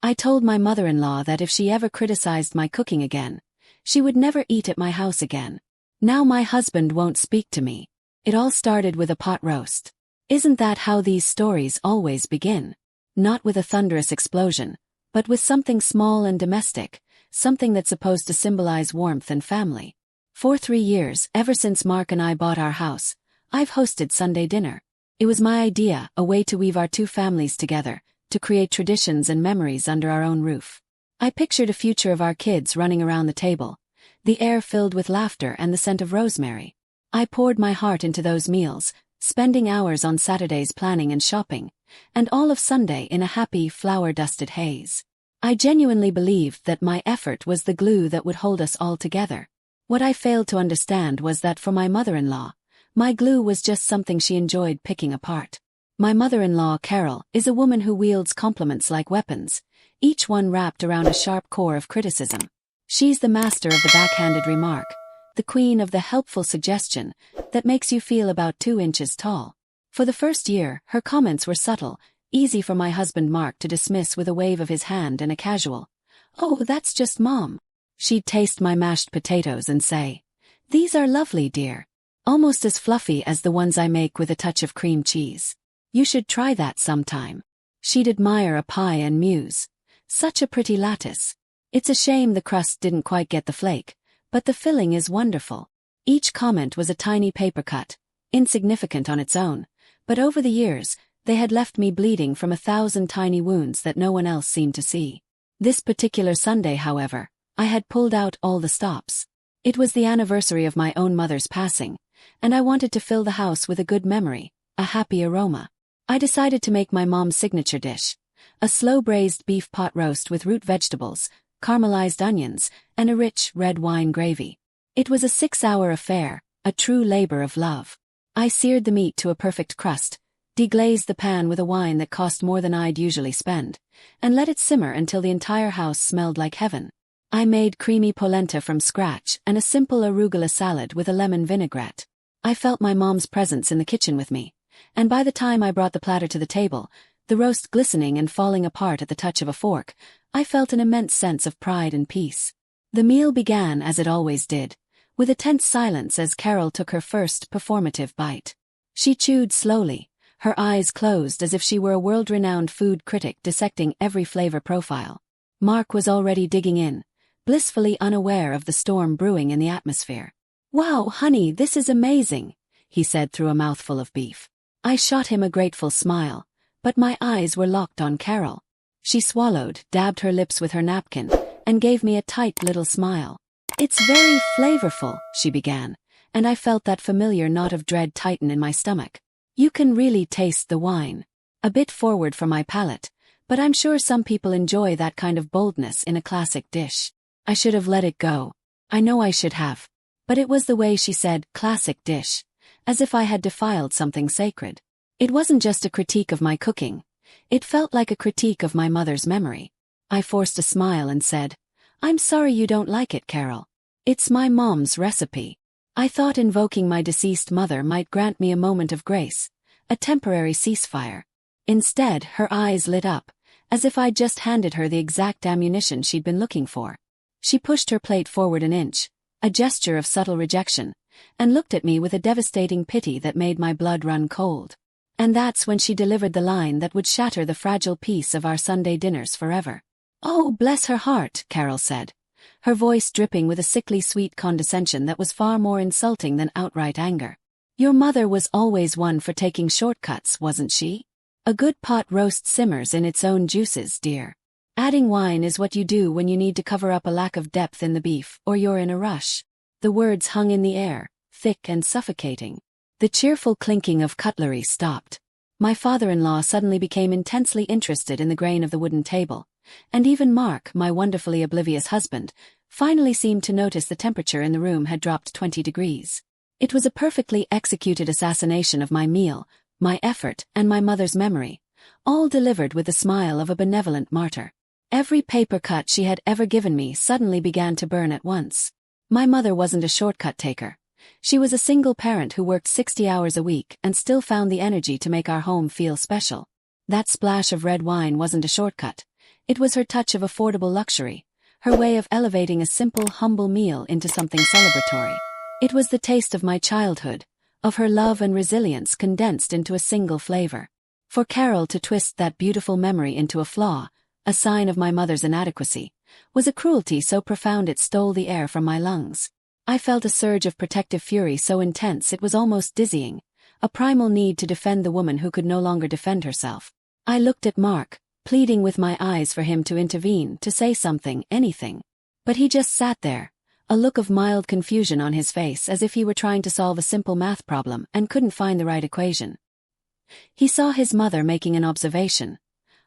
I told my mother-in-law that if she ever criticized my cooking again, she would never eat at my house again. Now my husband won't speak to me. It all started with a pot roast. Isn't that how these stories always begin? Not with a thunderous explosion, but with something small and domestic, something that's supposed to symbolize warmth and family. For 3 years, ever since Mark and I bought our house, I've hosted Sunday dinner. It was my idea, a way to weave our two families together, to create traditions and memories under our own roof. I pictured a future of our kids running around the table, the air filled with laughter and the scent of rosemary. I poured my heart into those meals, spending hours on Saturdays planning and shopping, and all of Sunday in a happy, flower-dusted haze. I genuinely believed that my effort was the glue that would hold us all together. What I failed to understand was that for my mother-in-law, my glue was just something she enjoyed picking apart. My mother-in-law, Carol, is a woman who wields compliments like weapons, each one wrapped around a sharp core of criticism. She's the master of the backhanded remark, the queen of the helpful suggestion that makes you feel about 2 inches tall. For the first year, her comments were subtle, easy for my husband Mark to dismiss with a wave of his hand and a casual, "Oh, that's just Mom." She'd taste my mashed potatoes and say, "These are lovely, dear. Almost as fluffy as the ones I make with a touch of cream cheese. You should try that sometime." She'd admire a pie and muse, "Such a pretty lattice. It's a shame the crust didn't quite get the flake, but the filling is wonderful." Each comment was a tiny paper cut, insignificant on its own, but over the years, they had left me bleeding from 1,000 tiny wounds that no one else seemed to see. This particular Sunday, however, I had pulled out all the stops. It was the anniversary of my own mother's passing, and I wanted to fill the house with a good memory, a happy aroma. I decided to make my mom's signature dish, a slow-braised beef pot roast with root vegetables, caramelized onions, and a rich red wine gravy. It was a 6-hour affair, a true labor of love. I seared the meat to a perfect crust, deglazed the pan with a wine that cost more than I'd usually spend, and let it simmer until the entire house smelled like heaven. I made creamy polenta from scratch and a simple arugula salad with a lemon vinaigrette. I felt my mom's presence in the kitchen with me, and by the time I brought the platter to the table, the roast glistening and falling apart at the touch of a fork, I felt an immense sense of pride and peace. The meal began as it always did, with a tense silence as Carol took her first performative bite. She chewed slowly, her eyes closed as if she were a world-renowned food critic dissecting every flavor profile. Mark was already digging in, blissfully unaware of the storm brewing in the atmosphere. "Wow, honey, this is amazing," he said through a mouthful of beef. I shot him a grateful smile, but my eyes were locked on Carol. She swallowed, dabbed her lips with her napkin, and gave me a tight little smile. "It's very flavorful," she began, and I felt that familiar knot of dread tighten in my stomach. "You can really taste the wine." A bit forward for my palate, but I'm sure some people enjoy that kind of boldness in a classic dish. I should have let it go. I know I should have. But it was the way she said, "classic dish," as if I had defiled something sacred. It wasn't just a critique of my cooking. It felt like a critique of my mother's memory. I forced a smile and said, "I'm sorry you don't like it, Carol. It's my mom's recipe." I thought invoking my deceased mother might grant me a moment of grace, a temporary ceasefire. Instead, her eyes lit up, as if I'd just handed her the exact ammunition she'd been looking for. She pushed her plate forward an inch, a gesture of subtle rejection, and looked at me with a devastating pity that made my blood run cold. And that's when she delivered the line that would shatter the fragile peace of our Sunday dinners forever. "Oh, bless her heart," Carol said, her voice dripping with a sickly sweet condescension that was far more insulting than outright anger. "Your mother was always one for taking shortcuts, wasn't she? A good pot roast simmers in its own juices, dear. Adding wine is what you do when you need to cover up a lack of depth in the beef or you're in a rush." The words hung in the air, thick and suffocating. The cheerful clinking of cutlery stopped. My father-in-law suddenly became intensely interested in the grain of the wooden table, and even Mark, my wonderfully oblivious husband, finally seemed to notice the temperature in the room had dropped 20 degrees. It was a perfectly executed assassination of my meal, my effort, and my mother's memory, all delivered with the smile of a benevolent martyr. Every paper cut she had ever given me suddenly began to burn at once. My mother wasn't a shortcut taker. She was a single parent who worked 60 hours a week and still found the energy to make our home feel special. That splash of red wine wasn't a shortcut. It was her touch of affordable luxury, her way of elevating a simple, humble meal into something celebratory. It was the taste of my childhood, of her love and resilience condensed into a single flavor. For Carol to twist that beautiful memory into a flaw, a sign of my mother's inadequacy, was a cruelty so profound it stole the air from my lungs. I felt a surge of protective fury so intense it was almost dizzying, a primal need to defend the woman who could no longer defend herself. I looked at Mark, pleading with my eyes for him to intervene, to say something, anything. But he just sat there, a look of mild confusion on his face as if he were trying to solve a simple math problem and couldn't find the right equation. He saw his mother making an observation.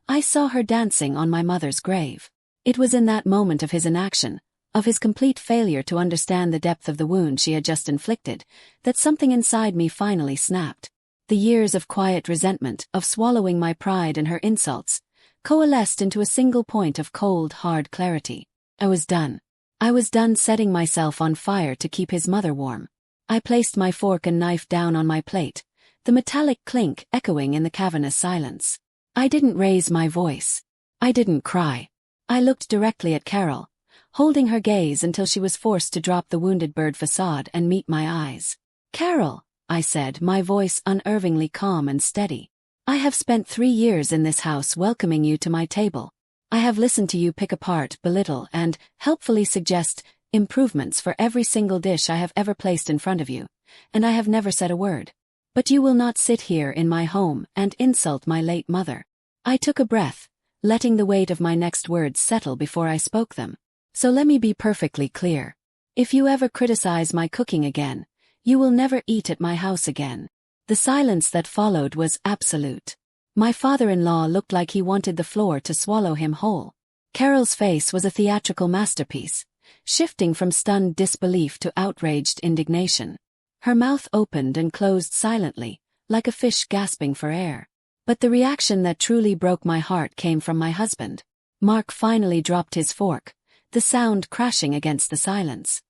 I saw her dancing on my mother's grave. It was in that moment of his inaction, of his complete failure to understand the depth of the wound she had just inflicted, that something inside me finally snapped. The years of quiet resentment, of swallowing my pride and her insults, coalesced into a single point of cold, hard clarity. I was done. I was done setting myself on fire to keep his mother warm. I placed my fork and knife down on my plate, the metallic clink echoing in the cavernous silence. I didn't raise my voice. I didn't cry. I looked directly at Carol, holding her gaze until she was forced to drop the wounded bird facade and meet my eyes. "Carol," I said, my voice unervingly calm and steady. "I have spent 3 years in this house welcoming you to my table. I have listened to you pick apart, belittle, and helpfully suggest improvements for every single dish I have ever placed in front of you, and I have never said a word. But you will not sit here in my home and insult my late mother." I took a breath, letting the weight of my next words settle before I spoke them. "So let me be perfectly clear. If you ever criticize my cooking again, you will never eat at my house again." The silence that followed was absolute. My father-in-law looked like he wanted the floor to swallow him whole. Carol's face was a theatrical masterpiece, shifting from stunned disbelief to outraged indignation. Her mouth opened and closed silently, like a fish gasping for air. But the reaction that truly broke my heart came from my husband. Mark finally dropped his fork, the sound crashing against the silence.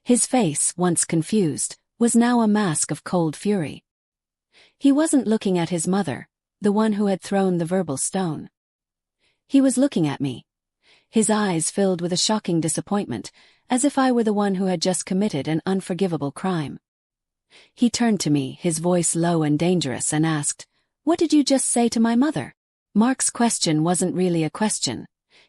His face, once confused, was now a mask of cold fury. He wasn't looking at his mother, the one who had thrown the verbal stone. He was looking at me. His eyes filled with a shocking disappointment, as if I were the one who had just committed an unforgivable crime. He turned to me, his voice low and dangerous, and asked, "What did you just say to my mother?" Mark's question wasn't really a question.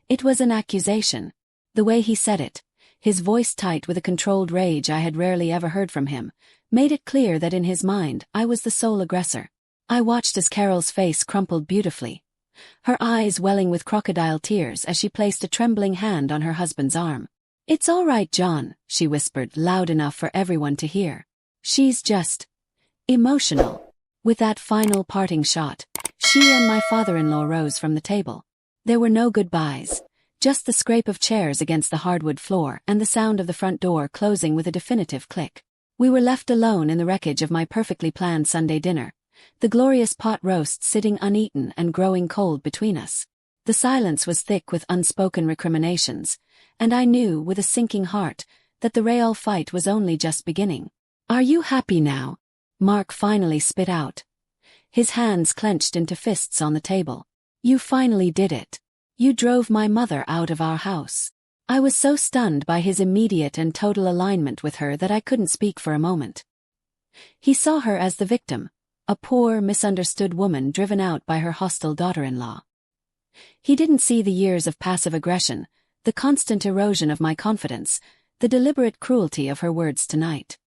It was an accusation. The way he said it, his voice tight with a controlled rage I had rarely ever heard from him, made it clear that in his mind I was the sole aggressor. I watched as Carol's face crumpled beautifully, her eyes welling with crocodile tears as she placed a trembling hand on her husband's arm. "It's all right, John," she whispered, loud enough for everyone to hear. "She's just emotional." With that final parting shot, she and my father-in-law rose from the table. There were no goodbyes, just the scrape of chairs against the hardwood floor and the sound of the front door closing with a definitive click. We were left alone in the wreckage of my perfectly planned Sunday dinner, the glorious pot roast sitting uneaten and growing cold between us. The silence was thick with unspoken recriminations, and I knew, with a sinking heart, that the real fight was only just beginning. "Are you happy now?" Mark finally spit out, his hands clenched into fists on the table. "You finally did it. You drove my mother out of our house." I was so stunned by his immediate and total alignment with her that I couldn't speak for a moment. He saw her as the victim, a poor, misunderstood woman driven out by her hostile daughter-in-law. He didn't see the years of passive aggression, the constant erosion of my confidence, the deliberate cruelty of her words tonight.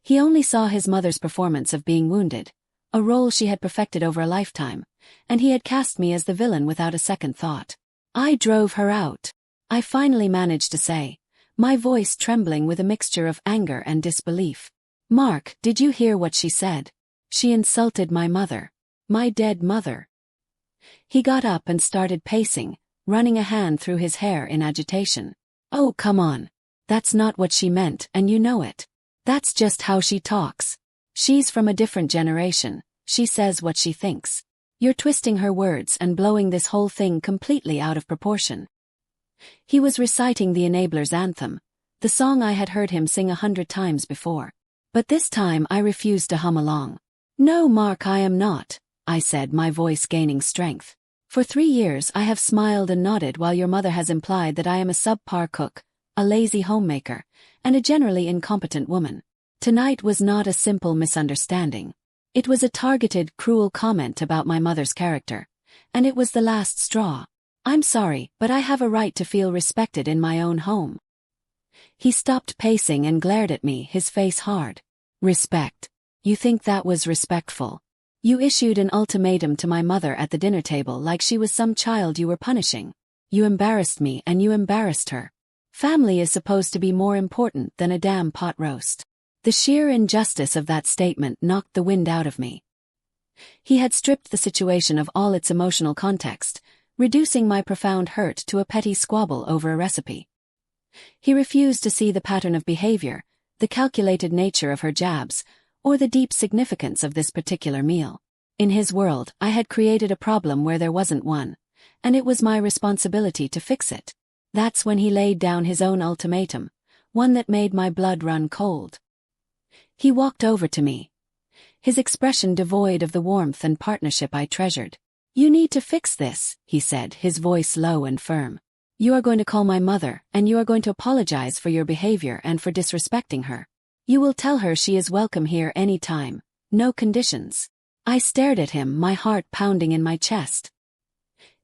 He only saw his mother's performance of being wounded, a role she had perfected over a lifetime, and he had cast me as the villain without a second thought. "I drove her out," I finally managed to say, my voice trembling with a mixture of anger and disbelief. "Mark, did you hear what she said? She insulted my mother. My dead mother." He got up and started pacing, running a hand through his hair in agitation. "Oh, come on. That's not what she meant, and you know it. That's just how she talks. She's from a different generation. She says what she thinks. You're twisting her words and blowing this whole thing completely out of proportion." He was reciting the Enabler's Anthem, the song I had heard him sing 100 times before. But this time I refused to hum along. "No, Mark, I am not," I said, my voice gaining strength. For 3 years I have smiled and nodded while your mother has implied that I am a subpar cook, a lazy homemaker, and a generally incompetent woman. Tonight was not a simple misunderstanding. It was a targeted, cruel comment about my mother's character, and it was the last straw. I'm sorry, but I have a right to feel respected in my own home. He stopped pacing and glared at me, his face hard. Respect. You think that was respectful? You issued an ultimatum to my mother at the dinner table like she was some child you were punishing. You embarrassed me and you embarrassed her. Family is supposed to be more important than a damn pot roast. The sheer injustice of that statement knocked the wind out of me. He had stripped the situation of all its emotional context, reducing my profound hurt to a petty squabble over a recipe. He refused to see the pattern of behavior, the calculated nature of her jabs, or the deep significance of this particular meal. In his world, I had created a problem where there wasn't one, and it was my responsibility to fix it. That's when he laid down his own ultimatum, one that made my blood run cold. He walked over to me, his expression devoid of the warmth and partnership I treasured. You need to fix this, he said, his voice low and firm. You are going to call my mother, and you are going to apologize for your behavior and for disrespecting her. You will tell her she is welcome here any time, no conditions. I stared at him, my heart pounding in my chest.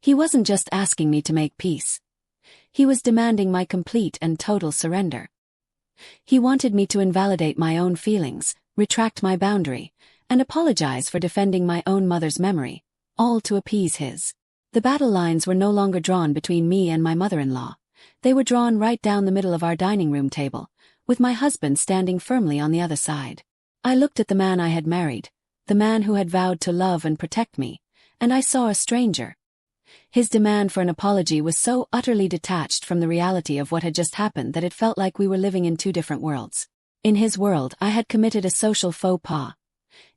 He wasn't just asking me to make peace. He was demanding my complete and total surrender. He wanted me to invalidate my own feelings, retract my boundary, and apologize for defending my own mother's memory, all to appease his. The battle lines were no longer drawn between me and my mother-in-law. They were drawn right down the middle of our dining room table, with my husband standing firmly on the other side. I looked at the man I had married, the man who had vowed to love and protect me, and I saw a stranger. His demand for an apology was so utterly detached from the reality of what had just happened that it felt like we were living in two different worlds. In his world, I had committed a social faux pas.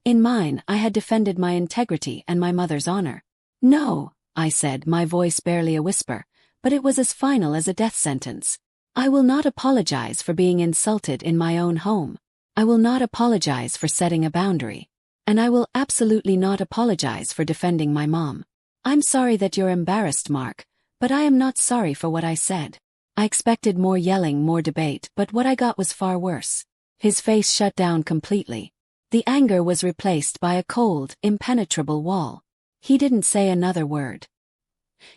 In mine, I had defended my integrity and my mother's honor. No, I said, my voice barely a whisper, but it was as final as a death sentence. I will not apologize for being insulted in my own home. I will not apologize for setting a boundary. And I will absolutely not apologize for defending my mom. I'm sorry that you're embarrassed, Mark, but I am not sorry for what I said. I expected more yelling, more debate, but what I got was far worse. His face shut down completely. The anger was replaced by a cold, impenetrable wall. He didn't say another word.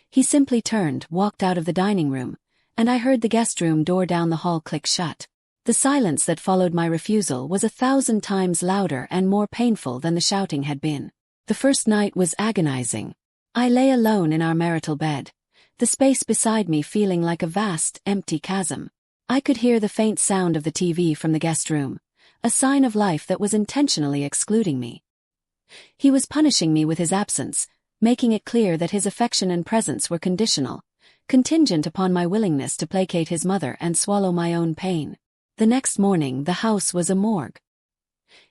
He simply turned, walked out of the dining room, and I heard the guest room door down the hall click shut. The silence that followed my refusal was 1,000 times louder and more painful than the shouting had been. The first night was agonizing. I lay alone in our marital bed, the space beside me feeling like a vast, empty chasm. I could hear the faint sound of the TV from the guest room, a sign of life that was intentionally excluding me. He was punishing me with his absence, making it clear that his affection and presence were conditional, contingent upon my willingness to placate his mother and swallow my own pain. The next morning, the house was a morgue.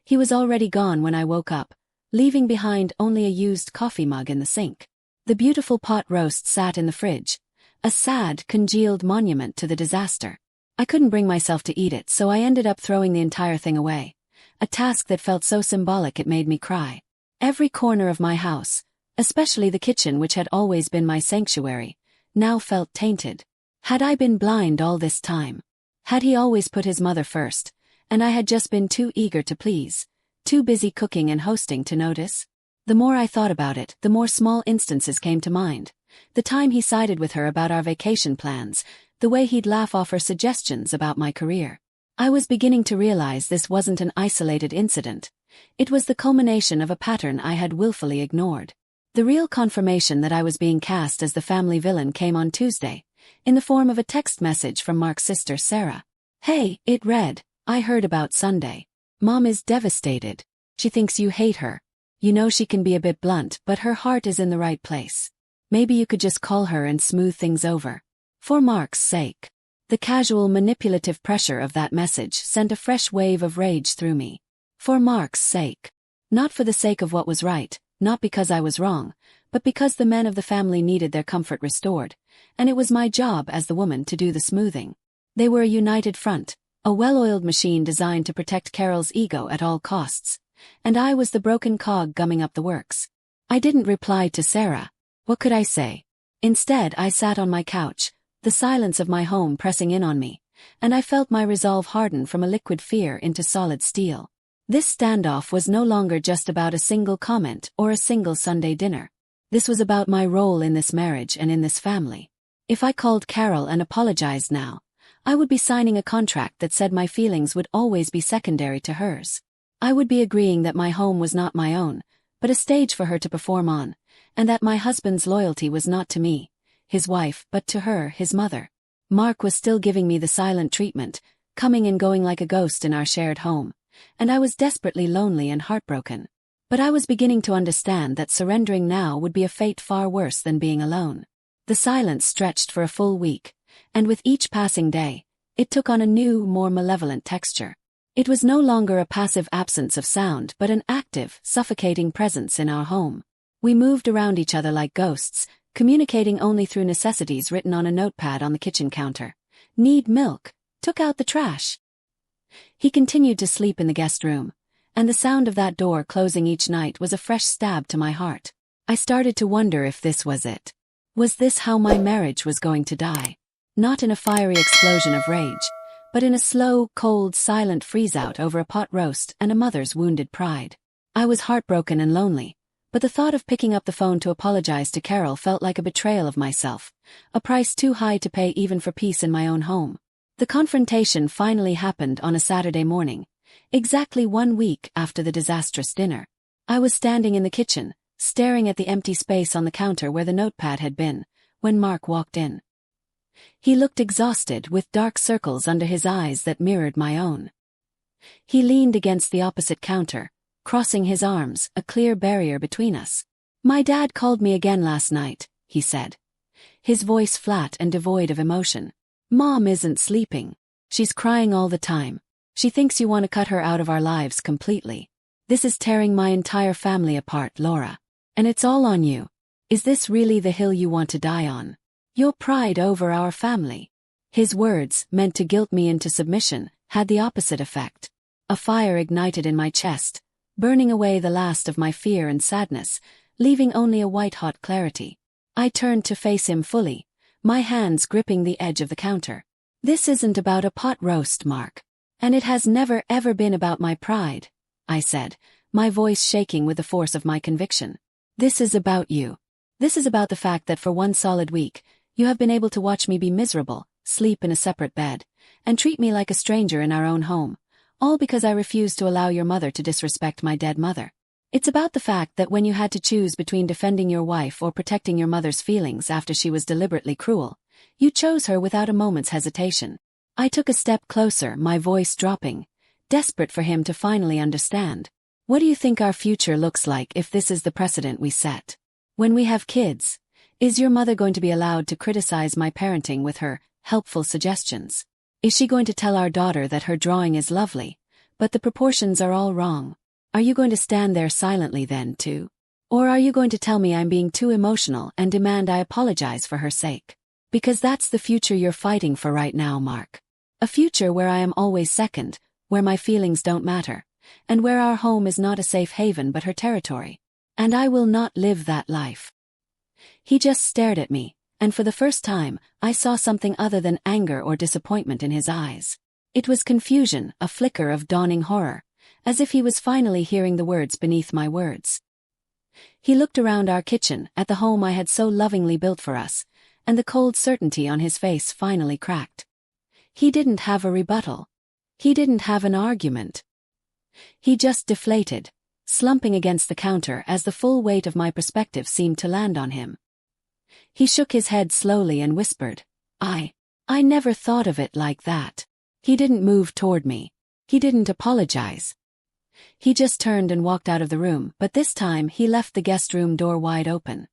He was already gone when I woke up, leaving behind only a used coffee mug in the sink. The beautiful pot roast sat in the fridge, a sad, congealed monument to the disaster. I couldn't bring myself to eat it, so I ended up throwing the entire thing away, a task that felt so symbolic it made me cry. Every corner of my house, especially the kitchen which had always been my sanctuary, now felt tainted. Had I been blind all this time? Had he always put his mother first, and I had just been too eager to please, too busy cooking and hosting to notice? The more I thought about it, the more small instances came to mind. The time he sided with her about our vacation plans, the way he'd laugh off her suggestions about my career. I was beginning to realize this wasn't an isolated incident. It was the culmination of a pattern I had willfully ignored. The real confirmation that I was being cast as the family villain came on Tuesday, in the form of a text message from Mark's sister Sarah. Hey, it read, I heard about Sunday. Mom is devastated. She thinks you hate her. You know she can be a bit blunt, but her heart is in the right place. Maybe you could just call her and smooth things over. For Mark's sake. The casual manipulative pressure of that message sent a fresh wave of rage through me. For Mark's sake. Not for the sake of what was right, not because I was wrong, but because the men of the family needed their comfort restored, and it was my job as the woman to do the smoothing. They were a united front, a well-oiled machine designed to protect Carol's ego at all costs, and I was the broken cog gumming up the works. I didn't reply to Sarah. What could I say? Instead, I sat on my couch, the silence of my home pressing in on me, and I felt my resolve harden from a liquid fear into solid steel. This standoff was no longer just about a single comment or a single Sunday dinner. This was about my role in this marriage and in this family. If I called Carol and apologized now, I would be signing a contract that said my feelings would always be secondary to hers. I would be agreeing that my home was not my own, but a stage for her to perform on, and that my husband's loyalty was not to me, his wife, but to her, his mother. Mark was still giving me the silent treatment, coming and going like a ghost in our shared home, and I was desperately lonely and heartbroken. But I was beginning to understand that surrendering now would be a fate far worse than being alone. The silence stretched for a full week, and with each passing day, it took on a new, more malevolent texture. It was no longer a passive absence of sound but an active, suffocating presence in our home. We moved around each other like ghosts, communicating only through necessities written on a notepad on the kitchen counter. Need milk? Took out the trash. He continued to sleep in the guest room, and the sound of that door closing each night was a fresh stab to my heart. I started to wonder if this was it. Was this how my marriage was going to die? Not in a fiery explosion of rage, but in a slow, cold, silent freeze-out over a pot roast and a mother's wounded pride. I was heartbroken and lonely, but the thought of picking up the phone to apologize to Carol felt like a betrayal of myself, a price too high to pay even for peace in my own home. The confrontation finally happened on a Saturday morning, exactly 1 week after the disastrous dinner. I was standing in the kitchen, staring at the empty space on the counter where the notepad had been, when Mark walked in. He looked exhausted, with dark circles under his eyes that mirrored my own. He leaned against the opposite counter, crossing his arms, a clear barrier between us. "My dad called me again last night," he said, his voice flat and devoid of emotion. "Mom isn't sleeping. She's crying all the time. She thinks you want to cut her out of our lives completely. This is tearing my entire family apart, Laura. And it's all on you. Is this really the hill you want to die on? Your pride over our family?" His words, meant to guilt me into submission, had the opposite effect. A fire ignited in my chest, burning away the last of my fear and sadness, leaving only a white-hot clarity. I turned to face him fully, my hands gripping the edge of the counter. "This isn't about a pot roast, Mark. And it has never ever been about my pride," I said, my voice shaking with the force of my conviction. "This is about you. This is about the fact that for 1 solid week, you have been able to watch me be miserable, sleep in a separate bed, and treat me like a stranger in our own home, all because I refused to allow your mother to disrespect my dead mother. It's about the fact that when you had to choose between defending your wife or protecting your mother's feelings after she was deliberately cruel, you chose her without a moment's hesitation." I took a step closer, my voice dropping, desperate for him to finally understand. "What do you think our future looks like if this is the precedent we set? When we have kids, is your mother going to be allowed to criticize my parenting with her helpful suggestions? Is she going to tell our daughter that her drawing is lovely, but the proportions are all wrong? Are you going to stand there silently then, too? Or are you going to tell me I'm being too emotional and demand I apologize for her sake? Because that's the future you're fighting for right now, Mark. A future where I am always second, where my feelings don't matter, and where our home is not a safe haven but her territory. And I will not live that life." He just stared at me, and for the first time, I saw something other than anger or disappointment in his eyes. It was confusion, a flicker of dawning horror, as if he was finally hearing the words beneath my words. He looked around our kitchen, at the home I had so lovingly built for us, and the cold certainty on his face finally cracked. He didn't have a rebuttal. He didn't have an argument. He just deflated, slumping against the counter as the full weight of my perspective seemed to land on him. He shook his head slowly and whispered, I never thought of it like that." He didn't move toward me. He didn't apologize. He just turned and walked out of the room, but this time he left the guest room door wide open.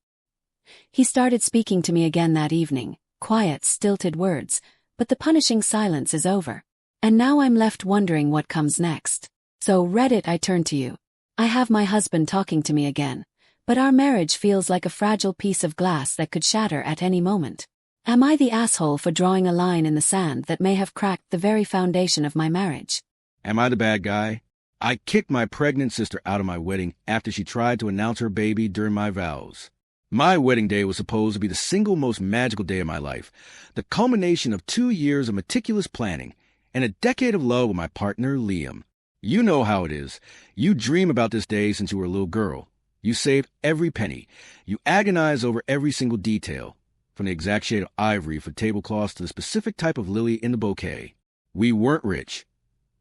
He started speaking to me again that evening, quiet, stilted words, but the punishing silence is over. And now I'm left wondering what comes next. So Reddit, I turn to you. I have my husband talking to me again, but our marriage feels like a fragile piece of glass that could shatter at any moment. Am I the asshole for drawing a line in the sand that may have cracked the very foundation of my marriage? Am I the bad guy? I kicked my pregnant sister out of my wedding after she tried to announce her baby during my vows. My wedding day was supposed to be the single most magical day of my life, the culmination of 2 years of meticulous planning and a decade of love with my partner, Liam. You know how it is. You dream about this day since you were a little girl. You saved every penny. You agonize over every single detail, from the exact shade of ivory for tablecloths to the specific type of lily in the bouquet. We weren't rich.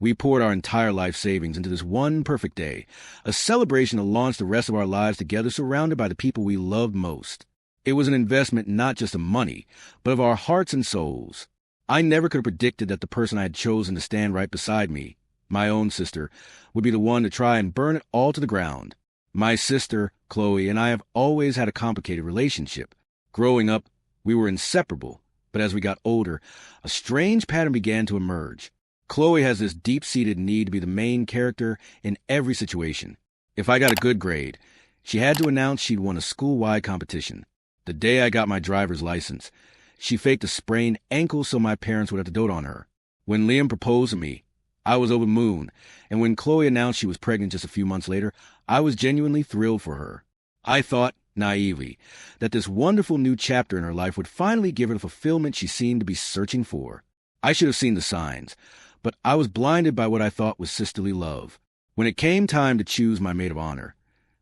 We poured our entire life savings into this one perfect day, a celebration to launch the rest of our lives together surrounded by the people we loved most. It was an investment not just of money, but of our hearts and souls. I never could have predicted that the person I had chosen to stand right beside me, my own sister, would be the one to try and burn it all to the ground. My sister, Chloe, and I have always had a complicated relationship. Growing up, we were inseparable, but as we got older, a strange pattern began to emerge. Chloe has this deep-seated need to be the main character in every situation. If I got a good grade, she had to announce she'd won a school-wide competition. The day I got my driver's license, she faked a sprained ankle so my parents would have to dote on her. When Liam proposed to me, I was over the moon, and when Chloe announced she was pregnant just a few months later, I was genuinely thrilled for her. I thought, naively, that this wonderful new chapter in her life would finally give her the fulfillment she seemed to be searching for. I should have seen the signs, but I was blinded by what I thought was sisterly love. When it came time to choose my maid of honor,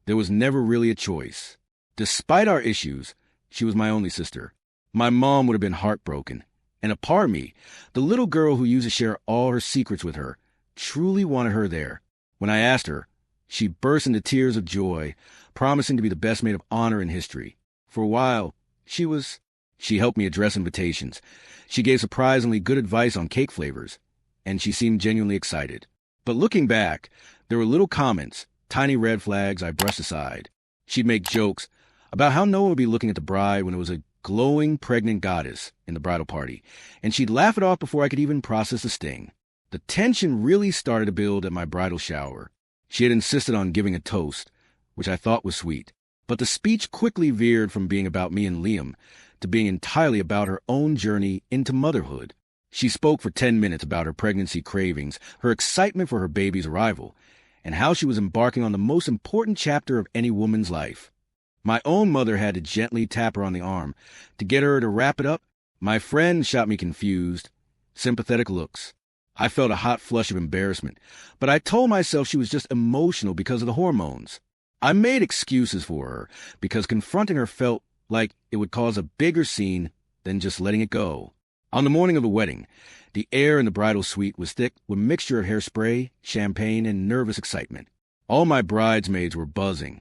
there was never really a choice. Despite our issues, she was my only sister. My mom would have been heartbroken, and a part of me, the little girl who used to share all her secrets with her, truly wanted her there. When I asked her, she burst into tears of joy, promising to be the best maid of honor in history. For a while, she helped me address invitations. She gave surprisingly good advice on cake flavors, and she seemed genuinely excited. But looking back, there were little comments, tiny red flags I brushed aside. She'd make jokes about how no one would be looking at the bride when it was a glowing pregnant goddess in the bridal party, and she'd laugh it off before I could even process the sting. The tension really started to build at my bridal shower. She had insisted on giving a toast, which I thought was sweet, but the speech quickly veered from being about me and Liam to being entirely about her own journey into motherhood. She spoke for 10 minutes about her pregnancy cravings, her excitement for her baby's arrival, and how she was embarking on the most important chapter of any woman's life. My own mother had to gently tap her on the arm to get her to wrap it up. My friend shot me confused, sympathetic looks. I felt a hot flush of embarrassment, but I told myself she was just emotional because of the hormones. I made excuses for her because confronting her felt like it would cause a bigger scene than just letting it go. On the morning of the wedding, the air in the bridal suite was thick with a mixture of hairspray, champagne, and nervous excitement. All my bridesmaids were buzzing,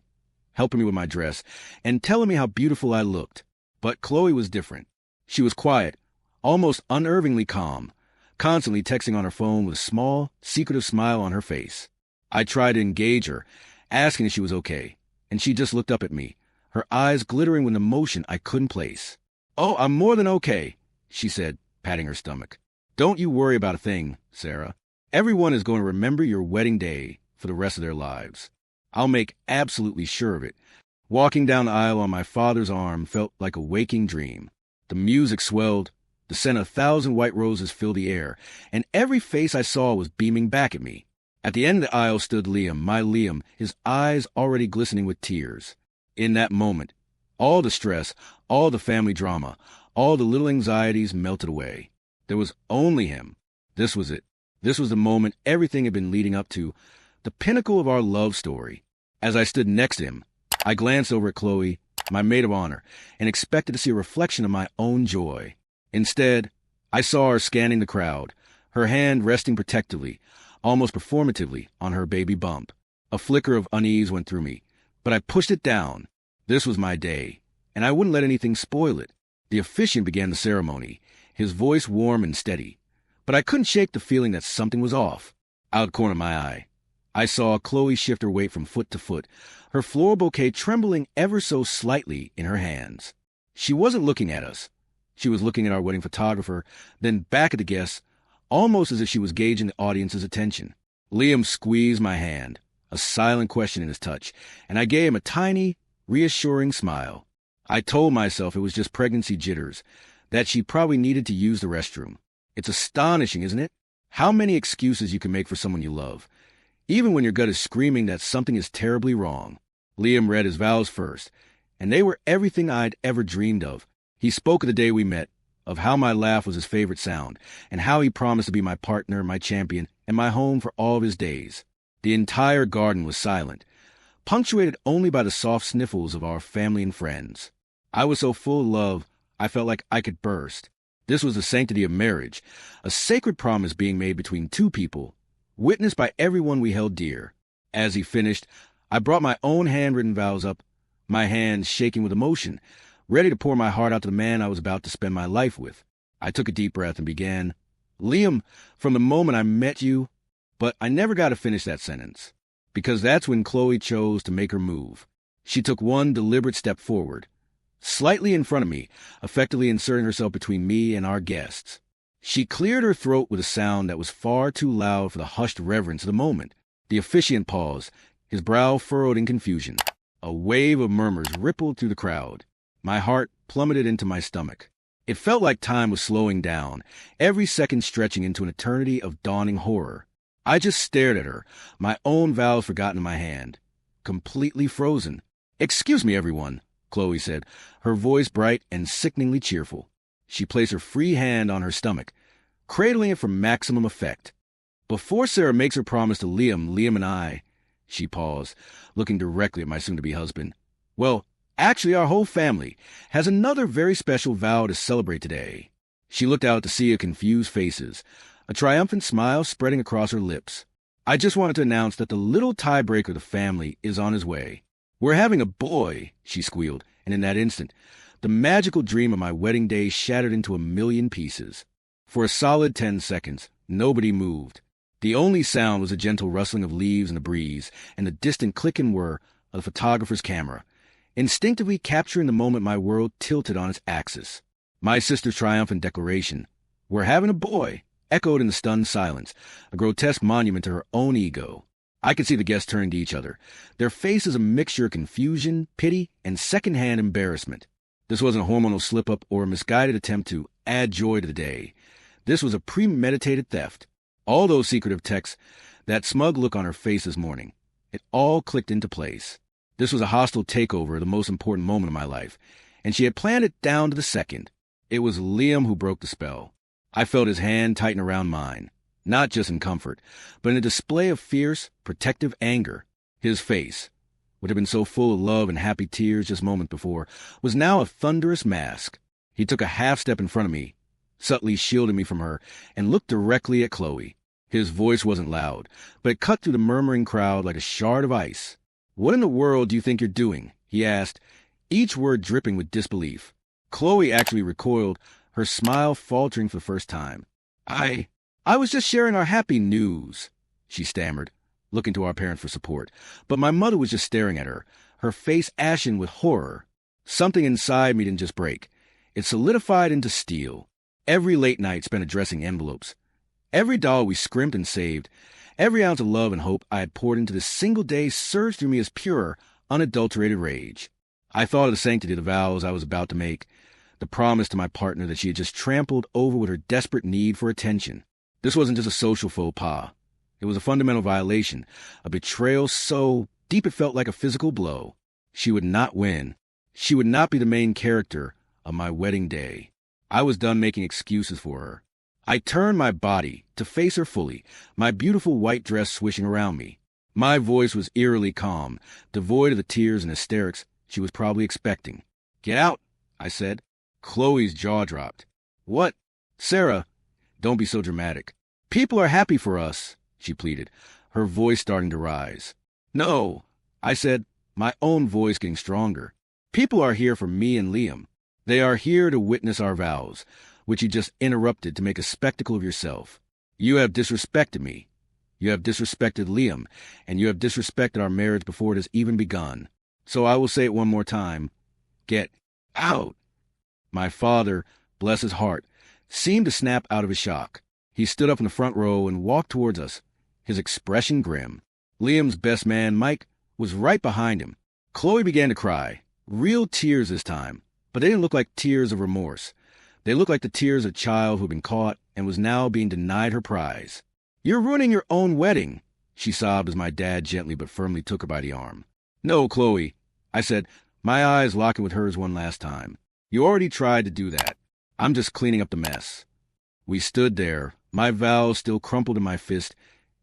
helping me with my dress, and telling me how beautiful I looked. But Chloe was different. She was quiet, almost unnervingly calm, constantly texting on her phone with a small, secretive smile on her face. I tried to engage her, asking if she was okay, and she just looked up at me, her eyes glittering with emotion I couldn't place. "Oh, I'm more than okay," she said, patting her stomach. "Don't you worry about a thing, Sarah. Everyone is going to remember your wedding day for the rest of their lives. I'll make absolutely sure of it." Walking down the aisle on my father's arm felt like a waking dream. The music swelled, the scent of 1,000 white roses filled the air, and every face I saw was beaming back at me. At the end of the aisle stood Liam, my Liam, his eyes already glistening with tears. In that moment, all the stress, all the family drama, all the little anxieties melted away. There was only him. This was it. This was the moment everything had been leading up to, the pinnacle of our love story. As I stood next to him, I glanced over at Chloe, my maid of honor, and expected to see a reflection of my own joy. Instead, I saw her scanning the crowd, her hand resting protectively, almost performatively, on her baby bump. A flicker of unease went through me, but I pushed it down. This was my day, and I wouldn't let anything spoil it. The officiant began the ceremony, his voice warm and steady, but I couldn't shake the feeling that something was off. Out of the corner of my eye, I saw Chloe shift her weight from foot to foot, her floral bouquet trembling ever so slightly in her hands. She wasn't looking at us. She was looking at our wedding photographer, then back at the guests, almost as if she was gauging the audience's attention. Liam squeezed my hand, a silent question in his touch, and I gave him a tiny, reassuring smile. I told myself it was just pregnancy jitters, that she probably needed to use the restroom. It's astonishing, isn't it? How many excuses you can make for someone you love, even when your gut is screaming that something is terribly wrong. Liam read his vows first, and they were everything I'd ever dreamed of. He spoke of the day we met, of how my laugh was his favorite sound, and how he promised to be my partner, my champion, and my home for all of his days. The entire garden was silent, punctuated only by the soft sniffles of our family and friends. I was so full of love, I felt like I could burst. This was the sanctity of marriage, a sacred promise being made between two people, witnessed by everyone we held dear. As he finished, I brought my own handwritten vows up, my hands shaking with emotion, ready to pour my heart out to the man I was about to spend my life with. I took a deep breath and began, "Liam, from the moment I met you," but I never got to finish that sentence, because that's when Chloe chose to make her move. She took one deliberate step forward, slightly in front of me, effectively inserting herself between me and our guests. She cleared her throat with a sound that was far too loud for the hushed reverence of the moment. The officiant paused, his brow furrowed in confusion. A wave of murmurs rippled through the crowd. My heart plummeted into my stomach. It felt like time was slowing down, every second stretching into an eternity of dawning horror. I just stared at her, my own vows forgotten in my hand, completely frozen. "Excuse me, everyone," Chloe said, her voice bright and sickeningly cheerful. She placed her free hand on her stomach, cradling it for maximum effect. "Before Sarah makes her promise to Liam and I," she paused, looking directly at my soon-to-be husband. "Well, actually, our whole family has another very special vow to celebrate today." She looked out to see confused faces, a triumphant smile spreading across her lips. "I just wanted to announce that the little tiebreaker of the family is on his way. We're having a boy," she squealed, and in that instant, the magical dream of my wedding day shattered into a million pieces. For a solid 10 seconds, nobody moved. The only sound was a gentle rustling of leaves in the breeze and the distant click and whir of the photographer's camera. Instinctively capturing the moment, my world tilted on its axis. My sister's triumphant declaration, "We're having a boy," echoed in the stunned silence, a grotesque monument to her own ego. I could see the guests turning to each other, their faces a mixture of confusion, pity, and secondhand embarrassment. This wasn't a hormonal slip-up or a misguided attempt to add joy to the day. This was a premeditated theft. All those secretive texts, that smug look on her face this morning, it all clicked into place. This was a hostile takeover of the most important moment of my life, and she had planned it down to the second. It was Liam who broke the spell. I felt his hand tighten around mine, not just in comfort, but in a display of fierce, protective anger. His face, which had been so full of love and happy tears just moments before, was now a thunderous mask. He took a half step in front of me, subtly shielding me from her, and looked directly at Chloe. His voice wasn't loud, but it cut through the murmuring crowd like a shard of ice. "What in the world do you think you're doing?" he asked, each word dripping with disbelief. Chloe actually recoiled, her smile faltering for the first time. I was just sharing our happy news," she stammered, looking to our parents for support. But my mother was just staring at her, her face ashen with horror. Something inside me didn't just break. It solidified into steel. Every late night spent addressing envelopes. Every dollar we scrimped and saved, every ounce of love and hope I had poured into this single day surged through me as pure, unadulterated rage. I thought of the sanctity of the vows I was about to make, the promise to my partner that she had just trampled over with her desperate need for attention. This wasn't just a social faux pas. It was a fundamental violation, a betrayal so deep it felt like a physical blow. She would not win. She would not be the main character of my wedding day. I was done making excuses for her. I turned my body to face her fully, my beautiful white dress swishing around me. My voice was eerily calm, devoid of the tears and hysterics she was probably expecting. "Get out," I said. Chloe's jaw dropped. "What? Sarah, don't be so dramatic. People are happy for us," she pleaded, her voice starting to rise. "No," I said, my own voice getting stronger. "People are here for me and Liam. They are here to witness our vows, which you just interrupted to make a spectacle of yourself. You have disrespected me. You have disrespected Liam, and you have disrespected our marriage before it has even begun. So I will say it one more time. Get out." My father, bless his heart, seemed to snap out of his shock. He stood up in the front row and walked towards us, his expression grim. Liam's best man, Mike, was right behind him. Chloe began to cry, real tears this time, but they didn't look like tears of remorse. They looked like the tears of a child who had been caught and was now being denied her prize. "You're ruining your own wedding," she sobbed as my dad gently but firmly took her by the arm. "No, Chloe," I said, my eyes locking with hers one last time. You already tried to do that. I'm just cleaning up the mess. We stood there, my vows still crumpled in my fist,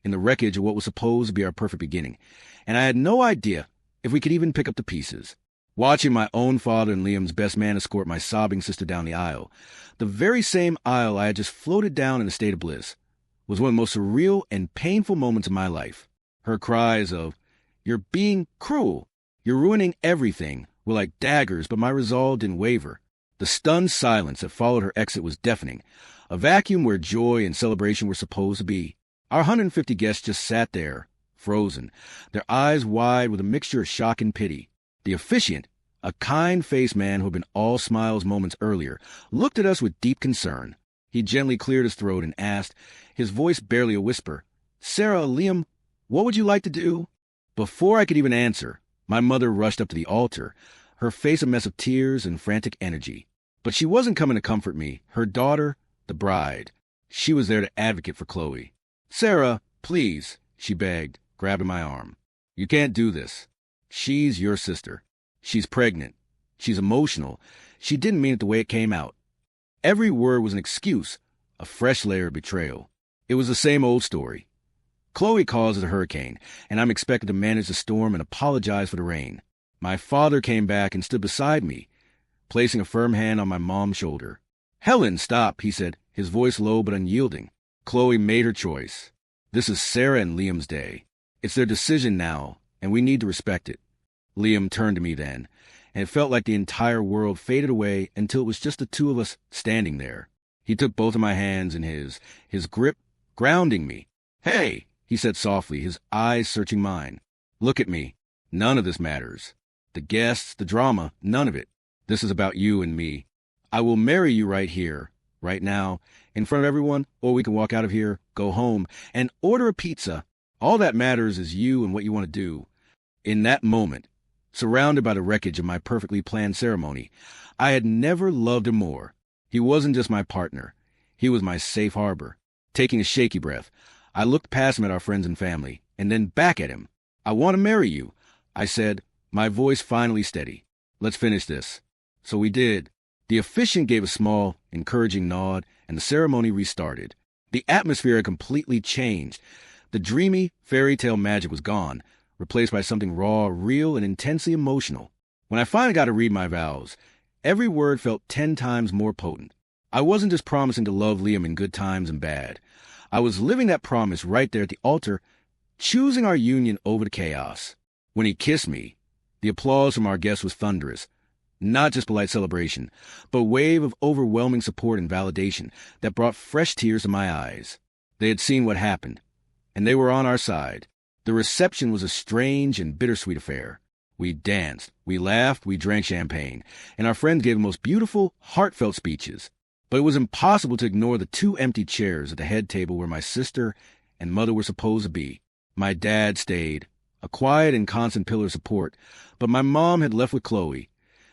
in the wreckage of what was supposed to be our perfect beginning, and I had no idea if we could even pick up the pieces. Watching my own father and Liam's best man escort my sobbing sister down the aisle, the very same aisle I had just floated down in a state of bliss, was one of the most surreal and painful moments of my life. Her cries of, "You're being cruel. You're ruining everything," were like daggers, but my resolve didn't waver. The stunned silence that followed her exit was deafening, a vacuum where joy and celebration were supposed to be. Our 150 guests just sat there, frozen, their eyes wide with a mixture of shock and pity. The officiant, a kind-faced man who had been all smiles moments earlier, looked at us with deep concern. He gently cleared his throat and asked, his voice barely a whisper, "Sarah, Liam, what would you like to do?" Before I could even answer, my mother rushed up to the altar, her face a mess of tears and frantic energy. But she wasn't coming to comfort me, her daughter, the bride. She was there to advocate for Chloe. "Sarah, please," she begged, grabbing my arm. "You can't do this. She's your sister. She's pregnant. She's emotional. She didn't mean it the way it came out." Every word was an excuse, a fresh layer of betrayal. It was the same old story. Chloe caused a hurricane, and I'm expected to manage the storm and apologize for the rain. My father came back and stood beside me, placing a firm hand on my mom's shoulder. "Helen, stop," he said, his voice low but unyielding. "Chloe made her choice. This is Sarah and Liam's day. It's their decision now, and we need to respect it." Liam turned to me then, and it felt like the entire world faded away until it was just the two of us standing there. He took both of my hands in his grip grounding me. "Hey," he said softly, his eyes searching mine. "Look at me. None of this matters. The guests, the drama, none of it. This is about you and me. I will marry you right here, right now, in front of everyone, or we can walk out of here, go home, and order a pizza. All that matters is you and what you want to do." In that moment, surrounded by the wreckage of my perfectly planned ceremony, I had never loved him more. He wasn't just my partner. He was my safe harbor. Taking a shaky breath, I looked past him at our friends and family, and then back at him. "I want to marry you," I said, my voice finally steady. "Let's finish this." So we did. The officiant gave a small, encouraging nod, and the ceremony restarted. The atmosphere had completely changed. The dreamy, fairy tale magic was gone, replaced by something raw, real, and intensely emotional. When I finally got to read my vows, every word felt 10 times more potent. I wasn't just promising to love Liam in good times and bad. I was living that promise right there at the altar, choosing our union over the chaos. When he kissed me, the applause from our guests was thunderous. Not just polite celebration, but a wave of overwhelming support and validation that brought fresh tears to my eyes. They had seen what happened, and they were on our side. The reception was a strange and bittersweet affair. We danced, we laughed, we drank champagne, and our friends gave the most beautiful, heartfelt speeches. But it was impossible to ignore the 2 empty chairs at the head table where my sister and mother were supposed to be. My dad stayed, a quiet and constant pillar of support, but my mom had left with Chloe,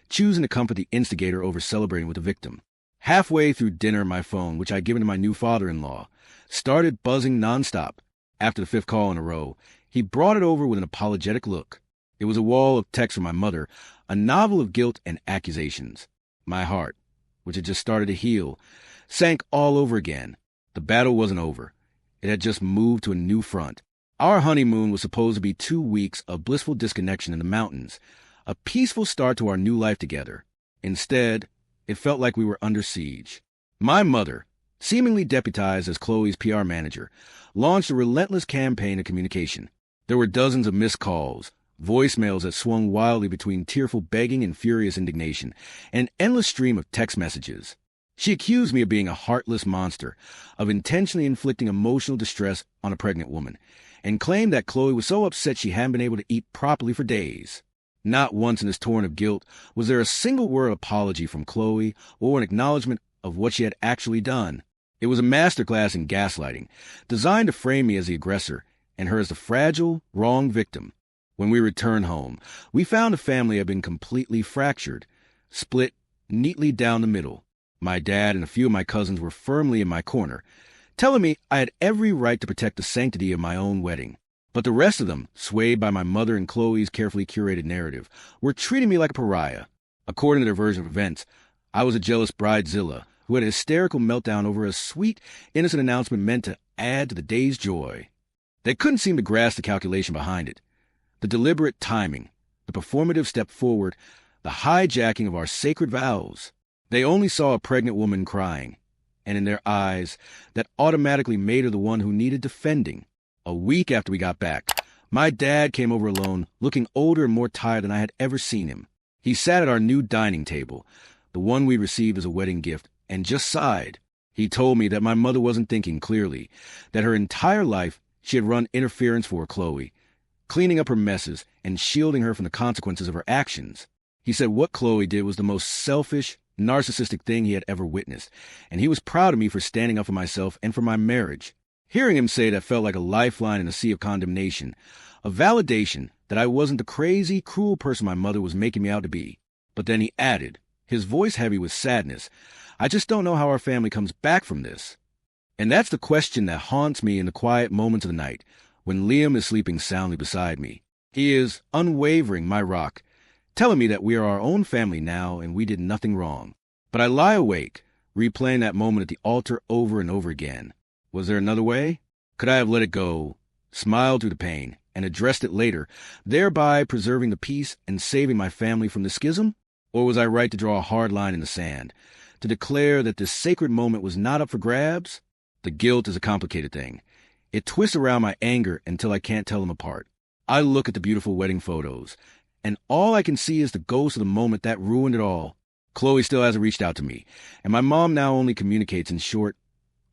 choosing to comfort the instigator over celebrating with the victim. Halfway through dinner, my phone, which I'd given to my new father-in-law, started buzzing nonstop. After the 5th call in a row, he brought it over with an apologetic look. It was a wall of text from my mother, a novel of guilt and accusations. My heart, which had just started to heal, sank all over again. The battle wasn't over. It had just moved to a new front. Our honeymoon was supposed to be 2 weeks of blissful disconnection in the mountains, a peaceful start to our new life together. Instead, it felt like we were under siege. My mother, seemingly deputized as Chloe's PR manager, launched a relentless campaign of communication. There were dozens of missed calls, voicemails that swung wildly between tearful begging and furious indignation, and an endless stream of text messages. She accused me of being a heartless monster, of intentionally inflicting emotional distress on a pregnant woman, and claimed that Chloe was so upset she hadn't been able to eat properly for days. Not once in this torrent of guilt was there a single word of apology from Chloe or an acknowledgement of what she had actually done. It was a masterclass in gaslighting, designed to frame me as the aggressor and her as the fragile, wrong victim. When we returned home, we found the family had been completely fractured, split neatly down the middle. My dad and a few of my cousins were firmly in my corner, telling me I had every right to protect the sanctity of my own wedding. But the rest of them, swayed by my mother and Chloe's carefully curated narrative, were treating me like a pariah. According to their version of events, I was a jealous bridezilla who had a hysterical meltdown over a sweet, innocent announcement meant to add to the day's joy. They couldn't seem to grasp the calculation behind it, the deliberate timing, the performative step forward, the hijacking of our sacred vows. They only saw a pregnant woman crying, and in their eyes, that automatically made her the one who needed defending. A week after we got back, my dad came over alone, looking older and more tired than I had ever seen him. He sat at our new dining table, the one we received as a wedding gift, and just sighed. He told me that my mother wasn't thinking clearly, that her entire life she had run interference for Chloe, cleaning up her messes and shielding her from the consequences of her actions. He said what Chloe did was the most selfish, narcissistic thing he had ever witnessed, and he was proud of me for standing up for myself and for my marriage. Hearing him say that felt like a lifeline in a sea of condemnation, a validation that I wasn't the crazy, cruel person my mother was making me out to be. But then he added, his voice heavy with sadness, I just don't know how our family comes back from this. And that's the question that haunts me in the quiet moments of the night, when Liam is sleeping soundly beside me. He is unwavering, my rock, telling me that we are our own family now and we did nothing wrong. But I lie awake, replaying that moment at the altar over and over again. Was there another way? Could I have let it go, smiled through the pain, and addressed it later, thereby preserving the peace and saving my family from the schism? Or was I right to draw a hard line in the sand, to declare that this sacred moment was not up for grabs? The guilt is a complicated thing. It twists around my anger until I can't tell them apart. I look at the beautiful wedding photos, and all I can see is the ghost of the moment that ruined it all. Chloe still hasn't reached out to me, and my mom now only communicates in short,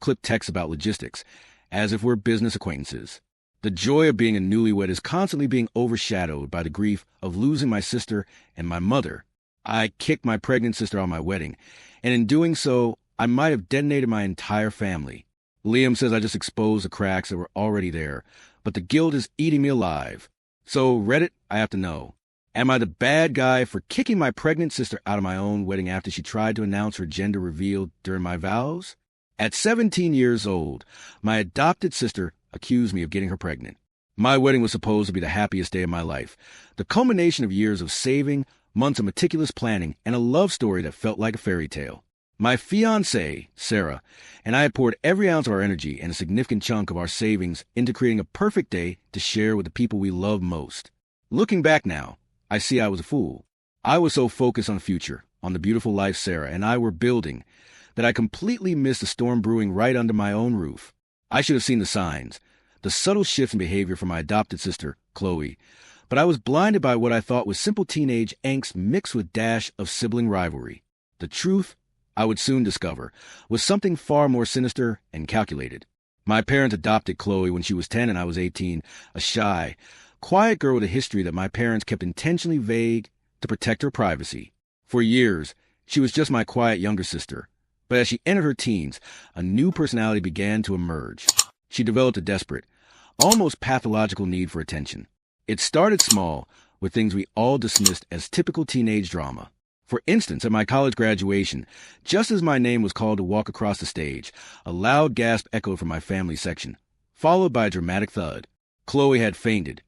clipped texts about logistics, as if we're business acquaintances. The joy of being a newlywed is constantly being overshadowed by the grief of losing my sister and my mother. I kicked my pregnant sister on my wedding, and in doing so, I might have detonated my entire family. Liam says I just exposed the cracks that were already there, but the guilt is eating me alive. So, Reddit, I have to know. Am I the bad guy for kicking my pregnant sister out of my own wedding after she tried to announce her gender reveal during my vows? At 17 years old, my adopted sister accused me of getting her pregnant. My wedding was supposed to be the happiest day of my life, the culmination of years of saving, months of meticulous planning, and a love story that felt like a fairy tale. My fiancée, Sarah, and I had poured every ounce of our energy and a significant chunk of our savings into creating a perfect day to share with the people we love most. Looking back now, I see I was a fool. I was so focused on the future, on the beautiful life Sarah and I were building, that I completely missed the storm brewing right under my own roof. I should have seen the signs, the subtle shifts in behavior from my adopted sister, Chloe, but I was blinded by what I thought was simple teenage angst mixed with dash of sibling rivalry. The truth, I would soon discover, was something far more sinister and calculated. My parents adopted Chloe when she was 10 and I was 18, a shy, quiet girl with a history that my parents kept intentionally vague to protect her privacy. For years, she was just my quiet younger sister. But as she entered her teens, a new personality began to emerge. She developed a desperate, almost pathological need for attention. It started small, with things we all dismissed as typical teenage drama. For instance, at my college graduation, just as my name was called to walk across the stage, a loud gasp echoed from my family section, followed by a dramatic thud. Chloe had fainted,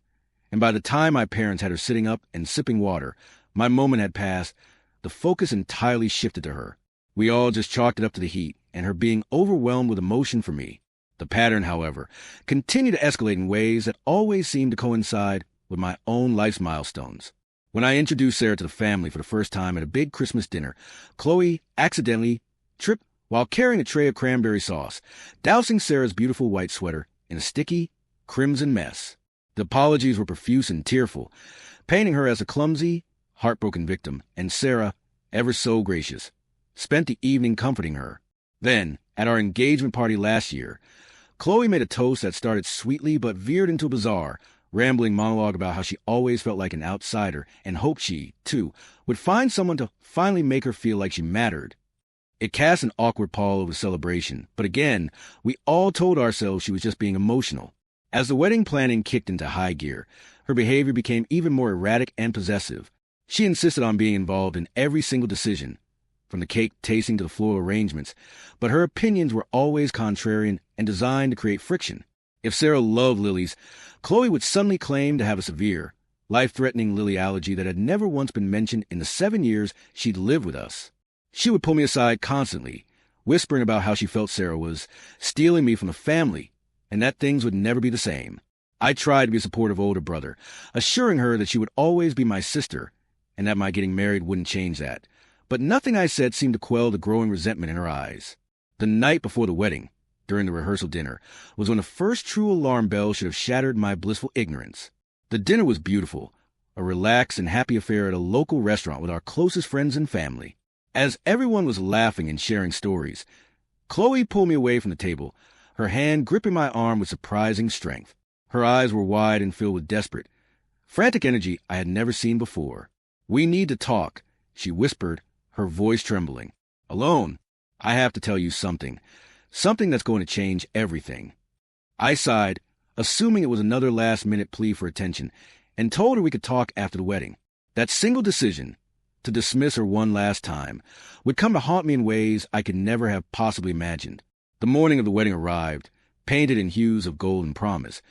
and by the time my parents had her sitting up and sipping water, my moment had passed. The focus entirely shifted to her. We all just chalked it up to the heat and her being overwhelmed with emotion for me. The pattern, however, continued to escalate in ways that always seemed to coincide with my own life's milestones. When I introduced Sarah to the family for the first time at a big Christmas dinner, Chloe accidentally tripped while carrying a tray of cranberry sauce, dousing Sarah's beautiful white sweater in a sticky, crimson mess. The apologies were profuse and tearful, painting her as a clumsy, heartbroken victim, and Sarah, ever so gracious, spent the evening comforting her. Then, at our engagement party last year, Chloe made a toast that started sweetly but veered into a bizarre, rambling monologue about how she always felt like an outsider and hoped she, too, would find someone to finally make her feel like she mattered. It cast an awkward pall over the celebration, but again, we all told ourselves she was just being emotional. As the wedding planning kicked into high gear, her behavior became even more erratic and possessive. She insisted on being involved in every single decision, from the cake tasting to the floral arrangements, but her opinions were always contrarian and designed to create friction. If Sarah loved lilies, Chloe would suddenly claim to have a severe, life-threatening lily allergy that had never once been mentioned in the 7 years she'd lived with us. She would pull me aside constantly, whispering about how she felt Sarah was stealing me from the family, and that things would never be the same. I tried to be a supportive older brother, assuring her that she would always be my sister, and that my getting married wouldn't change that. But nothing I said seemed to quell the growing resentment in her eyes. The night before the wedding, during the rehearsal dinner, was when the first true alarm bell should have shattered my blissful ignorance. The dinner was beautiful, a relaxed and happy affair at a local restaurant with our closest friends and family. As everyone was laughing and sharing stories, Chloe pulled me away from the table, her hand gripping my arm with surprising strength. Her eyes were wide and filled with desperate, frantic energy I had never seen before. "We need to talk," she whispered, her voice trembling. "Alone. I have to tell you something. Something that's going to change everything." I sighed, assuming it was another last-minute plea for attention, and told her we could talk after the wedding. That single decision, to dismiss her one last time, would come to haunt me in ways I could never have possibly imagined. The morning of the wedding arrived, painted in hues of gold and promise,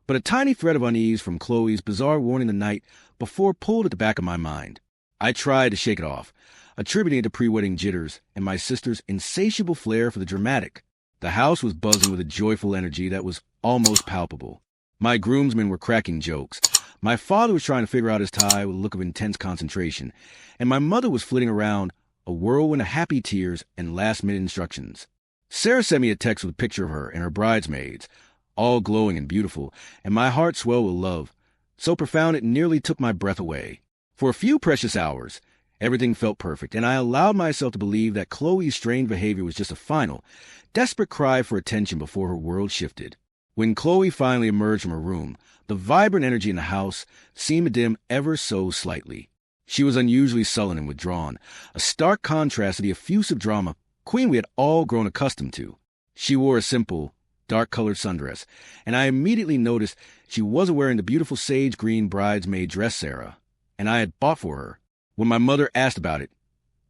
but a tiny thread of unease from Chloe's bizarre warning the night before pulled at the back of my mind. I tried to shake it off, attributing it to pre-wedding jitters and my sister's insatiable flair for the dramatic. The house was buzzing with a joyful energy that was almost palpable. My groomsmen were cracking jokes. My father was trying to figure out his tie with a look of intense concentration, and my mother was flitting around, a whirlwind of happy tears and last-minute instructions. Sarah sent me a text with a picture of her and her bridesmaids, all glowing and beautiful, and my heart swelled with love, so profound it nearly took my breath away. For a few precious hours, everything felt perfect, and I allowed myself to believe that Chloe's strange behavior was just a final, desperate cry for attention before her world shifted. When Chloe finally emerged from her room, the vibrant energy in the house seemed to dim ever so slightly. She was unusually sullen and withdrawn, a stark contrast to the effusive drama queen we had all grown accustomed to. She wore a simple, dark-colored sundress, and I immediately noticed she wasn't wearing the beautiful sage green bridesmaid dress Sarah and I had bought for her. When my mother asked about it,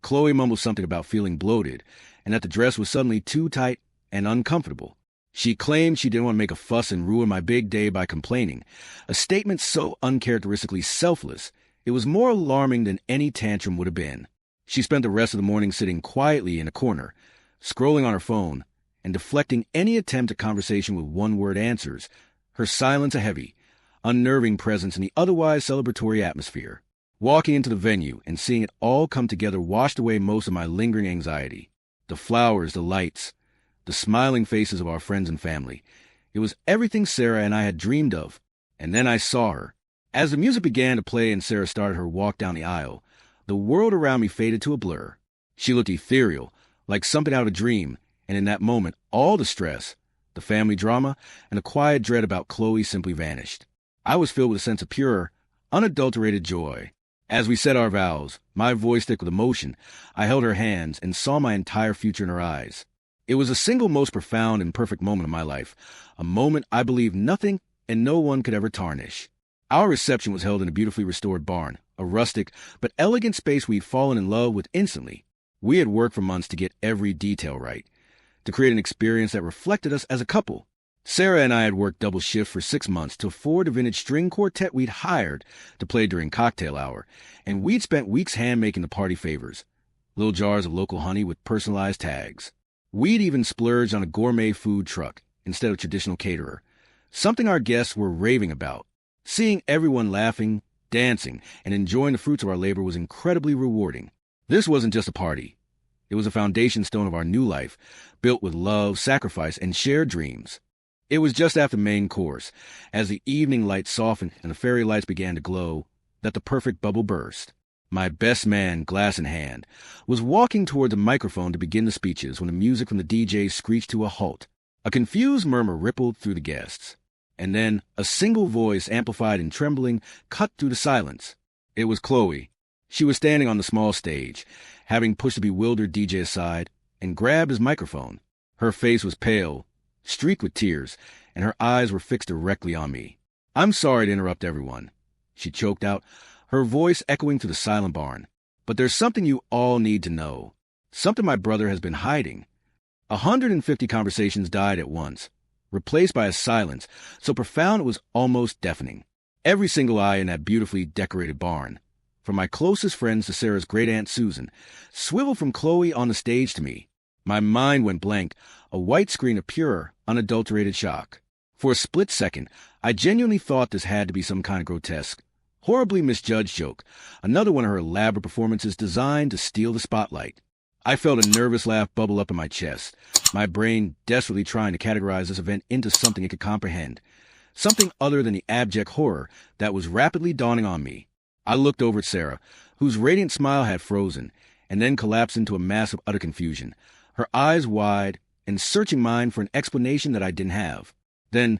Chloe mumbled something about feeling bloated and that the dress was suddenly too tight and uncomfortable. She claimed she didn't want to make a fuss and ruin my big day by complaining, a statement so uncharacteristically selfless it was more alarming than any tantrum would have been. She spent the rest of the morning sitting quietly in a corner, scrolling on her phone, and deflecting any attempt at conversation with one-word answers, her silence a heavy, unnerving presence in the otherwise celebratory atmosphere. Walking into the venue and seeing it all come together washed away most of my lingering anxiety. The flowers, the lights, the smiling faces of our friends and family. It was everything Sarah and I had dreamed of. And then I saw her. As the music began to play and Sarah started her walk down the aisle, the world around me faded to a blur. She looked ethereal, like something out of a dream, and in that moment, all the stress, the family drama, and the quiet dread about Chloe simply vanished. I was filled with a sense of pure, unadulterated joy. As we said our vows, my voice thick with emotion, I held her hands and saw my entire future in her eyes. It was the single most profound and perfect moment of my life, a moment I believe nothing and no one could ever tarnish. Our reception was held in a beautifully restored barn, a rustic but elegant space we'd fallen in love with instantly. We had worked for months to get every detail right, to create an experience that reflected us as a couple. Sarah and I had worked double shifts for 6 months to afford a vintage string quartet we'd hired to play during cocktail hour, and we'd spent weeks hand-making the party favors, little jars of local honey with personalized tags. We'd even splurged on a gourmet food truck instead of traditional caterer, something our guests were raving about. Seeing everyone laughing, dancing, and enjoying the fruits of our labor was incredibly rewarding. This wasn't just a party. It was a foundation stone of our new life, built with love, sacrifice, and shared dreams. It was just after the main course, as the evening lights softened and the fairy lights began to glow, that the perfect bubble burst. My best man, glass in hand, was walking toward the microphone to begin the speeches when the music from the DJ screeched to a halt. A confused murmur rippled through the guests, and then a single voice, amplified and trembling, cut through the silence. It was Chloe. She was standing on the small stage, having pushed the bewildered DJ aside, and grabbed his microphone. Her face was pale, streaked with tears, and her eyes were fixed directly on me. "I'm sorry to interrupt everyone," she choked out, her voice echoing through the silent barn. "But there's something you all need to know. Something my brother has been hiding." 150 conversations died at once. replaced by a silence so profound it was almost deafening. Every single eye in that beautifully decorated barn, from my closest friends to Sarah's great-aunt Susan, swiveled from Chloe on the stage to me. My mind went blank, a white screen of pure, unadulterated shock. For a split second, I genuinely thought this had to be some kind of grotesque, horribly misjudged joke, another one of her elaborate performances designed to steal the spotlight. I felt a nervous laugh bubble up in my chest, my brain desperately trying to categorize this event into something it could comprehend, something other than the abject horror that was rapidly dawning on me. I looked over at Sarah, whose radiant smile had frozen, and then collapsed into a mass of utter confusion, her eyes wide and searching mine for an explanation that I didn't have. Then,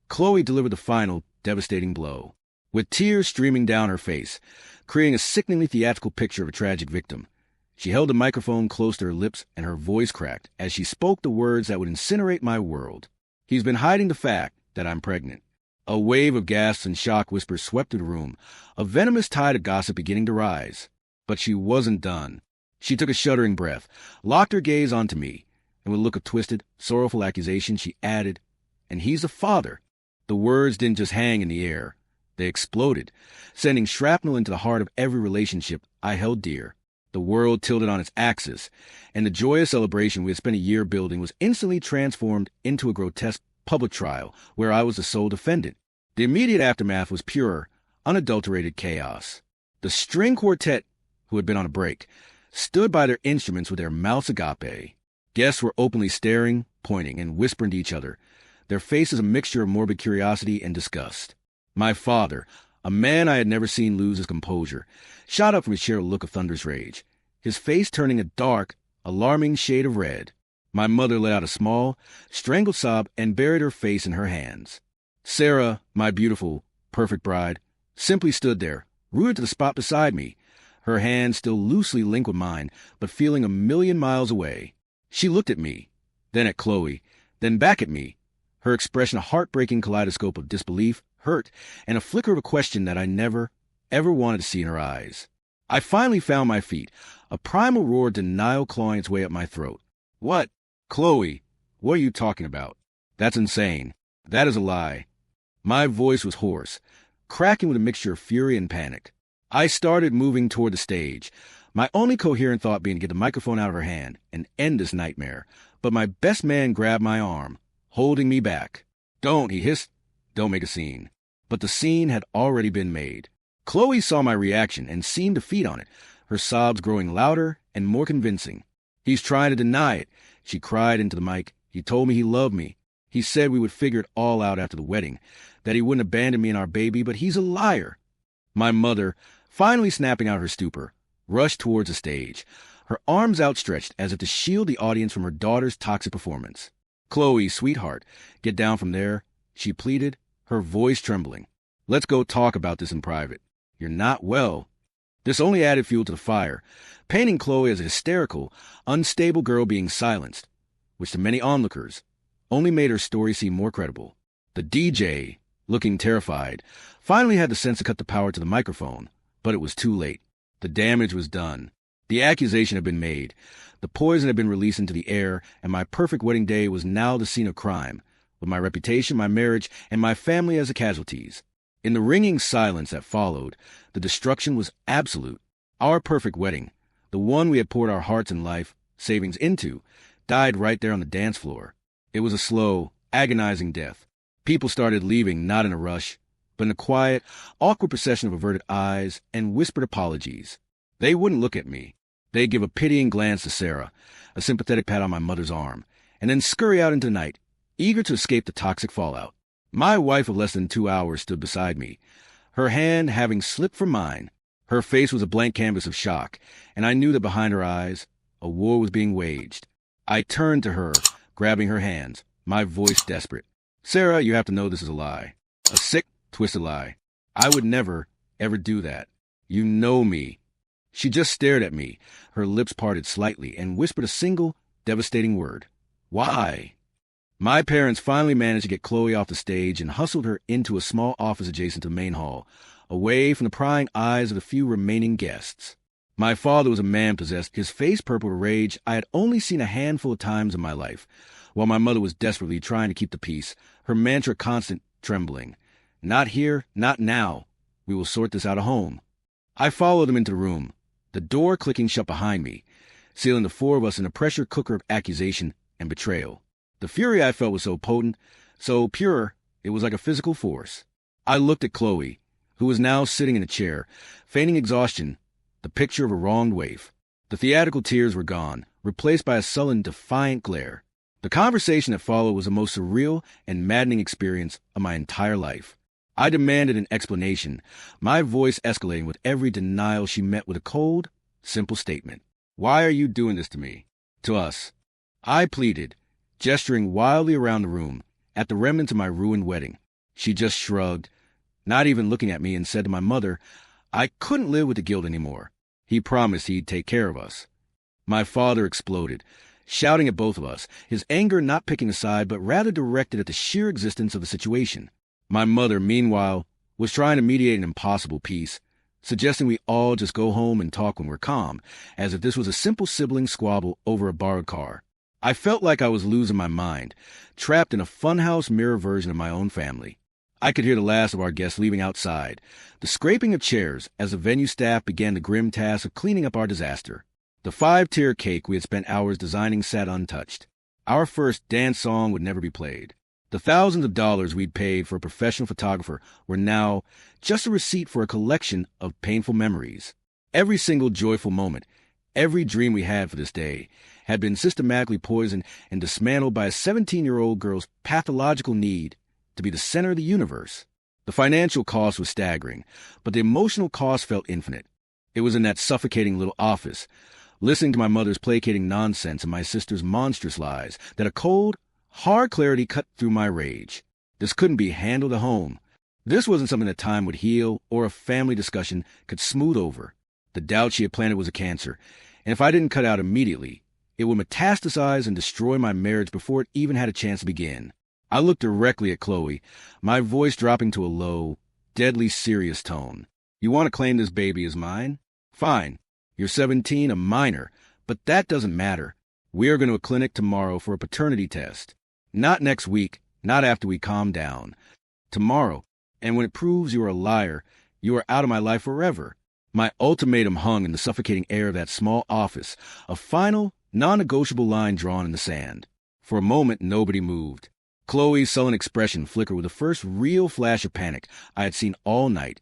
Chloe delivered the final, devastating blow. With tears streaming down her face, creating a sickeningly theatrical picture of a tragic victim, she held the microphone close to her lips and her voice cracked as she spoke the words that would incinerate my world. He's been hiding the fact that I'm pregnant. A wave of gasps and shock whispers swept through the room, a venomous tide of gossip beginning to rise. But she wasn't done. She took a shuddering breath, locked her gaze onto me, and with a look of twisted, sorrowful accusation, she added, "And he's a father." The words didn't just hang in the air. They exploded, sending shrapnel into the heart of every relationship I held dear. The world tilted on its axis, and the joyous celebration we had spent a year building was instantly transformed into a grotesque public trial where I was the sole defendant. The immediate aftermath was pure, unadulterated chaos. The string quartet, who had been on a break, stood by their instruments with their mouths agape. Guests were openly staring, pointing, and whispering to each other, their faces a mixture of morbid curiosity and disgust. My father, a man I had never seen lose his composure, shot up from his chair with a look of thunderous rage, his face turning a dark, alarming shade of red. My mother let out a small, strangled sob and buried her face in her hands. Sarah, my beautiful, perfect bride, simply stood there, rooted to the spot beside me, her hand still loosely linked with mine, but feeling a million miles away. She looked at me, then at Chloe, then back at me, her expression a heartbreaking kaleidoscope of disbelief, hurt, and a flicker of a question that I never, ever wanted to see in her eyes. I finally found my feet, a primal roar of denial clawing its way up my throat. "What? Chloe, what are you talking about? That's insane. That is a lie." My voice was hoarse, cracking with a mixture of fury and panic. I started moving toward the stage, my only coherent thought being to get the microphone out of her hand and end this nightmare, but my best man grabbed my arm, holding me back. "Don't," he hissed. "Don't make a scene." But the scene had already been made. Chloe saw my reaction and seemed to feed on it, her sobs growing louder and more convincing. "He's trying to deny it," she cried into the mic. "He told me he loved me. He said we would figure it all out after the wedding, that he wouldn't abandon me and our baby, but he's a liar." My mother, finally snapping out her stupor, rushed towards the stage, her arms outstretched as if to shield the audience from her daughter's toxic performance. "Chloe, sweetheart, get down from there," she pleaded, her voice trembling. "Let's go talk about this in private. You're not well." This only added fuel to the fire, painting Chloe as a hysterical, unstable girl being silenced, which to many onlookers only made her story seem more credible. The DJ, looking terrified, finally had the sense to cut the power to the microphone, but it was too late. The damage was done. The accusation had been made. The poison had been released into the air, and my perfect wedding day was now the scene of crime, with my reputation, my marriage, and my family as the casualties. In the ringing silence that followed, the destruction was absolute. Our perfect wedding, the one we had poured our hearts and life savings into, died right there on the dance floor. It was a slow, agonizing death. People started leaving, not in a rush, but in a quiet, awkward procession of averted eyes and whispered apologies. They wouldn't look at me. They'd give a pitying glance to Sarah, a sympathetic pat on my mother's arm, and then scurry out into the night, eager to escape the toxic fallout. My wife of less than 2 hours stood beside me, her hand having slipped from mine. Her face was a blank canvas of shock, and I knew that behind her eyes, a war was being waged. I turned to her, grabbing her hands, my voice desperate. "Sarah, you have to know this is a lie. A sick, twisted lie. I would never, ever do that. You know me." She just stared at me, her lips parted slightly, and whispered a single, devastating word. "Why?" My parents finally managed to get Chloe off the stage and hustled her into a small office adjacent to the main hall, away from the prying eyes of the few remaining guests. My father was a man possessed, his face purple with rage I had only seen a handful of times in my life, while my mother was desperately trying to keep the peace, her mantra constant trembling. Not here, not now. We will sort this out at home. I followed them into the room, the door clicking shut behind me, sealing the four of us in a pressure cooker of accusation and betrayal. The fury I felt was so potent, so pure, it was like a physical force. I looked at Chloe, who was now sitting in a chair, feigning exhaustion, the picture of a wronged waif. The theatrical tears were gone, replaced by a sullen, defiant glare. The conversation that followed was the most surreal and maddening experience of my entire life. I demanded an explanation, my voice escalating with every denial she met with a cold, simple statement. Why are you doing this to me? To us. I pleaded, gesturing wildly around the room, at the remnants of my ruined wedding. She just shrugged, not even looking at me, and said to my mother, I couldn't live with the guilt anymore. He promised he'd take care of us. My father exploded, shouting at both of us, his anger not picking a side but rather directed at the sheer existence of the situation. My mother, meanwhile, was trying to mediate an impossible peace, suggesting we all just go home and talk when we're calm, as if this was a simple sibling squabble over a borrowed car. I felt like I was losing my mind, trapped in a funhouse mirror version of my own family. I could hear the last of our guests leaving outside, the scraping of chairs as the venue staff began the grim task of cleaning up our disaster. The 5-tier cake we had spent hours designing sat untouched. Our first dance song would never be played. The thousands of dollars we'd paid for a professional photographer were now just a receipt for a collection of painful memories. Every single joyful moment, every dream we had for this day, had been systematically poisoned and dismantled by a 17-year-old girl's pathological need to be the center of the universe. The financial cost was staggering, but the emotional cost felt infinite. It was in that suffocating little office, listening to my mother's placating nonsense and my sister's monstrous lies, that a cold, hard clarity cut through my rage. This couldn't be handled at home. This wasn't something that time would heal or a family discussion could smooth over. The doubt she had planted was a cancer, and if I didn't cut out immediately, it would metastasize and destroy my marriage before it even had a chance to begin. I looked directly at Chloe, my voice dropping to a low, deadly serious tone. You want to claim this baby as mine? Fine. You're 17, a minor, but that doesn't matter. We are going to a clinic tomorrow for a paternity test. Not next week, not after we calm down. Tomorrow, and when it proves you are a liar, you are out of my life forever. My ultimatum hung in the suffocating air of that small office, a final, non-negotiable line drawn in the sand. For a moment, nobody moved. Chloe's sullen expression flickered with the first real flash of panic I had seen all night,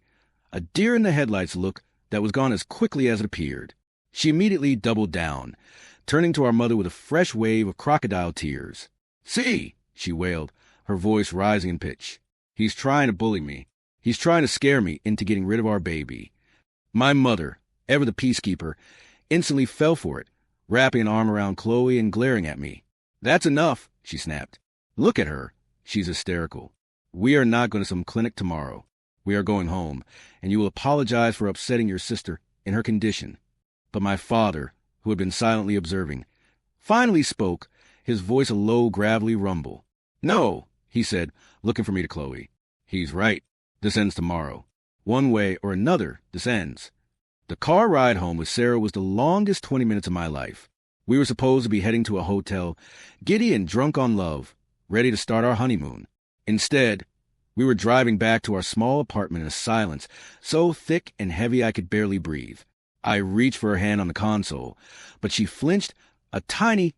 a deer-in-the-headlights look that was gone as quickly as it appeared. She immediately doubled down, turning to our mother with a fresh wave of crocodile tears. See, she wailed, her voice rising in pitch. He's trying to bully me. He's trying to scare me into getting rid of our baby. My mother, ever the peacekeeper, instantly fell for it, wrapping an arm around Chloe and glaring at me. That's enough, she snapped. Look at her. She's hysterical. We are not going to some clinic tomorrow. We are going home, and you will apologize for upsetting your sister in her condition. But my father, who had been silently observing, finally spoke, his voice a low, gravelly rumble. No, he said, looking from me to Chloe. He's right. This ends tomorrow. One way or another, this ends. The car ride home with Sarah was the longest 20 minutes of my life. We were supposed to be heading to a hotel, giddy and drunk on love, ready to start our honeymoon. Instead, we were driving back to our small apartment in a silence so thick and heavy I could barely breathe. I reached for her hand on the console, but she flinched, a tiny,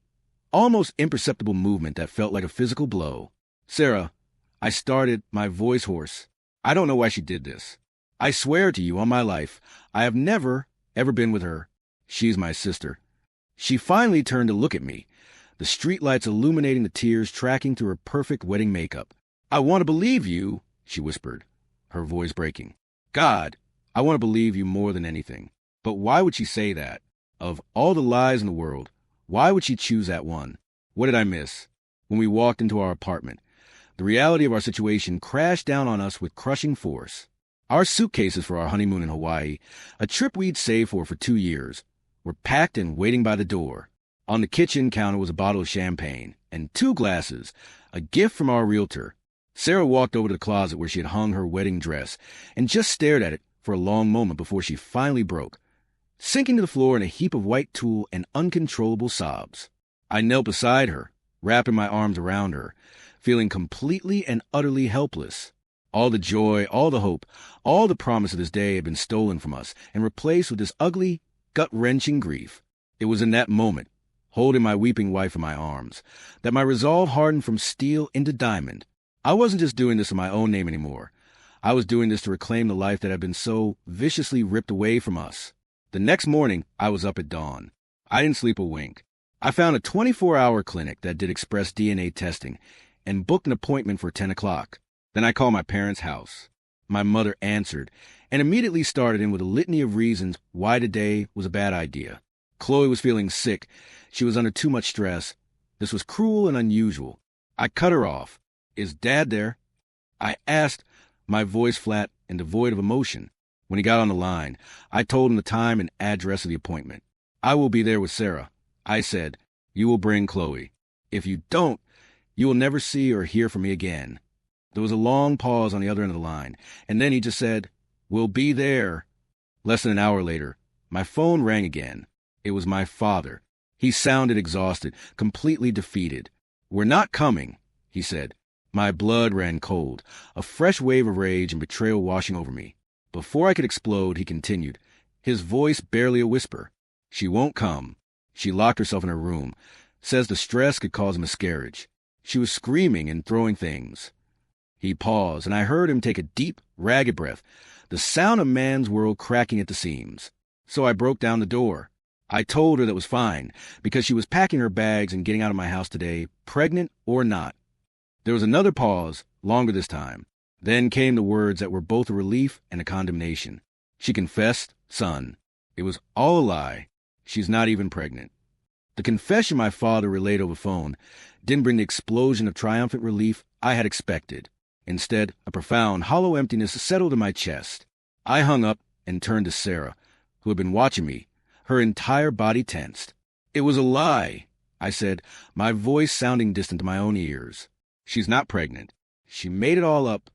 almost imperceptible movement that felt like a physical blow. Sarah, I started, my voice hoarse. I don't know why she did this. I swear to you on my life, I have never, ever been with her. She's my sister. She finally turned to look at me, the streetlights illuminating the tears tracking through her perfect wedding makeup. I want to believe you, she whispered, her voice breaking. God, I want to believe you more than anything. But why would she say that? Of all the lies in the world, why would she choose that one? What did I miss? When we walked into our apartment, the reality of our situation crashed down on us with crushing force. Our suitcases for our honeymoon in Hawaii, a trip we'd saved for 2 years, were packed and waiting by the door. On the kitchen counter was a bottle of champagne and 2 glasses, a gift from our realtor. Sarah walked over to the closet where she had hung her wedding dress and just stared at it for a long moment before she finally broke. sinking to the floor in a heap of white tulle and uncontrollable sobs. I knelt beside her, wrapping my arms around her, feeling completely and utterly helpless. All the joy, all the hope, all the promise of this day had been stolen from us and replaced with this ugly, gut-wrenching grief. It was in that moment, holding my weeping wife in my arms, that my resolve hardened from steel into diamond. I wasn't just doing this in my own name anymore. I was doing this to reclaim the life that had been so viciously ripped away from us. The next morning, I was up at dawn. I didn't sleep a wink. I found a 24-hour clinic that did express DNA testing and booked an appointment for 10 o'clock. Then I called my parents' house. My mother answered and immediately started in with a litany of reasons why today was a bad idea. Chloe was feeling sick. She was under too much stress. This was cruel and unusual. I cut her off. Is Dad there? I asked, my voice flat and devoid of emotion. When he got on the line, I told him the time and address of the appointment. I will be there with Sarah. I said, you will bring Chloe. If you don't, you will never see or hear from me again. There was a long pause on the other end of the line, and then he just said, we'll be there. Less than an hour later, my phone rang again. It was my father. He sounded exhausted, completely defeated. We're not coming, he said. My blood ran cold, a fresh wave of rage and betrayal washing over me. Before I could explode, he continued, his voice barely a whisper. She won't come. She locked herself in her room. Says the stress could cause a miscarriage. She was screaming and throwing things. He paused, and I heard him take a deep, ragged breath, the sound of man's world cracking at the seams. So I broke down the door. I told her that was fine, because she was packing her bags and getting out of my house today, pregnant or not. There was another pause, longer this time. Then came the words that were both a relief and a condemnation. She confessed, son. It was all a lie. She's not even pregnant. The confession my father relayed over phone didn't bring the explosion of triumphant relief I had expected. Instead, a profound, hollow emptiness settled in my chest. I hung up and turned to Sarah, who had been watching me, her entire body tensed. It was a lie, I said, my voice sounding distant to my own ears. She's not pregnant. She made it all up.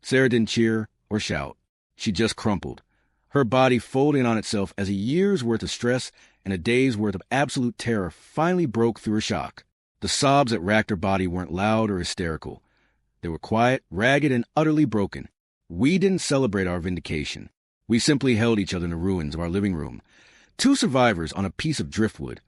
Sarah didn't cheer or shout. She just crumpled, her body folding on itself as a year's worth of stress and a day's worth of absolute terror finally broke through her shock. The sobs that racked her body weren't loud or hysterical. They were quiet, ragged, and utterly broken. We didn't celebrate our vindication. We simply held each other in the ruins of our living room, two survivors on a piece of driftwood,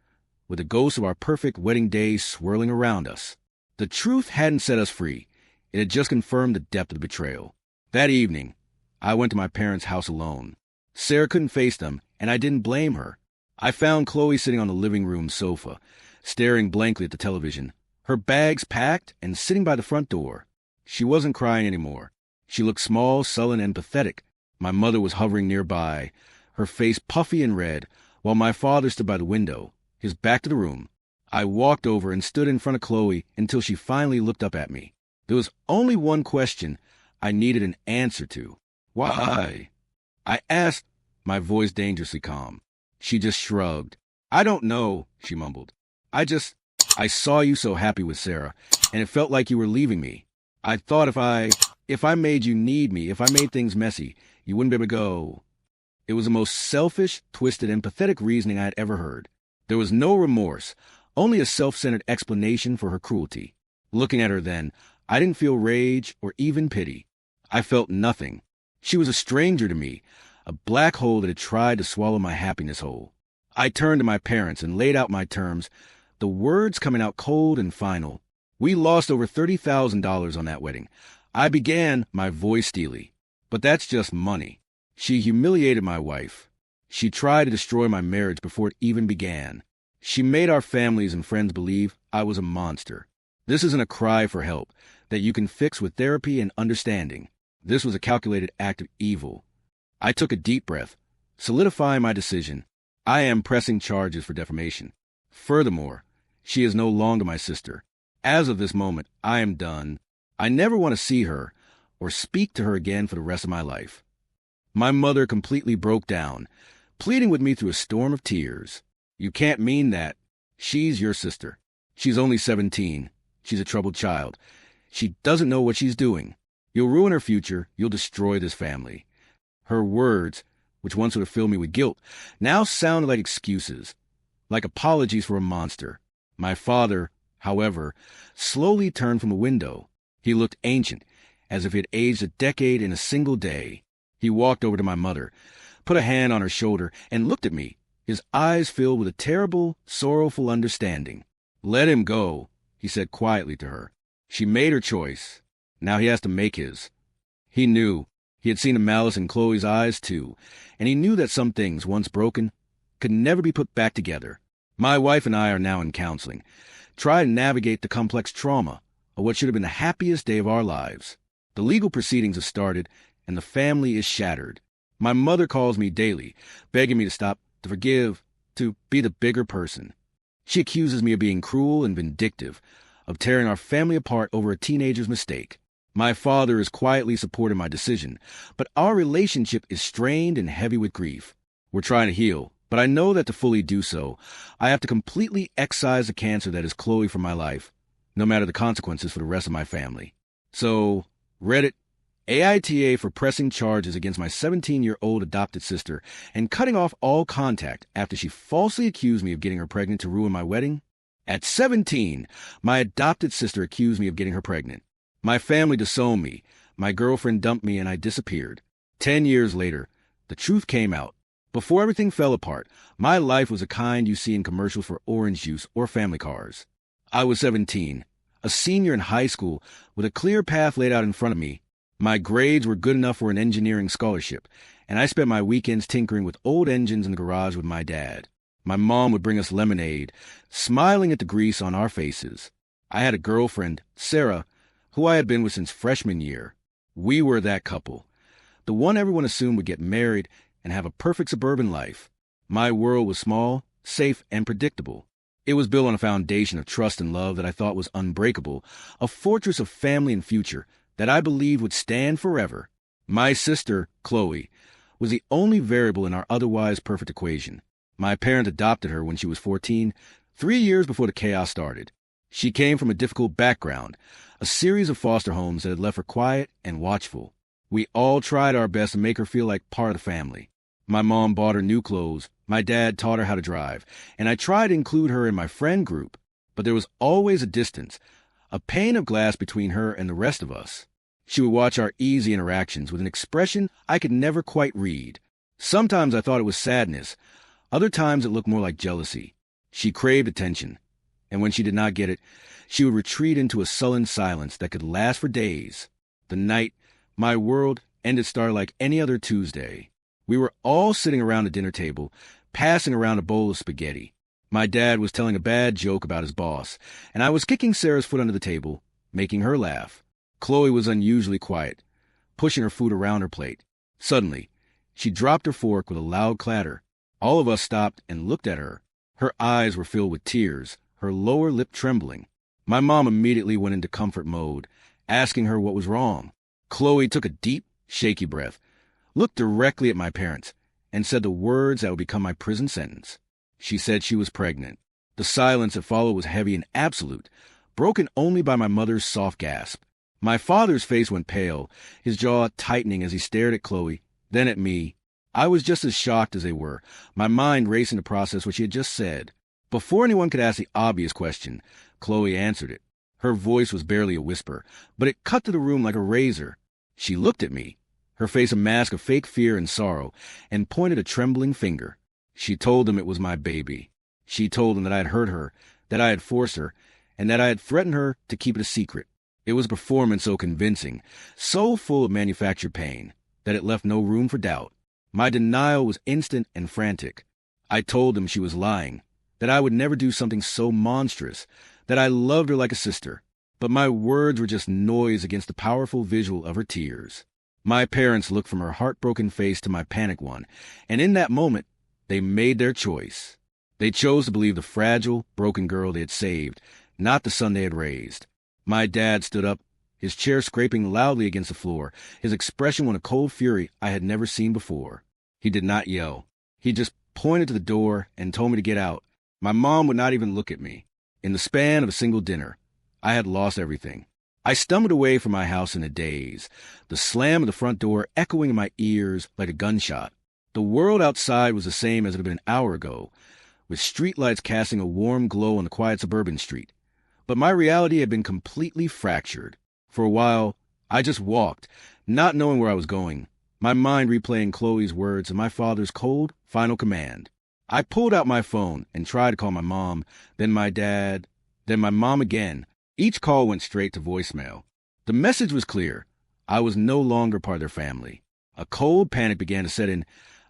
with the ghosts of our perfect wedding days swirling around us. The truth hadn't set us free. It had just confirmed the depth of the betrayal. That evening, I went to my parents' house alone. Sarah couldn't face them, and I didn't blame her. I found Chloe sitting on the living room sofa, staring blankly at the television, her bags packed and sitting by the front door. She wasn't crying anymore. She looked small, sullen, and pathetic. My mother was hovering nearby, her face puffy and red, while my father stood by the window, his back to the room. I walked over and stood in front of Chloe until she finally looked up at me. There was only one question I needed an answer to. Why? I asked, my voice dangerously calm. She just shrugged. I don't know, she mumbled. I saw you so happy with Sarah, and it felt like you were leaving me. I thought if I made you need me, if I made things messy, you wouldn't be able to go. It was the most selfish, twisted, and pathetic reasoning I had ever heard. There was no remorse, only a self-centered explanation for her cruelty. Looking at her then, I didn't feel rage or even pity. I felt nothing. She was a stranger to me, a black hole that had tried to swallow my happiness whole. I turned to my parents and laid out my terms, the words coming out cold and final. We lost over $30,000 on that wedding. I began, my voice steely. But that's just money. She humiliated my wife. She tried to destroy my marriage before it even began. She made our families and friends believe I was a monster. This isn't a cry for help that you can fix with therapy and understanding. This was a calculated act of evil. I took a deep breath, solidifying my decision. I am pressing charges for defamation. Furthermore, she is no longer my sister. As of this moment, I am done. I never want to see her or speak to her again for the rest of my life. My mother completely broke down, pleading with me through a storm of tears. You can't mean that. She's your sister. She's only 17. She's a troubled child. She doesn't know what she's doing. You'll ruin her future. You'll destroy this family. Her words, which once would have filled me with guilt, now sounded like excuses, like apologies for a monster. My father, however, slowly turned from a window. He looked ancient, as if he had aged a decade in a single day. He walked over to my mother, put a hand on her shoulder, and looked at me, his eyes filled with a terrible, sorrowful understanding. "Let him go," he said quietly to her. "She made her choice. Now he has to make his." He knew. He had seen the malice in Chloe's eyes, too, and he knew that some things, once broken, could never be put back together. My wife and I are now in counseling, trying to navigate the complex trauma of what should have been the happiest day of our lives. The legal proceedings have started, and the family is shattered. My mother calls me daily, begging me to stop, to forgive, to be the bigger person. She accuses me of being cruel and vindictive, of tearing our family apart over a teenager's mistake. My father is quietly supporting my decision, but our relationship is strained and heavy with grief. We're trying to heal, but I know that to fully do so, I have to completely excise the cancer that is Chloe from my life, no matter the consequences for the rest of my family. So, Reddit, AITA for pressing charges against my 17-year-old adopted sister and cutting off all contact after she falsely accused me of getting her pregnant to ruin my wedding. At 17, my adopted sister accused me of getting her pregnant. My family disowned me, my girlfriend dumped me, and I disappeared. 10 years later, the truth came out. Before everything fell apart, my life was the kind you see in commercials for orange juice or family cars. I was 17, a senior in high school with a clear path laid out in front of me. My grades were good enough for an engineering scholarship, and I spent my weekends tinkering with old engines in the garage with my dad. My mom would bring us lemonade, smiling at the grease on our faces. I had a girlfriend, Sarah, who I had been with since freshman year. We were that couple, the one everyone assumed would get married and have a perfect suburban life. My world was small, safe, and predictable. It was built on a foundation of trust and love that I thought was unbreakable, a fortress of family and future that I believed would stand forever. My sister, Chloe, was the only variable in our otherwise perfect equation. My parents adopted her when she was 14, 3 years before the chaos started. She came from a difficult background, a series of foster homes that had left her quiet and watchful. We all tried our best to make her feel like part of the family. My mom bought her new clothes, my dad taught her how to drive, and I tried to include her in my friend group, but there was always a distance, a pane of glass between her and the rest of us. She would watch our easy interactions with an expression I could never quite read. Sometimes I thought it was sadness, other times it looked more like jealousy. She craved attention, and when she did not get it, she would retreat into a sullen silence that could last for days. The night my world ended started like any other Tuesday. We were all sitting around the dinner table, passing around a bowl of spaghetti. My dad was telling a bad joke about his boss, and I was kicking Sarah's foot under the table, making her laugh. Chloe was unusually quiet, pushing her food around her plate. Suddenly, she dropped her fork with a loud clatter. All of us stopped and looked at her. Her eyes were filled with tears, her lower lip trembling. My mom immediately went into comfort mode, asking her what was wrong. Chloe took a deep, shaky breath, looked directly at my parents, and said the words that would become my prison sentence. She said she was pregnant. The silence that followed was heavy and absolute, broken only by my mother's soft gasp. My father's face went pale, his jaw tightening as he stared at Chloe, then at me. I was just as shocked as they were, my mind racing to process what she had just said. Before anyone could ask the obvious question, Chloe answered it. Her voice was barely a whisper, but it cut through the room like a razor. She looked at me, her face a mask of fake fear and sorrow, and pointed a trembling finger. She told them it was my baby. She told them that I had hurt her, that I had forced her, and that I had threatened her to keep it a secret. It was a performance so convincing, so full of manufactured pain, that it left no room for doubt. My denial was instant and frantic. I told them she was lying, that I would never do something so monstrous, that I loved her like a sister. But my words were just noise against the powerful visual of her tears. My parents looked from her heartbroken face to my panicked one, and in that moment, they made their choice. They chose to believe the fragile, broken girl they had saved, not the son they had raised. My dad stood up, his chair scraping loudly against the floor, his expression one of cold fury I had never seen before. He did not yell. He just pointed to the door and told me to get out. My mom would not even look at me. In the span of a single dinner, I had lost everything. I stumbled away from my house in a daze, the slam of the front door echoing in my ears like a gunshot. The world outside was the same as it had been an hour ago, with streetlights casting a warm glow on the quiet suburban street. But my reality had been completely fractured. For a while, I just walked, not knowing where I was going, my mind replaying Chloe's words and my father's cold, final command. I pulled out my phone and tried to call my mom, then my dad, then my mom again. Each call went straight to voicemail. The message was clear. I was no longer part of their family. A cold panic began to set in,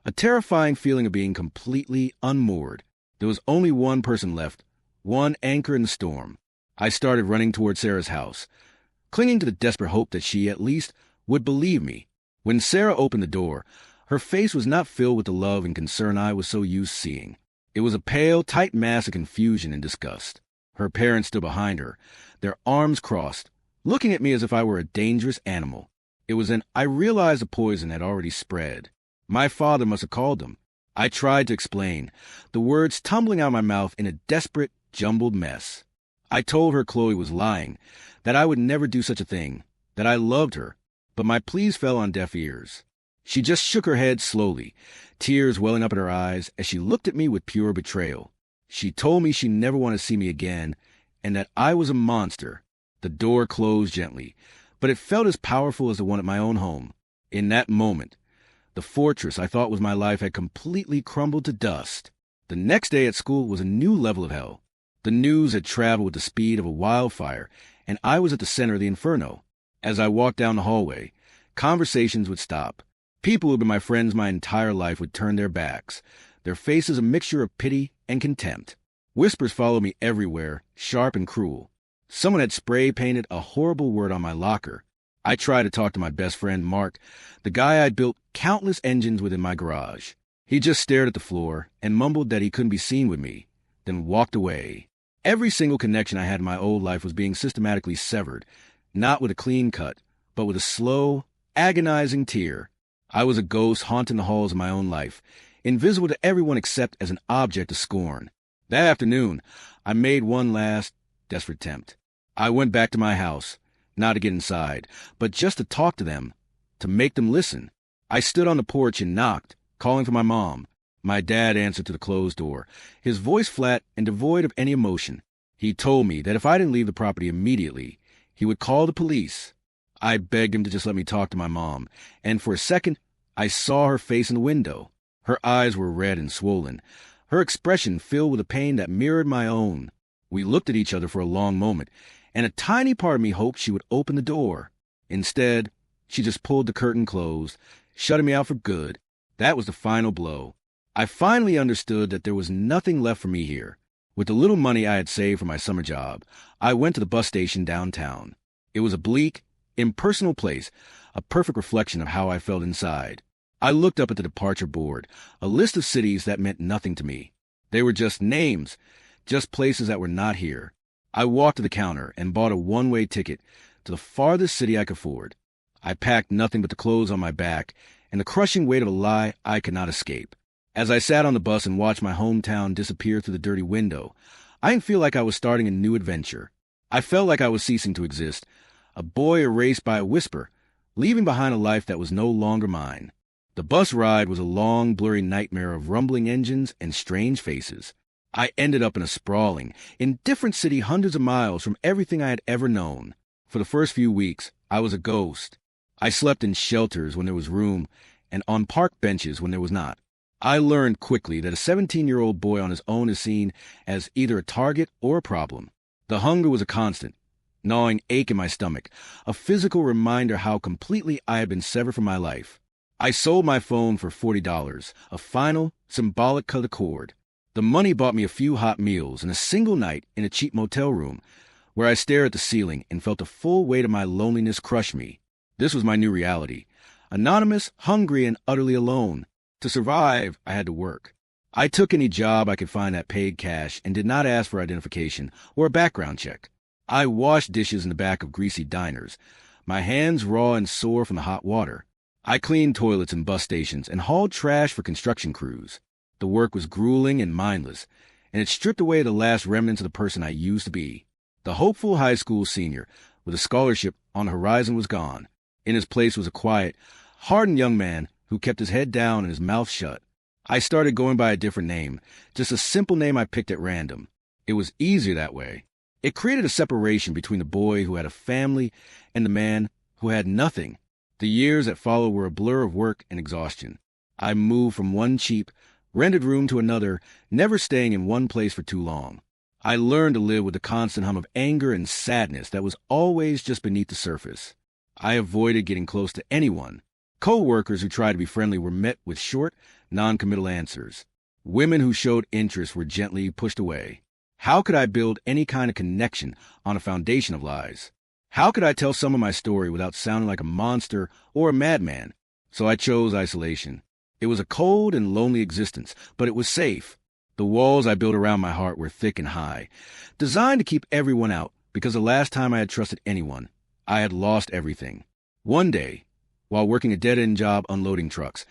a terrifying feeling of being completely unmoored. There was only one person left, one anchor in the storm. I started running toward Sarah's house, clinging to the desperate hope that she, at least, would believe me. When Sarah opened the door, her face was not filled with the love and concern I was so used to seeing. It was a pale, tight mask of confusion and disgust. Her parents stood behind her, their arms crossed, looking at me as if I were a dangerous animal. It was then I realized the poison had already spread. My father must have called them. I tried to explain, the words tumbling out of my mouth in a desperate, jumbled mess. I told her Chloe was lying, that I would never do such a thing, that I loved her, but my pleas fell on deaf ears. She just shook her head slowly, tears welling up in her eyes as she looked at me with pure betrayal. She told me she never wanted to see me again, and that I was a monster. The door closed gently, but it felt as powerful as the one at my own home. In that moment, the fortress I thought was my life had completely crumbled to dust. The next day at school was a new level of hell. The news had traveled with the speed of a wildfire, and I was at the center of the inferno. As I walked down the hallway, conversations would stop. People who had been my friends my entire life would turn their backs, their faces a mixture of pity and contempt. Whispers followed me everywhere, sharp and cruel. Someone had spray-painted a horrible word on my locker. I tried to talk to my best friend, Mark, the guy I'd built countless engines with in my garage. He just stared at the floor and mumbled that he couldn't be seen with me, then walked away. Every single connection I had in my old life was being systematically severed, not with a clean cut, but with a slow, agonizing tear. I was a ghost haunting the halls of my own life, invisible to everyone except as an object of scorn. That afternoon, I made one last, desperate attempt. I went back to my house, not to get inside, but just to talk to them, to make them listen. I stood on the porch and knocked, calling for my mom. My dad answered to the closed door, his voice flat and devoid of any emotion. He told me that if I didn't leave the property immediately, he would call the police. I begged him to just let me talk to my mom, and for a second, I saw her face in the window. Her eyes were red and swollen, her expression filled with a pain that mirrored my own. We looked at each other for a long moment, and a tiny part of me hoped she would open the door. Instead, she just pulled the curtain closed, shutting me out for good. That was the final blow. I finally understood that there was nothing left for me here. With the little money I had saved for my summer job, I went to the bus station downtown. It was a bleak, impersonal place, a perfect reflection of how I felt inside. I looked up at the departure board, a list of cities that meant nothing to me. They were just names, just places that were not here. I walked to the counter and bought a one-way ticket to the farthest city I could afford. I packed nothing but the clothes on my back and the crushing weight of a lie I could not escape. As I sat on the bus and watched my hometown disappear through the dirty window, I didn't feel like I was starting a new adventure. I felt like I was ceasing to exist, a boy erased by a whisper, leaving behind a life that was no longer mine. The bus ride was a long, blurry nightmare of rumbling engines and strange faces. I ended up in a sprawling, indifferent city hundreds of miles from everything I had ever known. For the first few weeks, I was a ghost. I slept in shelters when there was room and on park benches when there was not. I learned quickly that a 17-year-old boy on his own is seen as either a target or a problem. The hunger was a constant, gnawing ache in my stomach, a physical reminder how completely I had been severed from my life. I sold my phone for $40, a final, symbolic cut of cord. The money bought me a few hot meals and a single night in a cheap motel room, where I stared at the ceiling and felt the full weight of my loneliness crush me. This was my new reality. Anonymous, hungry, and utterly alone. To survive, I had to work. I took any job I could find that paid cash and did not ask for identification or a background check. I washed dishes in the back of greasy diners, my hands raw and sore from the hot water. I cleaned toilets in bus stations and hauled trash for construction crews. The work was grueling and mindless, and it stripped away the last remnants of the person I used to be. The hopeful high school senior with a scholarship on the horizon was gone. In his place was a quiet, hardened young man who kept his head down and his mouth shut. I started going by a different name, just a simple name I picked at random. It was easier that way. It created a separation between the boy who had a family and the man who had nothing. The years that followed were a blur of work and exhaustion. I moved from one cheap, rented room to another, never staying in one place for too long. I learned to live with the constant hum of anger and sadness that was always just beneath the surface. I avoided getting close to anyone. Co-workers who tried to be friendly were met with short, non-committal answers. Women who showed interest were gently pushed away. How could I build any kind of connection on a foundation of lies? How could I tell someone my story without sounding like a monster or a madman? So I chose isolation. It was a cold and lonely existence, but it was safe. The walls I built around my heart were thick and high, designed to keep everyone out, because the last time I had trusted anyone, I had lost everything. One day, while working a dead-end job unloading trucks,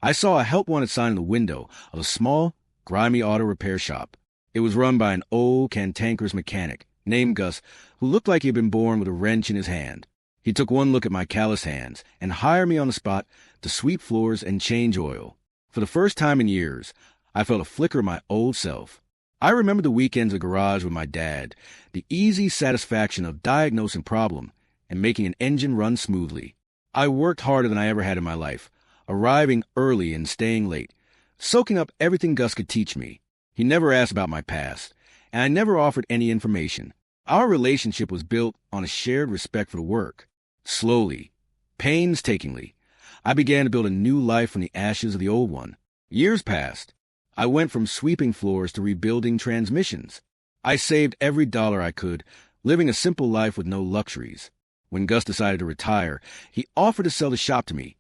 I saw a help-wanted sign in the window of a small, grimy auto repair shop. It was run by an old, cantankerous mechanic named Gus, who looked like he had been born with a wrench in his hand. He took one look at my calloused hands and hired me on the spot to sweep floors and change oil. For the first time in years, I felt a flicker of my old self. I remembered the weekends in the garage with my dad, the easy satisfaction of diagnosing a problem and making an engine run smoothly. I worked harder than I ever had in my life, arriving early and staying late, soaking up everything Gus could teach me. He never asked about my past, and I never offered any information. Our relationship was built on a shared respect for the work. Slowly, painstakingly, I began to build a new life from the ashes of the old one. Years passed. I went from sweeping floors to rebuilding transmissions. I saved every dollar I could, living a simple life with no luxuries. When Gus decided to retire, he offered to sell the shop to me,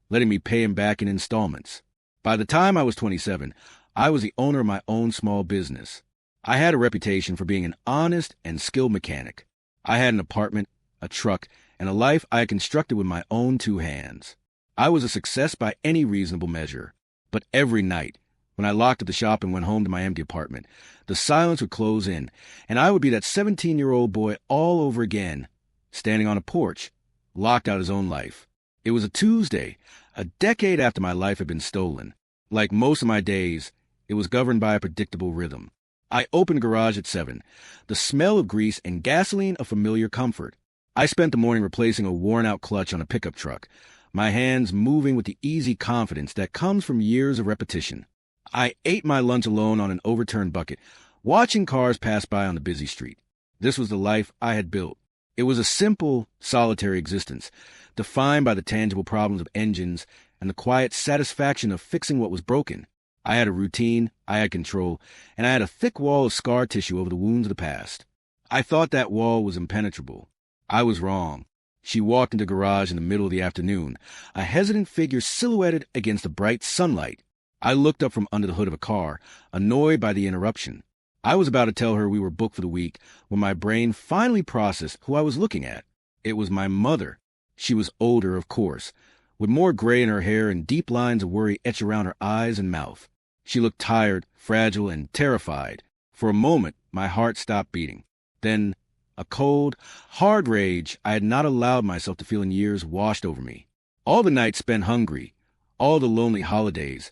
letting me pay him back in installments. By the time I was 27, I was the owner of my own small business. I had a reputation for being an honest and skilled mechanic. I had an apartment, a truck, and a life I had constructed with my own two hands. I was a success by any reasonable measure. But every night, when I locked up the shop and went home to my empty apartment, the silence would close in, and I would be that 17-year-old boy all over again, standing on a porch, locked out his own life. It was a Tuesday, a decade after my life had been stolen. Like most of my days, it was governed by a predictable rhythm. I opened the garage at 7, the smell of grease and gasoline a familiar comfort. I spent the morning replacing a worn-out clutch on a pickup truck, my hands moving with the easy confidence that comes from years of repetition. I ate my lunch alone on an overturned bucket, watching cars pass by on the busy street. This was the life I had built. It was a simple, solitary existence, defined by the tangible problems of engines and the quiet satisfaction of fixing what was broken. I had a routine, I had control, and I had a thick wall of scar tissue over the wounds of the past. I thought that wall was impenetrable. I was wrong. She walked into the garage in the middle of the afternoon, a hesitant figure silhouetted against the bright sunlight. I looked up from under the hood of a car, annoyed by the interruption. I was about to tell her we were booked for the week when my brain finally processed who I was looking at. It was my mother. She was older, of course, with more gray in her hair and deep lines of worry etched around her eyes and mouth. She looked tired, fragile, and terrified. For a moment, my heart stopped beating. Then, a cold, hard rage I had not allowed myself to feel in years washed over me. All the nights spent hungry, all the lonely holidays,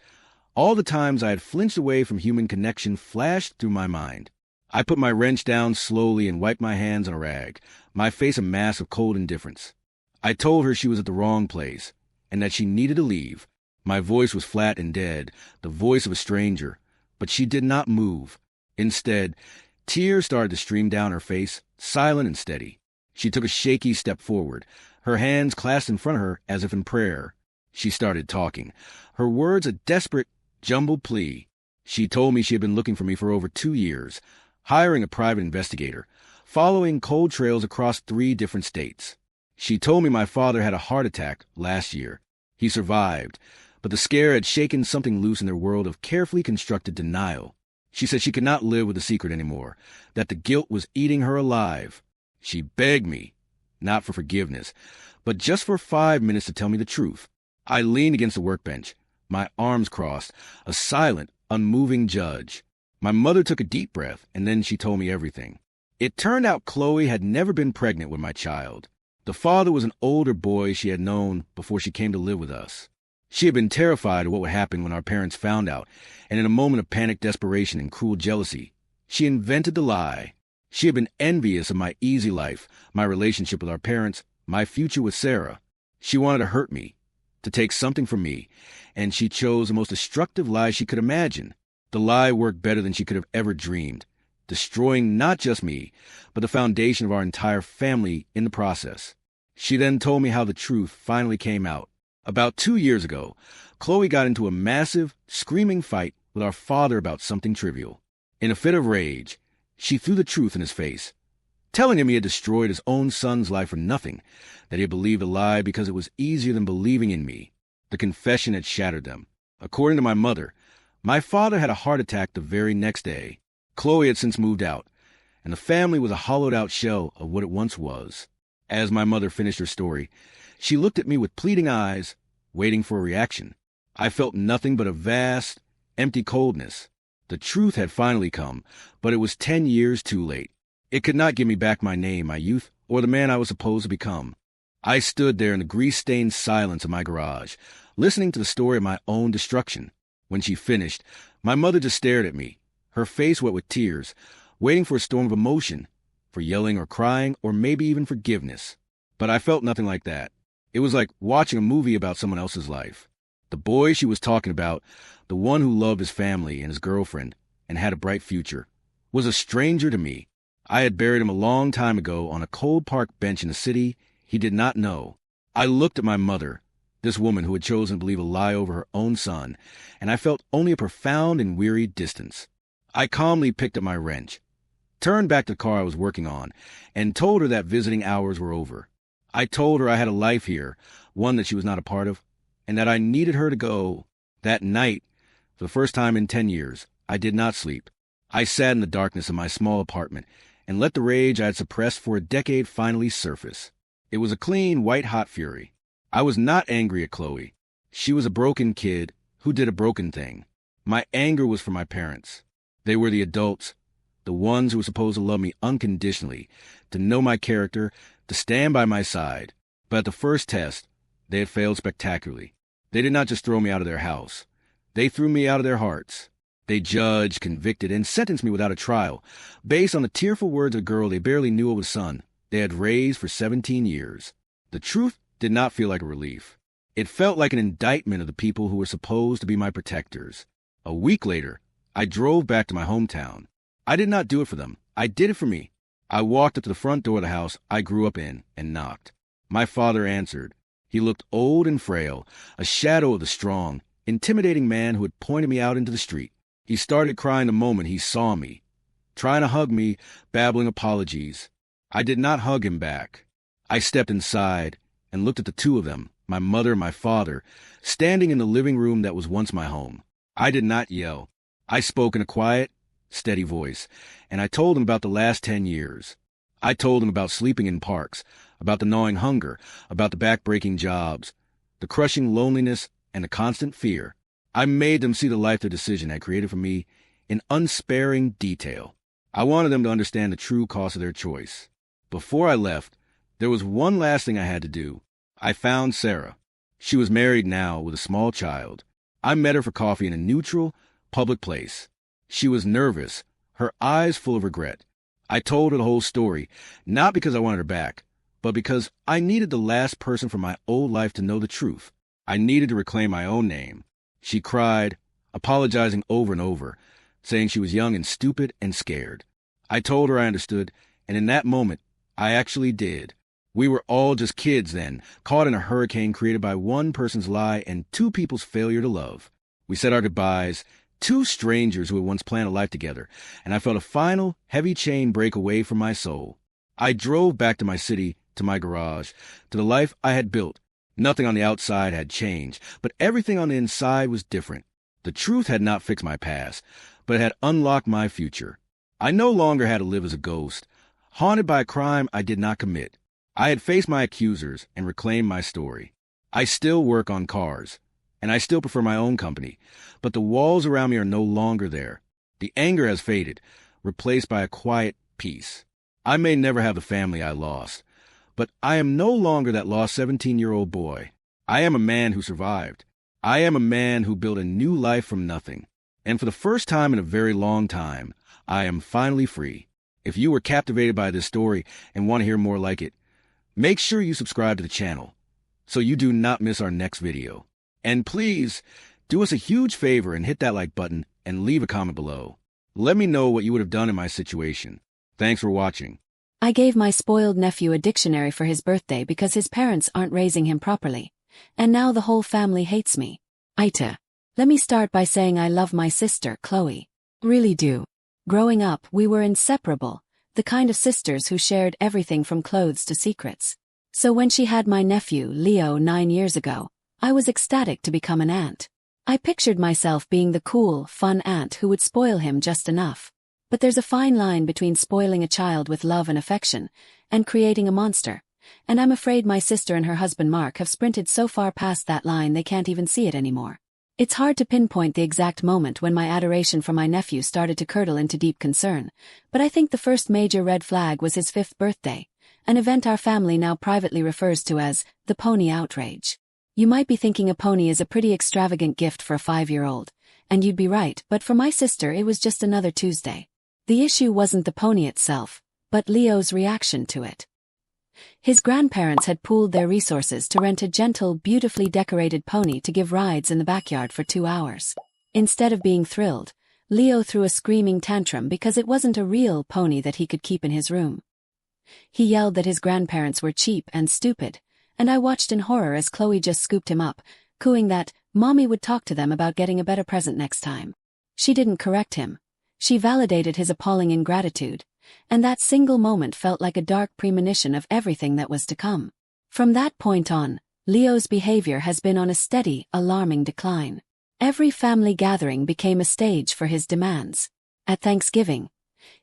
all the times I had flinched away from human connection flashed through my mind. I put my wrench down slowly and wiped my hands on a rag, my face a mask of cold indifference. I told her she was at the wrong place, and that she needed to leave. My voice was flat and dead, the voice of a stranger, but she did not move. Instead, tears started to stream down her face, silent and steady. She took a shaky step forward, her hands clasped in front of her as if in prayer. She started talking, her words a desperate, jumbled plea. She told me she had been looking for me for over 2 years, hiring a private investigator, following cold trails across 3 different states. She told me my father had a heart attack last year. He survived, but the scare had shaken something loose in their world of carefully constructed denial. She said she could not live with the secret anymore, that the guilt was eating her alive. She begged me, not for forgiveness, but just for 5 minutes to tell me the truth. I leaned against the workbench, my arms crossed, a silent, unmoving judge. My mother took a deep breath, and then she told me everything. It turned out Chloe had never been pregnant with my child. The father was an older boy she had known before she came to live with us. She had been terrified of what would happen when our parents found out, and in a moment of panic desperation and cruel jealousy, she invented the lie. She had been envious of my easy life, my relationship with our parents, my future with Sarah. She wanted to hurt me, to take something from me, and she chose the most destructive lie she could imagine. The lie worked better than she could have ever dreamed, destroying not just me, but the foundation of our entire family in the process. She then told me how the truth finally came out. About 2 years ago, Chloe got into a massive, screaming fight with our father about something trivial. In a fit of rage, she threw the truth in his face, telling him he had destroyed his own son's life for nothing, that he had believed a lie because it was easier than believing in me. The confession had shattered them. According to my mother, my father had a heart attack the very next day. Chloe had since moved out, and the family was a hollowed-out shell of what it once was. As my mother finished her story, she looked at me with pleading eyes, waiting for a reaction. I felt nothing but a vast, empty coldness. The truth had finally come, but it was 10 years too late. It could not give me back my name, my youth, or the man I was supposed to become. I stood there in the grease-stained silence of my garage, listening to the story of my own destruction. When she finished, my mother just stared at me, her face wet with tears, waiting for a storm of emotion, for yelling or crying, or maybe even forgiveness. But I felt nothing like that. It was like watching a movie about someone else's life. The boy she was talking about, the one who loved his family and his girlfriend and had a bright future, was a stranger to me. I had buried him a long time ago on a cold park bench in a city he did not know. I looked at my mother, this woman who had chosen to believe a lie over her own son, and I felt only a profound and weary distance. I calmly picked up my wrench, turned back to the car I was working on, and told her that visiting hours were over. I told her I had a life here, one that she was not a part of, and that I needed her to go. That night, for the first time in 10 years, I did not sleep. I sat in the darkness of my small apartment and let the rage I had suppressed for a decade finally surface. It was a clean, white-hot fury. I was not angry at Chloe. She was a broken kid who did a broken thing. My anger was for my parents. They were the adults, the ones who were supposed to love me unconditionally, to know my character, to stand by my side. But at the first test, they had failed spectacularly. They did not just throw me out of their house. They threw me out of their hearts. They judged, convicted, and sentenced me without a trial, based on the tearful words of a girl they barely knew of a son they had raised for 17 years. The truth did not feel like a relief. It felt like an indictment of the people who were supposed to be my protectors. A week later, I drove back to my hometown. I did not do it for them. I did it for me. I walked up to the front door of the house I grew up in and knocked. My father answered. He looked old and frail, a shadow of the strong, intimidating man who had pointed me out into the street. He started crying the moment he saw me, trying to hug me, babbling apologies. I did not hug him back. I stepped inside and looked at the two of them, my mother and my father, standing in the living room that was once my home. I did not yell. I spoke in a quiet, steady voice, and I told them about the last 10 years. I told them about sleeping in parks, about the gnawing hunger, about the back-breaking jobs, the crushing loneliness, and the constant fear. I made them see the life their decision had created for me in unsparing detail. I wanted them to understand the true cost of their choice. Before I left, there was one last thing I had to do. I found Sarah. She was married now with a small child. I met her for coffee in a neutral, public place. She was nervous, her eyes full of regret. I told her the whole story, not because I wanted her back, but because I needed the last person from my old life to know the truth. I needed to reclaim my own name. She cried, apologizing over and over, saying she was young and stupid and scared. I told her I understood, and in that moment, I actually did. We were all just kids then, caught in a hurricane created by one person's lie and two people's failure to love. We said our goodbyes, two strangers who had once planned a life together, and I felt a final, heavy chain break away from my soul. I drove back to my city, to my garage, to the life I had built. Nothing on the outside had changed, but everything on the inside was different. The truth had not fixed my past, but it had unlocked my future. I no longer had to live as a ghost, haunted by a crime I did not commit. I had faced my accusers and reclaimed my story. I still work on cars, and I still prefer my own company, but the walls around me are no longer there. The anger has faded, replaced by a quiet peace. I may never have the family I lost, but I am no longer that lost 17-year-old boy. I am a man who survived, I am a man who built a new life from nothing. And for the first time in a very long time, I am finally free. If you were captivated by this story and want to hear more like it, make sure you subscribe to the channel so you do not miss our next video. And please, do us a huge favor and hit that like button and leave a comment below. Let me know what you would have done in my situation. Thanks for watching. I gave my spoiled nephew a dictionary for his birthday because his parents aren't raising him properly. And now the whole family hates me. AITA. Let me start by saying I love my sister, Chloe. Really do. Growing up, we were inseparable, the kind of sisters who shared everything from clothes to secrets. So when she had my nephew, Leo, 9 years ago, I was ecstatic to become an aunt. I pictured myself being the cool, fun aunt who would spoil him just enough. But there's a fine line between spoiling a child with love and affection and creating a monster. And I'm afraid my sister and her husband Mark have sprinted so far past that line they can't even see it anymore. It's hard to pinpoint the exact moment when my adoration for my nephew started to curdle into deep concern, but I think the first major red flag was his 5th birthday, an event our family now privately refers to as the pony outrage. You might be thinking a pony is a pretty extravagant gift for a 5-year-old, and you'd be right, but for my sister it was just another Tuesday. The issue wasn't the pony itself, but Leo's reaction to it. His grandparents had pooled their resources to rent a gentle, beautifully decorated pony to give rides in the backyard for 2 hours. Instead of being thrilled, Leo threw a screaming tantrum because it wasn't a real pony that he could keep in his room. He yelled that his grandparents were cheap and stupid, and I watched in horror as Chloe just scooped him up, cooing that Mommy would talk to them about getting a better present next time. She didn't correct him. She validated his appalling ingratitude, and that single moment felt like a dark premonition of everything that was to come. From that point on, Leo's behavior has been on a steady, alarming decline. Every family gathering became a stage for his demands. At Thanksgiving,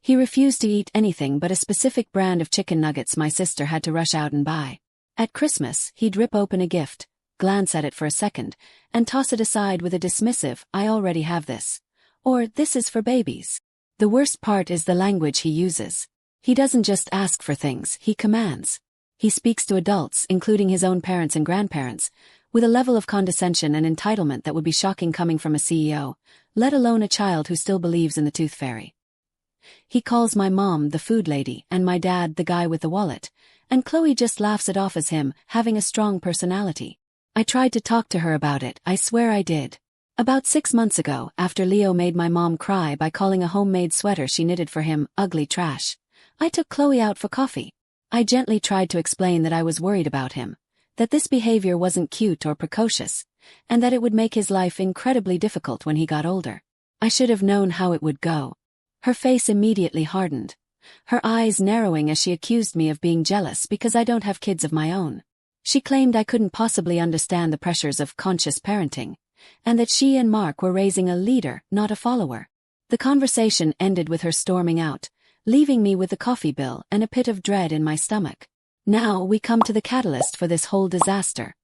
he refused to eat anything but a specific brand of chicken nuggets my sister had to rush out and buy. At Christmas, he'd rip open a gift, glance at it for a second, and toss it aside with a dismissive, "I already have this," or "This is for babies." The worst part is the language he uses. He doesn't just ask for things, he commands. He speaks to adults, including his own parents and grandparents, with a level of condescension and entitlement that would be shocking coming from a CEO, let alone a child who still believes in the tooth fairy. He calls my mom the food lady and my dad the guy with the wallet, and Chloe just laughs it off as him having a strong personality. I tried to talk to her about it, I swear I did. About 6 months ago, after Leo made my mom cry by calling a homemade sweater she knitted for him ugly trash, I took Chloe out for coffee. I gently tried to explain that I was worried about him, that this behavior wasn't cute or precocious, and that it would make his life incredibly difficult when he got older. I should have known how it would go. Her face immediately hardened, her eyes narrowing as she accused me of being jealous because I don't have kids of my own. She claimed I couldn't possibly understand the pressures of conscious parenting, and that she and Mark were raising a leader, not a follower. The conversation ended with her storming out, leaving me with the coffee bill and a pit of dread in my stomach. Now we come to the catalyst for this whole disaster.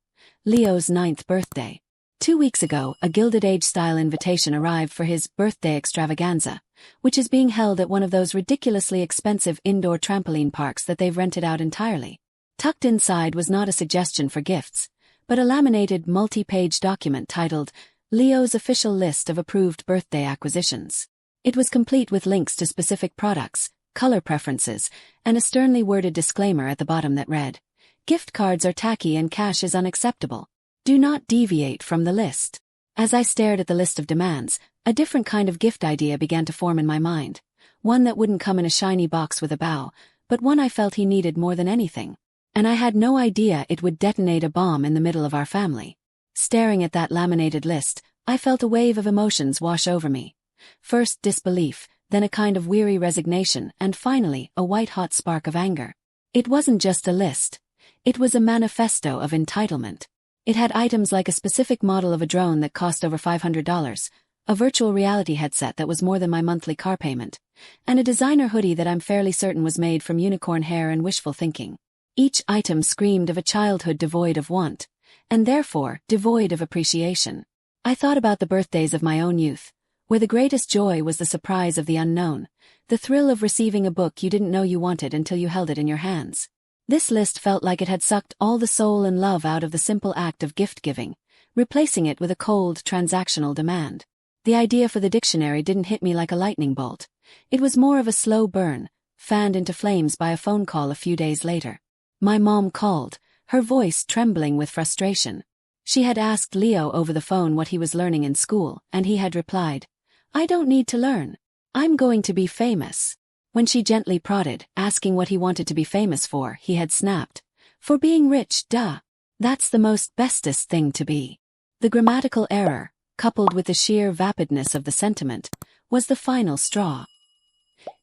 Leo's 9th birthday. 2 weeks ago, a Gilded Age-style invitation arrived for his birthday extravaganza, which is being held at one of those ridiculously expensive indoor trampoline parks that they've rented out entirely. Tucked inside was not a suggestion for gifts, but a laminated multi-page document titled Leo's Official List of Approved Birthday Acquisitions. It was complete with links to specific products, color preferences, and a sternly worded disclaimer at the bottom that read, "Gift cards are tacky and cash is unacceptable. Do not deviate from the list." As I stared at the list of demands, a different kind of gift idea began to form in my mind, one that wouldn't come in a shiny box with a bow, but one I felt he needed more than anything. And I had no idea it would detonate a bomb in the middle of our family. Staring at that laminated list, I felt a wave of emotions wash over me. First disbelief, then a kind of weary resignation, and finally a white-hot spark of anger. It wasn't just a list. It was a manifesto of entitlement. It had items like a specific model of a drone that cost over $500, a virtual reality headset that was more than my monthly car payment, and a designer hoodie that I'm fairly certain was made from unicorn hair and wishful thinking. Each item screamed of a childhood devoid of want, and therefore devoid of appreciation. I thought about the birthdays of my own youth, where the greatest joy was the surprise of the unknown, the thrill of receiving a book you didn't know you wanted until you held it in your hands. This list felt like it had sucked all the soul and love out of the simple act of gift-giving, replacing it with a cold, transactional demand. The idea for the dictionary didn't hit me like a lightning bolt. It was more of a slow burn, fanned into flames by a phone call a few days later. My mom called, her voice trembling with frustration. She had asked Leo over the phone what he was learning in school, and he had replied, "I don't need to learn. I'm going to be famous." When she gently prodded, asking what he wanted to be famous for, he had snapped, "For being rich, duh. That's the most bestest thing to be." The grammatical error, coupled with the sheer vapidness of the sentiment, was the final straw.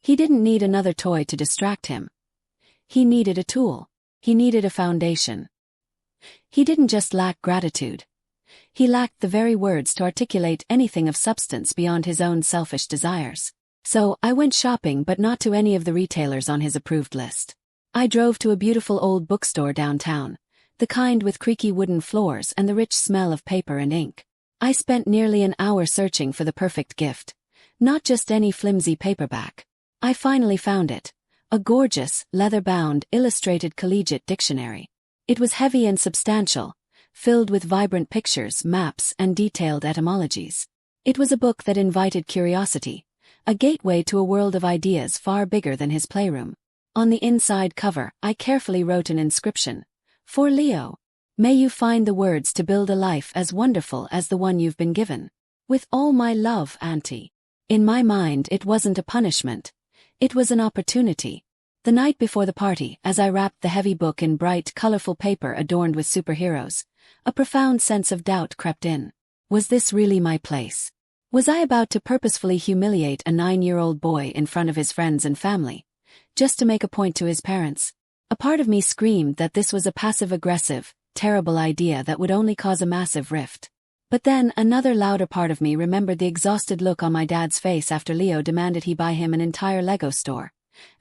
He didn't need another toy to distract him. He needed a tool. He needed a foundation. He didn't just lack gratitude. He lacked the very words to articulate anything of substance beyond his own selfish desires. So, I went shopping, but not to any of the retailers on his approved list. I drove to a beautiful old bookstore downtown, the kind with creaky wooden floors and the rich smell of paper and ink. I spent nearly an hour searching for the perfect gift. Not just any flimsy paperback. I finally found it. A gorgeous, leather-bound, illustrated collegiate dictionary. It was heavy and substantial, filled with vibrant pictures, maps, and detailed etymologies. It was a book that invited curiosity, a gateway to a world of ideas far bigger than his playroom. On the inside cover, I carefully wrote an inscription. "For Leo. May you find the words to build a life as wonderful as the one you've been given. With all my love, Auntie." In my mind, it wasn't a punishment. It was an opportunity. The night before the party, as I wrapped the heavy book in bright, colorful paper adorned with superheroes, a profound sense of doubt crept in. Was this really my place? Was I about to purposefully humiliate a 9-year-old boy in front of his friends and family, just to make a point to his parents? A part of me screamed that this was a passive-aggressive, terrible idea that would only cause a massive rift. But then another louder part of me remembered the exhausted look on my dad's face after Leo demanded he buy him an entire Lego store,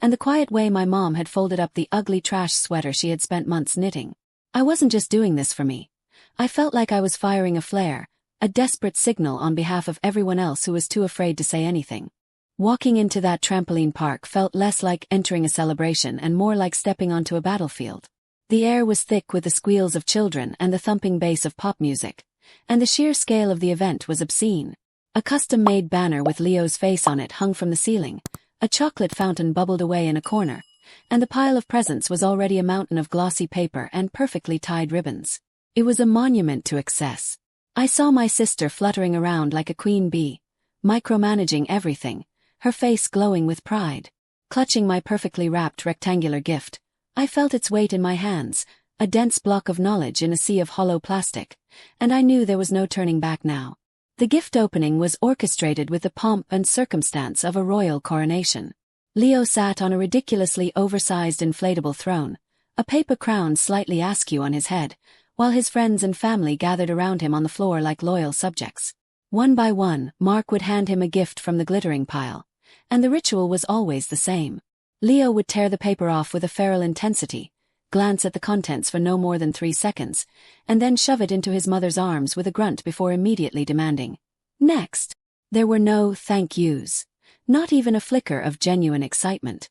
and the quiet way my mom had folded up the ugly trash sweater she had spent months knitting. I wasn't just doing this for me. I felt like I was firing a flare, a desperate signal on behalf of everyone else who was too afraid to say anything. Walking into that trampoline park felt less like entering a celebration and more like stepping onto a battlefield. The air was thick with the squeals of children and the thumping bass of pop music, and the sheer scale of the event was obscene. A custom-made banner with Leo's face on it hung from the ceiling, a chocolate fountain bubbled away in a corner, and the pile of presents was already a mountain of glossy paper and perfectly tied ribbons. It was a monument to excess. I saw my sister fluttering around like a queen bee, micromanaging everything, her face glowing with pride. Clutching my perfectly wrapped rectangular gift, I felt its weight in my hands, a dense block of knowledge in a sea of hollow plastic, and I knew there was no turning back now. The gift opening was orchestrated with the pomp and circumstance of a royal coronation. Leo sat on a ridiculously oversized inflatable throne, a paper crown slightly askew on his head, while his friends and family gathered around him on the floor like loyal subjects. One by one, Mark would hand him a gift from the glittering pile, and the ritual was always the same. Leo would tear the paper off with a feral intensity, glance at the contents for no more than 3 seconds, and then shove it into his mother's arms with a grunt before immediately demanding, "Next." There were no thank yous, not even a flicker of genuine excitement.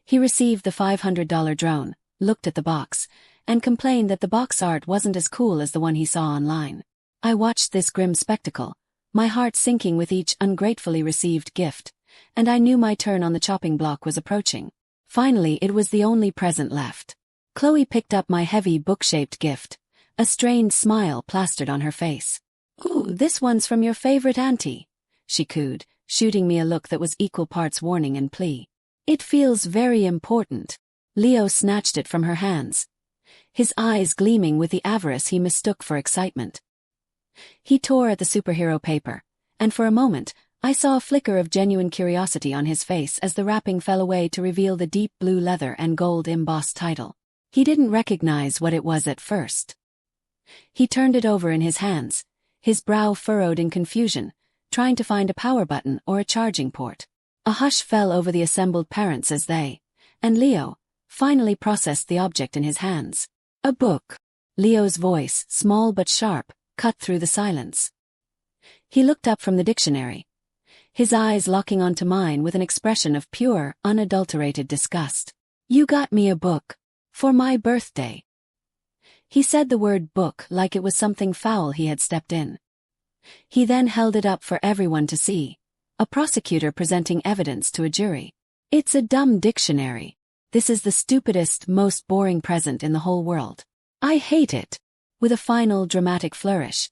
He received the $500 drone, looked at the box, and complained that the box art wasn't as cool as the one he saw online. I watched this grim spectacle, my heart sinking with each ungratefully received gift, and I knew my turn on the chopping block was approaching. Finally, it was the only present left. Chloe picked up my heavy book-shaped gift, a strained smile plastered on her face. "Ooh, this one's from your favorite auntie," she cooed, shooting me a look that was equal parts warning and plea. "It feels very important." Leo snatched it from her hands, his eyes gleaming with the avarice he mistook for excitement. He tore at the superhero paper, and for a moment, I saw a flicker of genuine curiosity on his face as the wrapping fell away to reveal the deep blue leather and gold embossed title. He didn't recognize what it was at first. He turned it over in his hands, his brow furrowed in confusion, trying to find a power button or a charging port. A hush fell over the assembled parents as they, and Leo, finally processed the object in his hands. "A book." Leo's voice, small but sharp, cut through the silence. He looked up from the dictionary, his eyes locking onto mine with an expression of pure, unadulterated disgust. "You got me a book. For my birthday." He said the word book like it was something foul he had stepped in. He then held it up for everyone to see. A prosecutor presenting evidence to a jury. It's a dumb dictionary. This is the stupidest, most boring present in the whole world. I hate it. With a final dramatic flourish,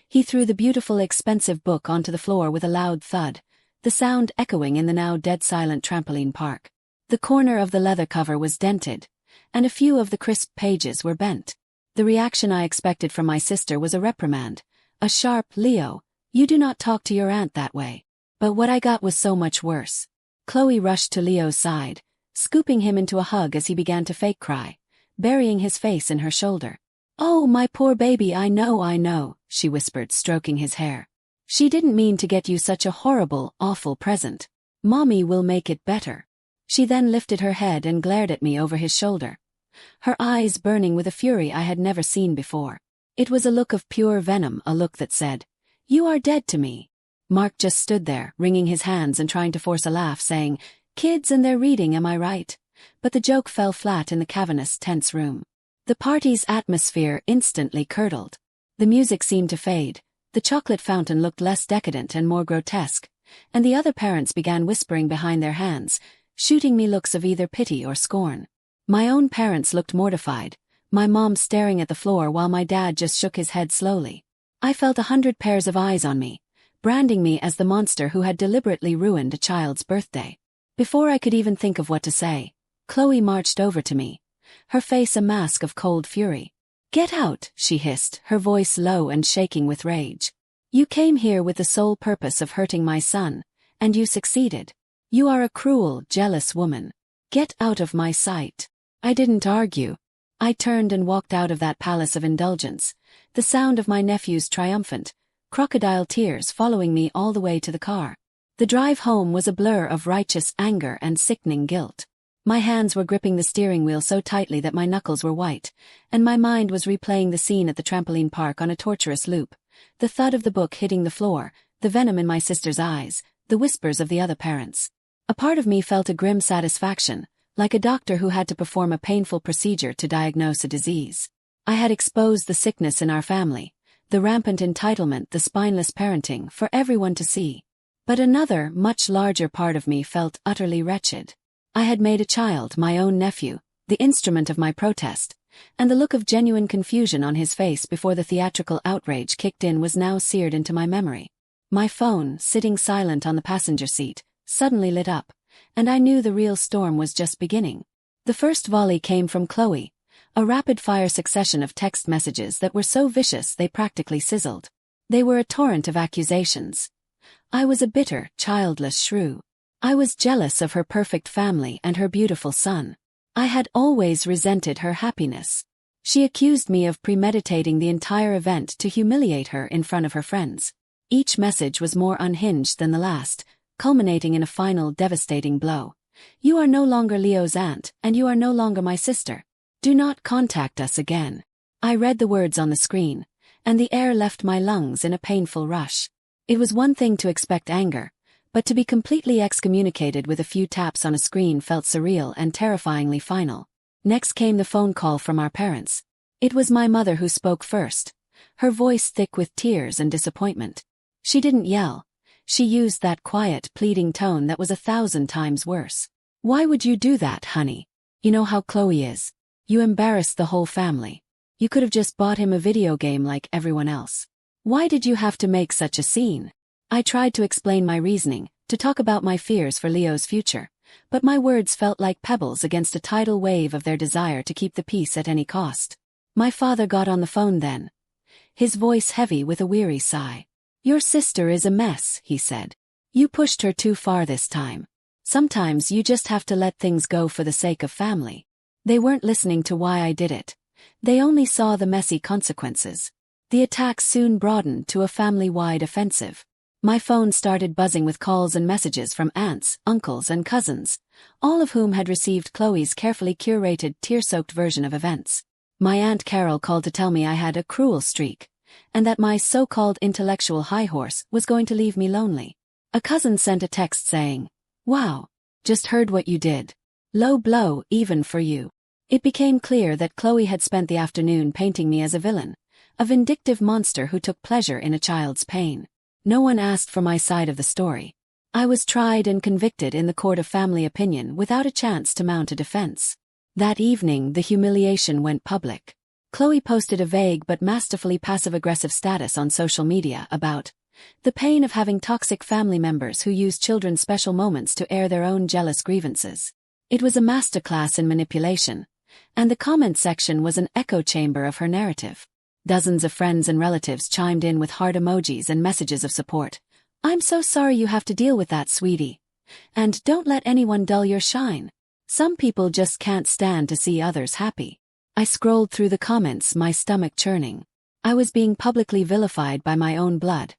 he threw the beautiful, expensive book onto the floor with a loud thud, the sound echoing in the now dead-silent trampoline park. The corner of the leather cover was dented, and a few of the crisp pages were bent. The reaction I expected from my sister was a reprimand, a sharp, "Leo, you do not talk to your aunt that way." But what I got was so much worse. Chloe rushed to Leo's side, scooping him into a hug as he began to fake cry, burying his face in her shoulder. "Oh, my poor baby, I know," she whispered, stroking his hair. "She didn't mean to get you such a horrible, awful present. Mommy will make it better." She then lifted her head and glared at me over his shoulder, her eyes burning with a fury I had never seen before. It was a look of pure venom, a look that said, "You are dead to me." Mark just stood there, wringing his hands and trying to force a laugh, saying, "Kids and their reading, am I right?" But the joke fell flat in the cavernous, tense room. The party's atmosphere instantly curdled. The music seemed to fade, the chocolate fountain looked less decadent and more grotesque, and the other parents began whispering behind their hands, shooting me looks of either pity or scorn. My own parents looked mortified, my mom staring at the floor while my dad just shook his head slowly. I felt 100 pairs of eyes on me, branding me as the monster who had deliberately ruined a child's birthday. Before I could even think of what to say, Chloe marched over to me, her face a mask of cold fury. "Get out," she hissed, her voice low and shaking with rage. "You came here with the sole purpose of hurting my son, and you succeeded. You are a cruel, jealous woman. Get out of my sight." I didn't argue. I turned and walked out of that palace of indulgence, the sound of my nephew's triumphant, crocodile tears following me all the way to the car. The drive home was a blur of righteous anger and sickening guilt. My hands were gripping the steering wheel so tightly that my knuckles were white, and my mind was replaying the scene at the trampoline park on a torturous loop, the thud of the book hitting the floor, the venom in my sister's eyes, the whispers of the other parents. A part of me felt a grim satisfaction, like a doctor who had to perform a painful procedure to diagnose a disease. I had exposed the sickness in our family, the rampant entitlement, the spineless parenting, for everyone to see. But another, much larger part of me felt utterly wretched. I had made a child, my own nephew, the instrument of my protest, and the look of genuine confusion on his face before the theatrical outrage kicked in was now seared into my memory. My phone, sitting silent on the passenger seat, suddenly lit up, and I knew the real storm was just beginning. The first volley came from Chloe, a rapid-fire succession of text messages that were so vicious they practically sizzled. They were a torrent of accusations. I was a bitter, childless shrew. I was jealous of her perfect family and her beautiful son. I had always resented her happiness. She accused me of premeditating the entire event to humiliate her in front of her friends. Each message was more unhinged than the last, culminating in a final devastating blow. "You are no longer Leo's aunt, and you are no longer my sister. Do not contact us again." I read the words on the screen, and the air left my lungs in a painful rush. It was one thing to expect anger, but to be completely excommunicated with a few taps on a screen felt surreal and terrifyingly final. Next came the phone call from our parents. It was my mother who spoke first, her voice thick with tears and disappointment. She didn't yell. She used that quiet, pleading tone that was 1,000 times worse. "Why would you do that, honey? You know how Chloe is. You embarrassed the whole family. You could have just bought him a video game like everyone else. Why did you have to make such a scene?" I tried to explain my reasoning, to talk about my fears for Leo's future, but my words felt like pebbles against a tidal wave of their desire to keep the peace at any cost. My father got on the phone then, his voice heavy with a weary sigh. "Your sister is a mess," he said. "You pushed her too far this time. Sometimes you just have to let things go for the sake of family." They weren't listening to why I did it. They only saw the messy consequences. The attack soon broadened to a family-wide offensive. My phone started buzzing with calls and messages from aunts, uncles, and cousins, all of whom had received Chloe's carefully curated, tear-soaked version of events. My Aunt Carol called to tell me I had a cruel streak, and that my so-called intellectual high horse was going to leave me lonely. A cousin sent a text saying, "Wow, just heard what you did. Low blow even for you." It became clear that Chloe had spent the afternoon painting me as a villain, a vindictive monster who took pleasure in a child's pain. No one asked for my side of the story. I was tried and convicted in the court of family opinion without a chance to mount a defense. That evening, the humiliation went public. Chloe posted a vague but masterfully passive-aggressive status on social media about the pain of having toxic family members who use children's special moments to air their own jealous grievances. It was a masterclass in manipulation, and the comment section was an echo chamber of her narrative. Dozens of friends and relatives chimed in with heart emojis and messages of support. "I'm so sorry you have to deal with that, sweetie. And don't let anyone dull your shine. Some people just can't stand to see others happy." I scrolled through the comments, my stomach churning. I was being publicly vilified by my own blood,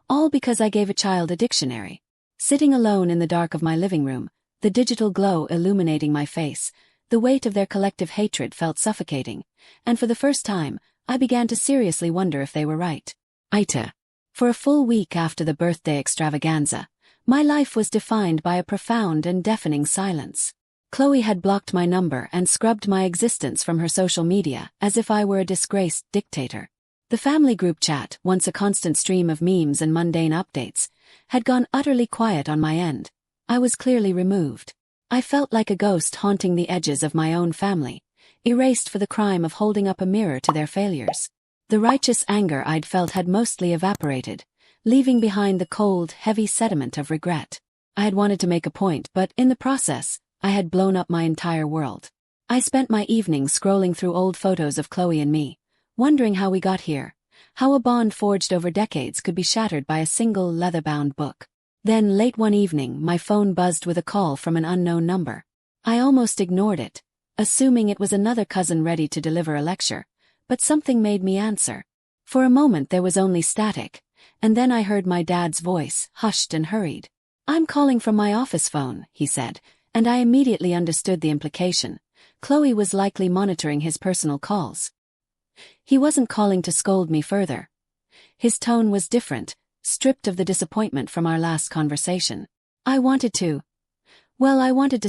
all because I gave a child a dictionary. Sitting alone in the dark of my living room, the digital glow illuminating my face, the weight of their collective hatred felt suffocating, and for the first time, I began to seriously wonder if they were right. AITA. For a full week after the birthday extravaganza, my life was defined by a profound and deafening silence. Chloe had blocked my number and scrubbed my existence from her social media as if I were a disgraced dictator. The family group chat, once a constant stream of memes and mundane updates, had gone utterly quiet on my end. I was clearly removed. I felt like a ghost haunting the edges of my own family, erased for the crime of holding up a mirror to their failures. The righteous anger I'd felt had mostly evaporated, leaving behind the cold, heavy sediment of regret. I had wanted to make a point, but in the process, I had blown up my entire world. I spent my evenings scrolling through old photos of Chloe and me, wondering how we got here, how a bond forged over decades could be shattered by a single leather-bound book. Then, late one evening, my phone buzzed with a call from an unknown number. I almost ignored it, assuming it was another cousin ready to deliver a lecture, but something made me answer. For a moment there was only static, and then I heard my dad's voice, hushed and hurried. "I'm calling from my office phone," he said, and I immediately understood the implication. Chloe was likely monitoring his personal calls. He wasn't calling to scold me further. His tone was different, stripped of the disappointment from our last conversation. I wanted to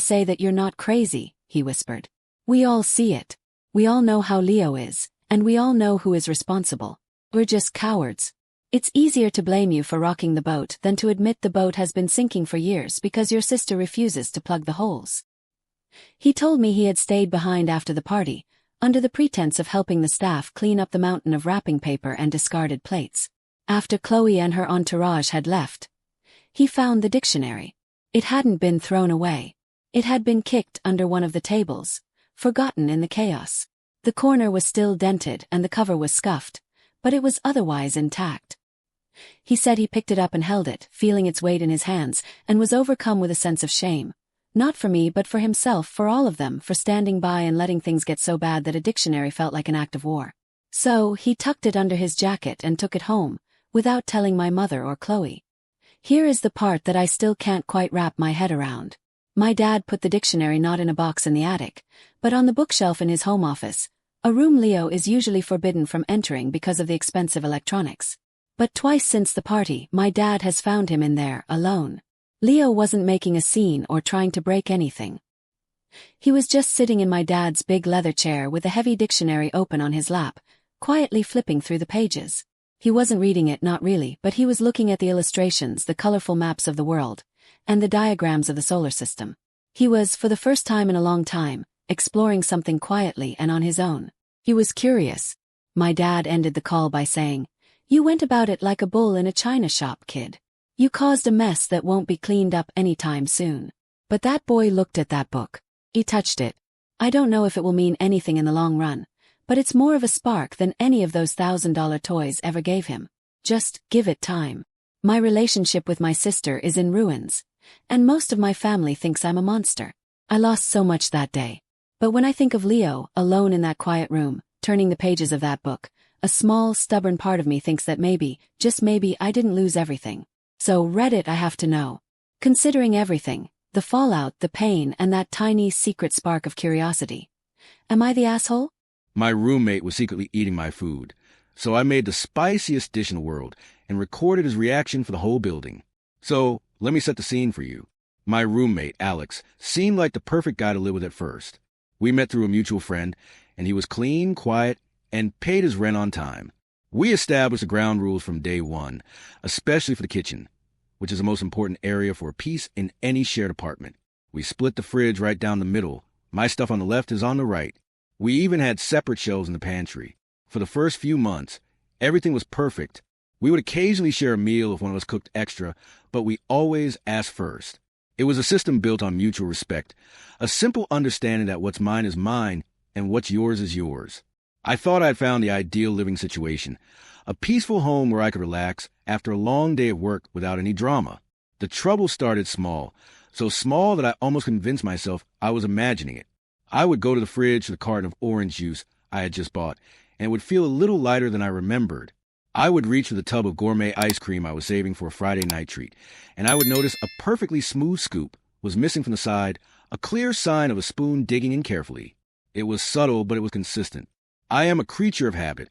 say that you're not crazy," he whispered. "We all see it. We all know how Leo is, and we all know who is responsible. We're just cowards. It's easier to blame you for rocking the boat than to admit the boat has been sinking for years because your sister refuses to plug the holes." He told me he had stayed behind after the party, under the pretense of helping the staff clean up the mountain of wrapping paper and discarded plates. After Chloe and her entourage had left, he found the dictionary. It hadn't been thrown away. It had been kicked under one of the tables, forgotten in the chaos. The corner was still dented and the cover was scuffed, but it was otherwise intact. He said he picked it up and held it, feeling its weight in his hands, and was overcome with a sense of shame. Not for me, but for himself, for all of them, for standing by and letting things get so bad that a dictionary felt like an act of war. So, he tucked it under his jacket and took it home, without telling my mother or Chloe. Here is the part that I still can't quite wrap my head around. My dad put the dictionary not in a box in the attic, but on the bookshelf in his home office, a room Leo is usually forbidden from entering because of the expensive electronics. But twice since the party, my dad has found him in there, alone. Leo wasn't making a scene or trying to break anything. He was just sitting in my dad's big leather chair with a heavy dictionary open on his lap, quietly flipping through the pages. He wasn't reading it, not really, but he was looking at the illustrations, the colorful maps of the world, and the diagrams of the solar system. He was, for the first time in a long time, exploring something quietly and on his own. He was curious. My dad ended the call by saying, "You went about it like a bull in a china shop, kid. You caused a mess that won't be cleaned up anytime soon." But that boy looked at that book. He touched it. I don't know if it will mean anything in the long run, but it's more of a spark than any of those $1,000 toys ever gave him. Just give it time. My relationship with my sister is in ruins, and most of my family thinks I'm a monster. I lost so much that day. But when I think of Leo, alone in that quiet room, turning the pages of that book, a small, stubborn part of me thinks that maybe, just maybe, I didn't lose everything. So Reddit, I have to know. Considering everything, the fallout, the pain, and that tiny secret spark of curiosity. Am I the asshole? My roommate was secretly eating my food, so I made the spiciest dish in the world and recorded his reaction for the whole building. So, let me set the scene for you. My roommate, Alex, seemed like the perfect guy to live with at first. We met through a mutual friend, and he was clean, quiet, and paid his rent on time. We established the ground rules from day one, especially for the kitchen, which is the most important area for peace in any shared apartment. We split the fridge right down the middle. My stuff on the left is on the right. We even had separate shelves in the pantry. For the first few months, everything was perfect. We would occasionally share a meal if one of us cooked extra, but we always asked first. It was a system built on mutual respect, a simple understanding that what's mine is mine and what's yours is yours. I thought I'd found the ideal living situation, a peaceful home where I could relax after a long day of work without any drama. The trouble started small, so small that I almost convinced myself I was imagining it. I would go to the fridge for the carton of orange juice I had just bought, and it would feel a little lighter than I remembered. I would reach for the tub of gourmet ice cream I was saving for a Friday night treat, and I would notice a perfectly smooth scoop was missing from the side, a clear sign of a spoon digging in carefully. It was subtle, but it was consistent. I am a creature of habit,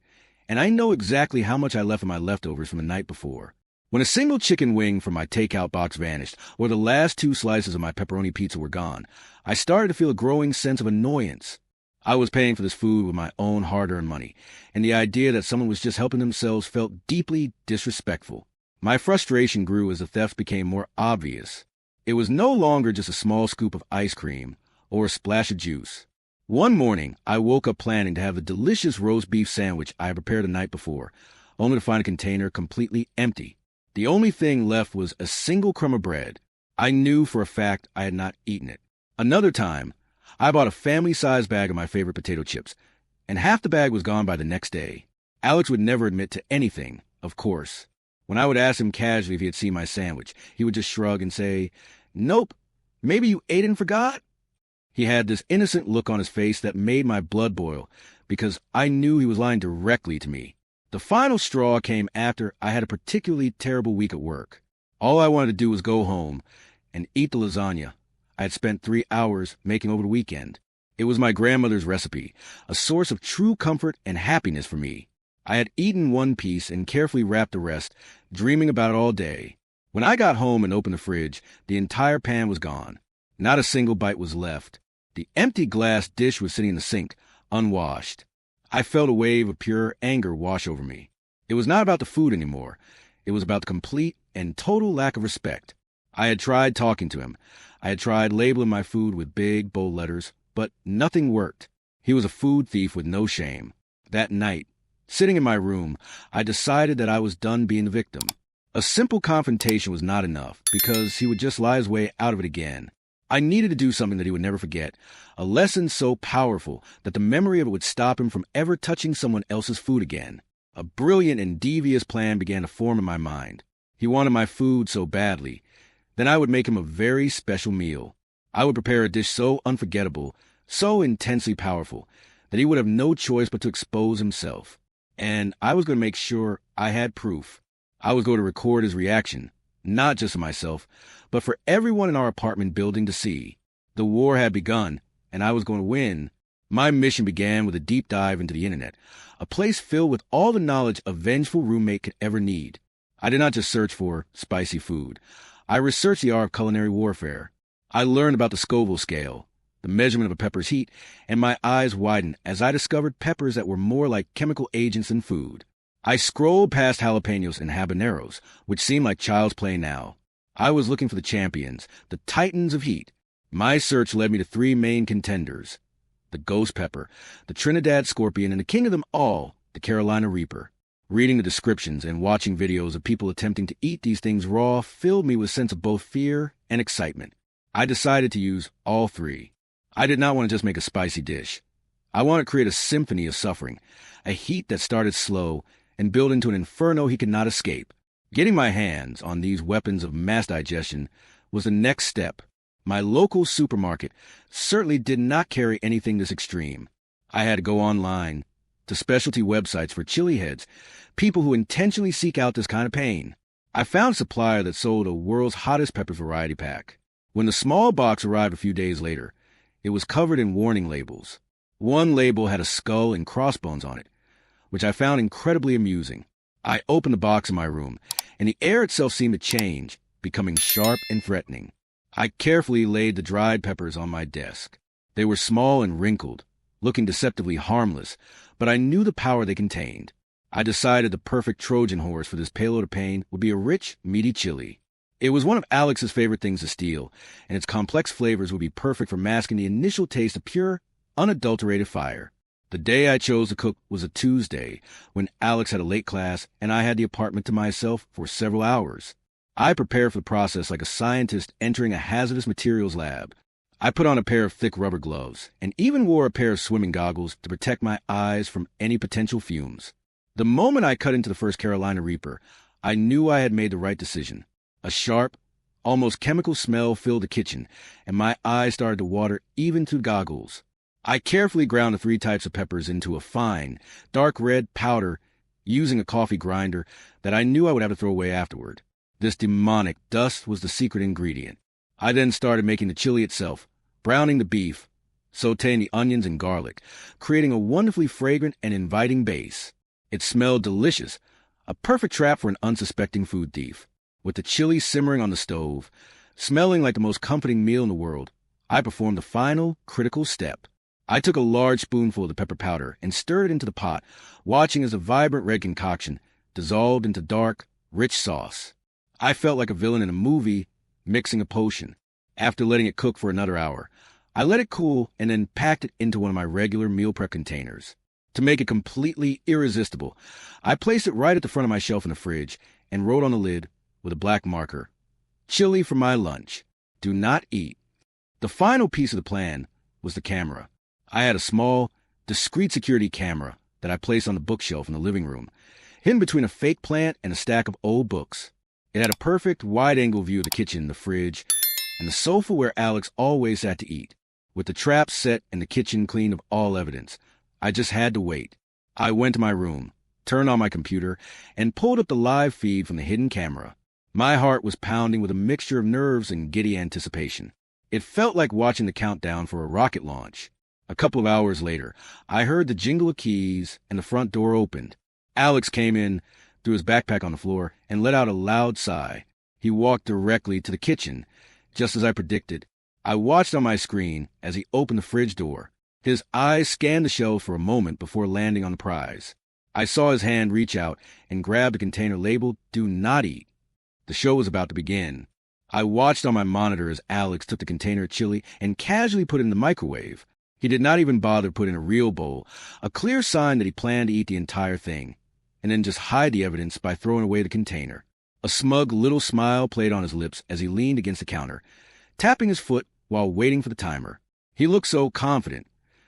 and I know exactly how much I left of my leftovers from the night before. When a single chicken wing from my takeout box vanished, or the last 2 slices of my pepperoni pizza were gone, I started to feel a growing sense of annoyance. I was paying for this food with my own hard-earned money, and the idea that someone was just helping themselves felt deeply disrespectful. My frustration grew as the theft became more obvious. It was no longer just a small scoop of ice cream or a splash of juice. One morning, I woke up planning to have the delicious roast beef sandwich I had prepared the night before, only to find a container completely empty. The only thing left was a single crumb of bread. I knew for a fact I had not eaten it. Another time, I bought a family-sized bag of my favorite potato chips, and half the bag was gone by the next day. Alex would never admit to anything, of course. When I would ask him casually if he had seen my sandwich, he would just shrug and say, "Nope, maybe you ate and forgot?" He had this innocent look on his face that made my blood boil, because I knew he was lying directly to me. The final straw came after I had a particularly terrible week at work. All I wanted to do was go home and eat the lasagna I had spent 3 hours making over the weekend. It was my grandmother's recipe, a source of true comfort and happiness for me. I had eaten one piece and carefully wrapped the rest, dreaming about it all day. When I got home and opened the fridge, the entire pan was gone. Not a single bite was left. The empty glass dish was sitting in the sink, unwashed. I felt a wave of pure anger wash over me. It was not about the food anymore. It was about the complete and total lack of respect. I had tried talking to him. I had tried labeling my food with big, bold letters, but nothing worked. He was a food thief with no shame. That night, sitting in my room, I decided that I was done being the victim. A simple confrontation was not enough, because he would just lie his way out of it again. I needed to do something that he would never forget, a lesson so powerful that the memory of it would stop him from ever touching someone else's food again. A brilliant and devious plan began to form in my mind. He wanted my food so badly. Then I would make him a very special meal. I would prepare a dish so unforgettable, so intensely powerful, that he would have no choice but to expose himself. And I was going to make sure I had proof. I was going to record his reaction, not just for myself, but for everyone in our apartment building to see. The war had begun, and I was going to win. My mission began with a deep dive into the internet, a place filled with all the knowledge a vengeful roommate could ever need. I did not just search for spicy food. I researched the art of culinary warfare. I learned about the Scoville scale, the measurement of a pepper's heat, and my eyes widened as I discovered peppers that were more like chemical agents than food. I scrolled past jalapenos and habaneros, which seemed like child's play now. I was looking for the champions, the titans of heat. My search led me to 3 main contenders: the ghost pepper, the Trinidad scorpion, and the king of them all, the Carolina reaper. Reading the descriptions and watching videos of people attempting to eat these things raw filled me with a sense of both fear and excitement. I decided to use all 3. I did not want to just make a spicy dish. I wanted to create a symphony of suffering, a heat that started slow and built into an inferno he could not escape. Getting my hands on these weapons of mass digestion was the next step. My local supermarket certainly did not carry anything this extreme. I had to go online to specialty websites for chili heads, people who intentionally seek out this kind of pain. I found a supplier that sold a world's hottest pepper variety pack. When the small box arrived a few days later, it was covered in warning labels. One label had a skull and crossbones on it, which I found incredibly amusing. I opened the box in my room, and the air itself seemed to change, becoming sharp and threatening. I carefully laid the dried peppers on my desk. They were small and wrinkled, looking deceptively harmless, but I knew the power they contained. I decided the perfect Trojan horse for this payload of pain would be a rich, meaty chili. It was one of Alex's favorite things to steal, and its complex flavors would be perfect for masking the initial taste of pure, unadulterated fire. The day I chose to cook was a Tuesday, when Alex had a late class and I had the apartment to myself for several hours. I prepared for the process like a scientist entering a hazardous materials lab. I put on a pair of thick rubber gloves and even wore a pair of swimming goggles to protect my eyes from any potential fumes. The moment I cut into the first Carolina Reaper, I knew I had made the right decision. A sharp, almost chemical smell filled the kitchen, and my eyes started to water even through goggles. I carefully ground the 3 types of peppers into a fine, dark red powder using a coffee grinder that I knew I would have to throw away afterward. This demonic dust was the secret ingredient. I then started making the chili itself, browning the beef, sautéing the onions and garlic, creating a wonderfully fragrant and inviting base. It smelled delicious, a perfect trap for an unsuspecting food thief. With the chili simmering on the stove, smelling like the most comforting meal in the world, I performed the final, critical step. I took a large spoonful of the pepper powder and stirred it into the pot, watching as the vibrant red concoction dissolved into dark, rich sauce. I felt like a villain in a movie, mixing a potion. After letting it cook for another hour, I let it cool and then packed it into one of my regular meal prep containers. To make it completely irresistible, I placed it right at the front of my shelf in the fridge and wrote on the lid with a black marker, "Chili for my lunch. Do not eat." The final piece of the plan was the camera. I had a small, discreet security camera that I placed on the bookshelf in the living room, hidden between a fake plant and a stack of old books. It had a perfect wide-angle view of the kitchen, the fridge, and the sofa where Alex always sat to eat. With the traps set and the kitchen clean of all evidence, I just had to wait. I went to my room, turned on my computer, and pulled up the live feed from the hidden camera. My heart was pounding with a mixture of nerves and giddy anticipation. It felt like watching the countdown for a rocket launch. A couple of hours later, I heard the jingle of keys and the front door opened. Alex came in, threw his backpack on the floor, and let out a loud sigh. He walked directly to the kitchen, just as I predicted. I watched on my screen as he opened the fridge door. His eyes scanned the shelves for a moment before landing on the prize. I saw his hand reach out and grab the container labeled "Do Not Eat." The show was about to begin. I watched on my monitor as Alex took the container of chili and casually put it in the microwave. He did not even bother to put in a real bowl, a clear sign that he planned to eat the entire thing, and then just hide the evidence by throwing away the container. A smug little smile played on his lips as he leaned against the counter, tapping his foot while waiting for the timer. He looked so confident,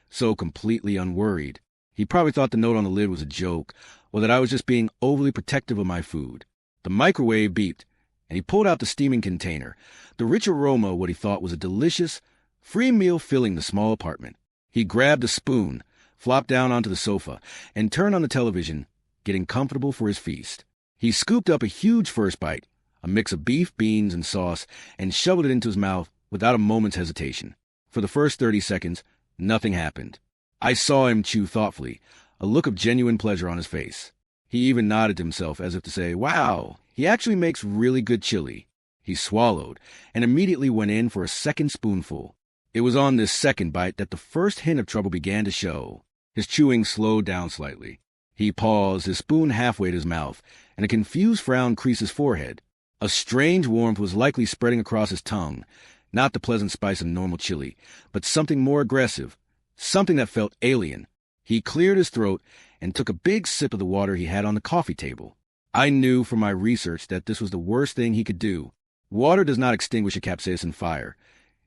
so completely unworried. He probably thought the note on the lid was a joke, or that I was just being overly protective of my food. The microwave beeped, and he pulled out the steaming container, the rich aroma of what he thought was a delicious, free meal filling the small apartment. He grabbed a spoon, flopped down onto the sofa, and turned on the television, getting comfortable for his feast. He scooped up a huge first bite, a mix of beef, beans, and sauce, and shoveled it into his mouth without a moment's hesitation. For the first 30 seconds, nothing happened. I saw him chew thoughtfully, a look of genuine pleasure on his face. He even nodded to himself as if to say, "Wow, he actually makes really good chili." He swallowed and immediately went in for a second spoonful. It was on this second bite that the first hint of trouble began to show. His chewing slowed down slightly. He paused, his spoon halfway to his mouth, and a confused frown creased his forehead. A strange warmth was likely spreading across his tongue, not the pleasant spice of normal chili, but something more aggressive, something that felt alien. He cleared his throat and took a big sip of the water he had on the coffee table. I knew from my research that this was the worst thing he could do. Water does not extinguish a capsaicin fire.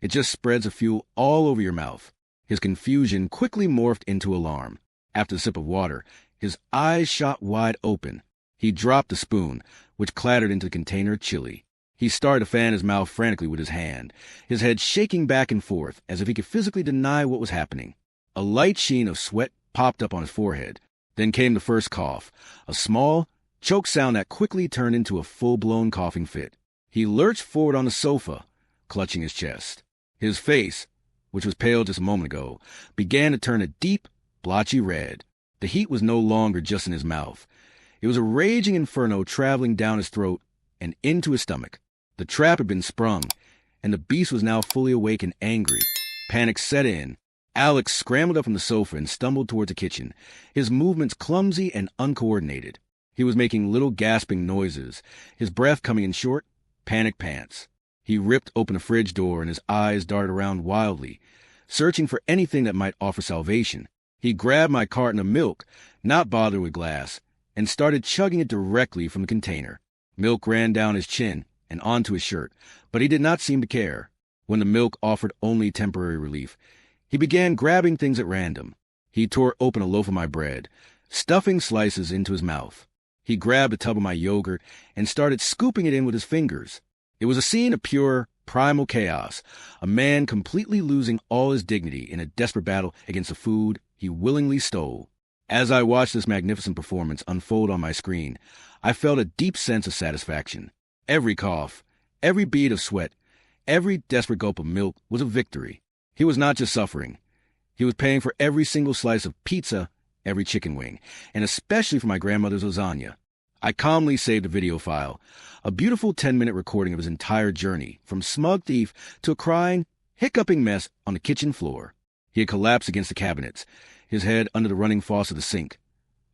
It just spreads a fuel all over your mouth. His confusion quickly morphed into alarm. After the sip of water, his eyes shot wide open. He dropped the spoon, which clattered into the container of chili. He started to fan his mouth frantically with his hand, his head shaking back and forth as if he could physically deny what was happening. A light sheen of sweat popped up on his forehead. Then came the first cough, a small, choked sound that quickly turned into a full-blown coughing fit. He lurched forward on the sofa, clutching his chest. His face, which was pale just a moment ago, began to turn a deep, blotchy red. The heat was no longer just in his mouth. It was a raging inferno traveling down his throat and into his stomach. The trap had been sprung, and the beast was now fully awake and angry. Panic set in. Alex scrambled up from the sofa and stumbled towards the kitchen, his movements clumsy and uncoordinated. He was making little gasping noises, his breath coming in short, panic pants. He ripped open the fridge door and his eyes darted around wildly, searching for anything that might offer salvation. He grabbed my carton of milk, not bothered with glass, and started chugging it directly from the container. Milk ran down his chin and onto his shirt, but he did not seem to care. When the milk offered only temporary relief, he began grabbing things at random. He tore open a loaf of my bread, stuffing slices into his mouth. He grabbed a tub of my yogurt and started scooping it in with his fingers. It was a scene of pure, primal chaos, a man completely losing all his dignity in a desperate battle against the food he willingly stole. As I watched this magnificent performance unfold on my screen, I felt a deep sense of satisfaction. Every cough, every bead of sweat, every desperate gulp of milk was a victory. He was not just suffering. He was paying for every single slice of pizza, every chicken wing, and especially for my grandmother's lasagna. I calmly saved a video file, a beautiful 10-minute recording of his entire journey, from smug thief to a crying, hiccuping mess on the kitchen floor. He had collapsed against the cabinets, his head under the running faucet of the sink,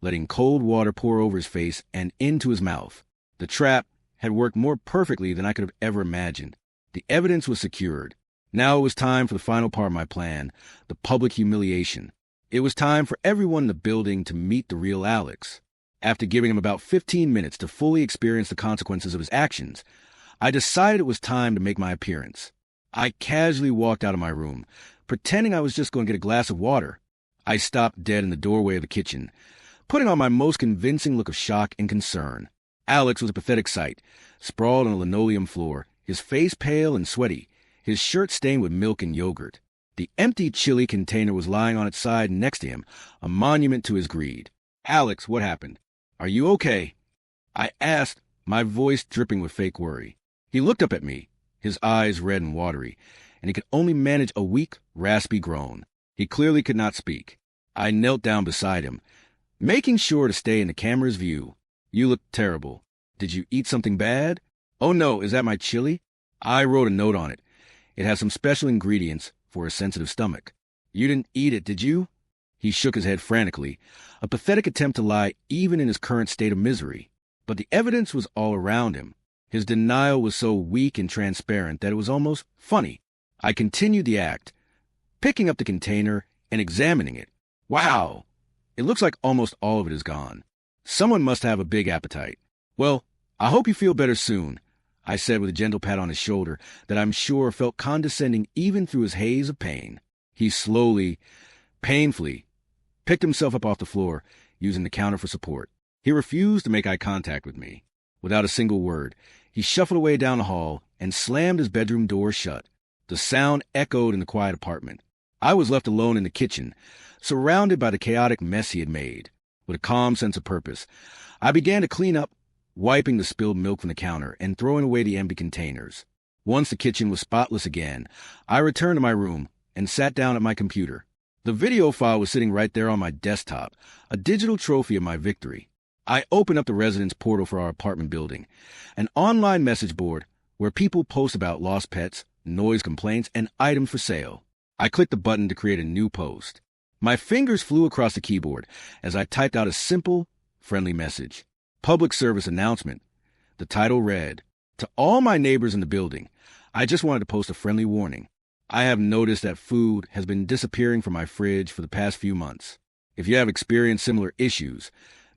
letting cold water pour over his face and into his mouth. The trap had worked more perfectly than I could have ever imagined. The evidence was secured. Now it was time for the final part of my plan, the public humiliation. It was time for everyone in the building to meet the real Alex. After giving him about 15 minutes to fully experience the consequences of his actions, I decided it was time to make my appearance. I casually walked out of my room, pretending I was just going to get a glass of water. I stopped dead in the doorway of the kitchen, putting on my most convincing look of shock and concern. Alex was a pathetic sight, sprawled on the linoleum floor, his face pale and sweaty, his shirt stained with milk and yogurt. The empty chili container was lying on its side next to him, a monument to his greed. "Alex, what happened? Are you okay?" I asked, my voice dripping with fake worry. He looked up at me, his eyes red and watery, and he could only manage a weak, raspy groan. He clearly could not speak. I knelt down beside him, making sure to stay in the camera's view. "You look terrible. Did you eat something bad?" "Oh no, is that my chili?" I wrote a note on it. It has some special ingredients for a sensitive stomach. "You didn't eat it, did you?" He shook his head frantically, a pathetic attempt to lie even in his current state of misery. But the evidence was all around him. His denial was so weak and transparent that it was almost funny. I continued the act, picking up the container and examining it. Wow! It looks like almost all of it is gone. Someone must have a big appetite. "Well, I hope you feel better soon," I said with a gentle pat on his shoulder that I'm sure felt condescending even through his haze of pain. He slowly, painfully, picked himself up off the floor, using the counter for support. He refused to make eye contact with me. Without a single word, he shuffled away down the hall and slammed his bedroom door shut. The sound echoed in the quiet apartment. I was left alone in the kitchen, surrounded by the chaotic mess he had made. With a calm sense of purpose, I began to clean up, wiping the spilled milk from the counter and throwing away the empty containers. Once the kitchen was spotless again, I returned to my room and sat down at my computer. The video file was sitting right there on my desktop, a digital trophy of my victory. I opened up the residence portal for our apartment building, an online message board where people post about lost pets, noise complaints, and items for sale. I clicked the button to create a new post. My fingers flew across the keyboard as I typed out a simple, friendly message. Public service announcement. The title read, "To all my neighbors in the building, I just wanted to post a friendly warning. I have noticed that food has been disappearing from my fridge for the past few months. If you have experienced similar issues,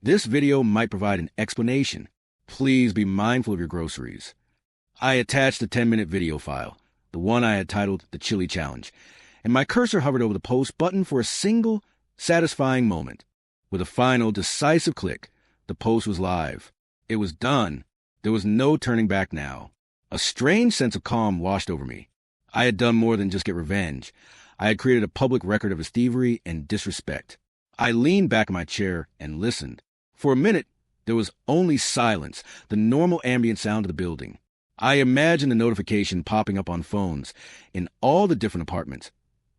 this video might provide an explanation. Please be mindful of your groceries." I attached the 10-minute video file, the one I had titled The Chili Challenge, and my cursor hovered over the post button for a single, satisfying moment. With a final, decisive click, the post was live. It was done. There was no turning back now. A strange sense of calm washed over me. I had done more than just get revenge. I had created a public record of his thievery and disrespect. I leaned back in my chair and listened. For a minute, there was only silence, the normal ambient sound of the building. I imagined the notification popping up on phones in all the different apartments,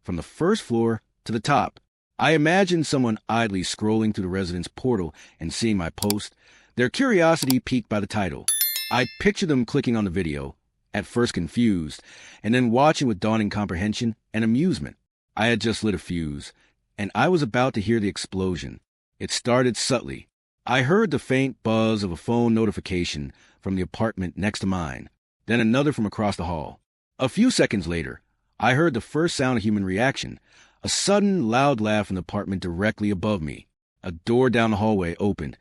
from the first floor to the top. I imagined someone idly scrolling through the residence portal and seeing my post, their curiosity piqued by the title. I pictured them clicking on the video, at first confused, and then watching with dawning comprehension and amusement. I had just lit a fuse, and I was about to hear the explosion. It started subtly. I heard the faint buzz of a phone notification from the apartment next to mine, then another from across the hall. A few seconds later, I heard the first sound of human reaction, a sudden, loud laugh in the apartment directly above me. A door down the hallway opened,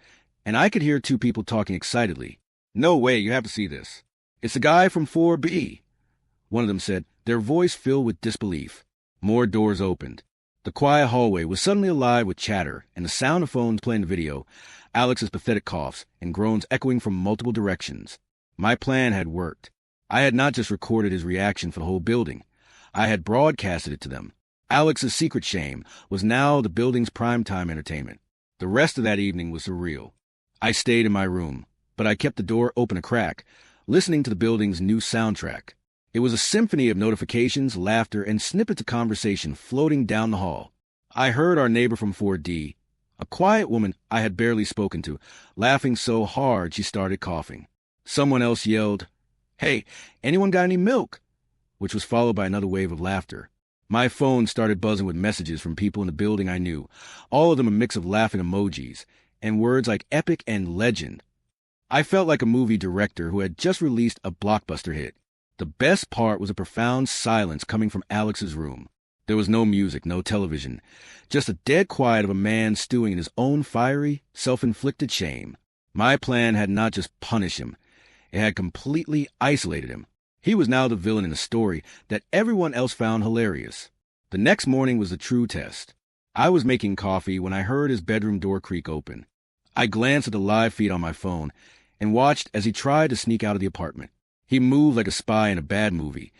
and I could hear two people talking excitedly. "No way, you have to see this. It's the guy from 4B," one of them said, their voice filled with disbelief. More doors opened. The quiet hallway was suddenly alive with chatter and the sound of phones playing the video, Alex's pathetic coughs, and groans echoing from multiple directions. My plan had worked. I had not just recorded his reaction for the whole building. I had broadcasted it to them. Alex's secret shame was now the building's primetime entertainment. The rest of that evening was surreal. I stayed in my room, but I kept the door open a crack, listening to the building's new soundtrack. It was a symphony of notifications, laughter, and snippets of conversation floating down the hall. I heard our neighbor from 4D, a quiet woman I had barely spoken to, laughing so hard she started coughing. Someone else yelled, "Hey, anyone got any milk?" which was followed by another wave of laughter. My phone started buzzing with messages from people in the building I knew, all of them a mix of laughing emojis, and words like epic and legend. I felt like a movie director who had just released a blockbuster hit. The best part was a profound silence coming from Alex's room. There was no music, no television, just a dead quiet of a man stewing in his own fiery, self-inflicted shame. My plan had not just punished him, it had completely isolated him. He was now the villain in a story that everyone else found hilarious. The next morning was the true test. I was making coffee when I heard his bedroom door creak open. I glanced at the live feed on my phone and watched as he tried to sneak out of the apartment. He moved like a spy in a bad movie,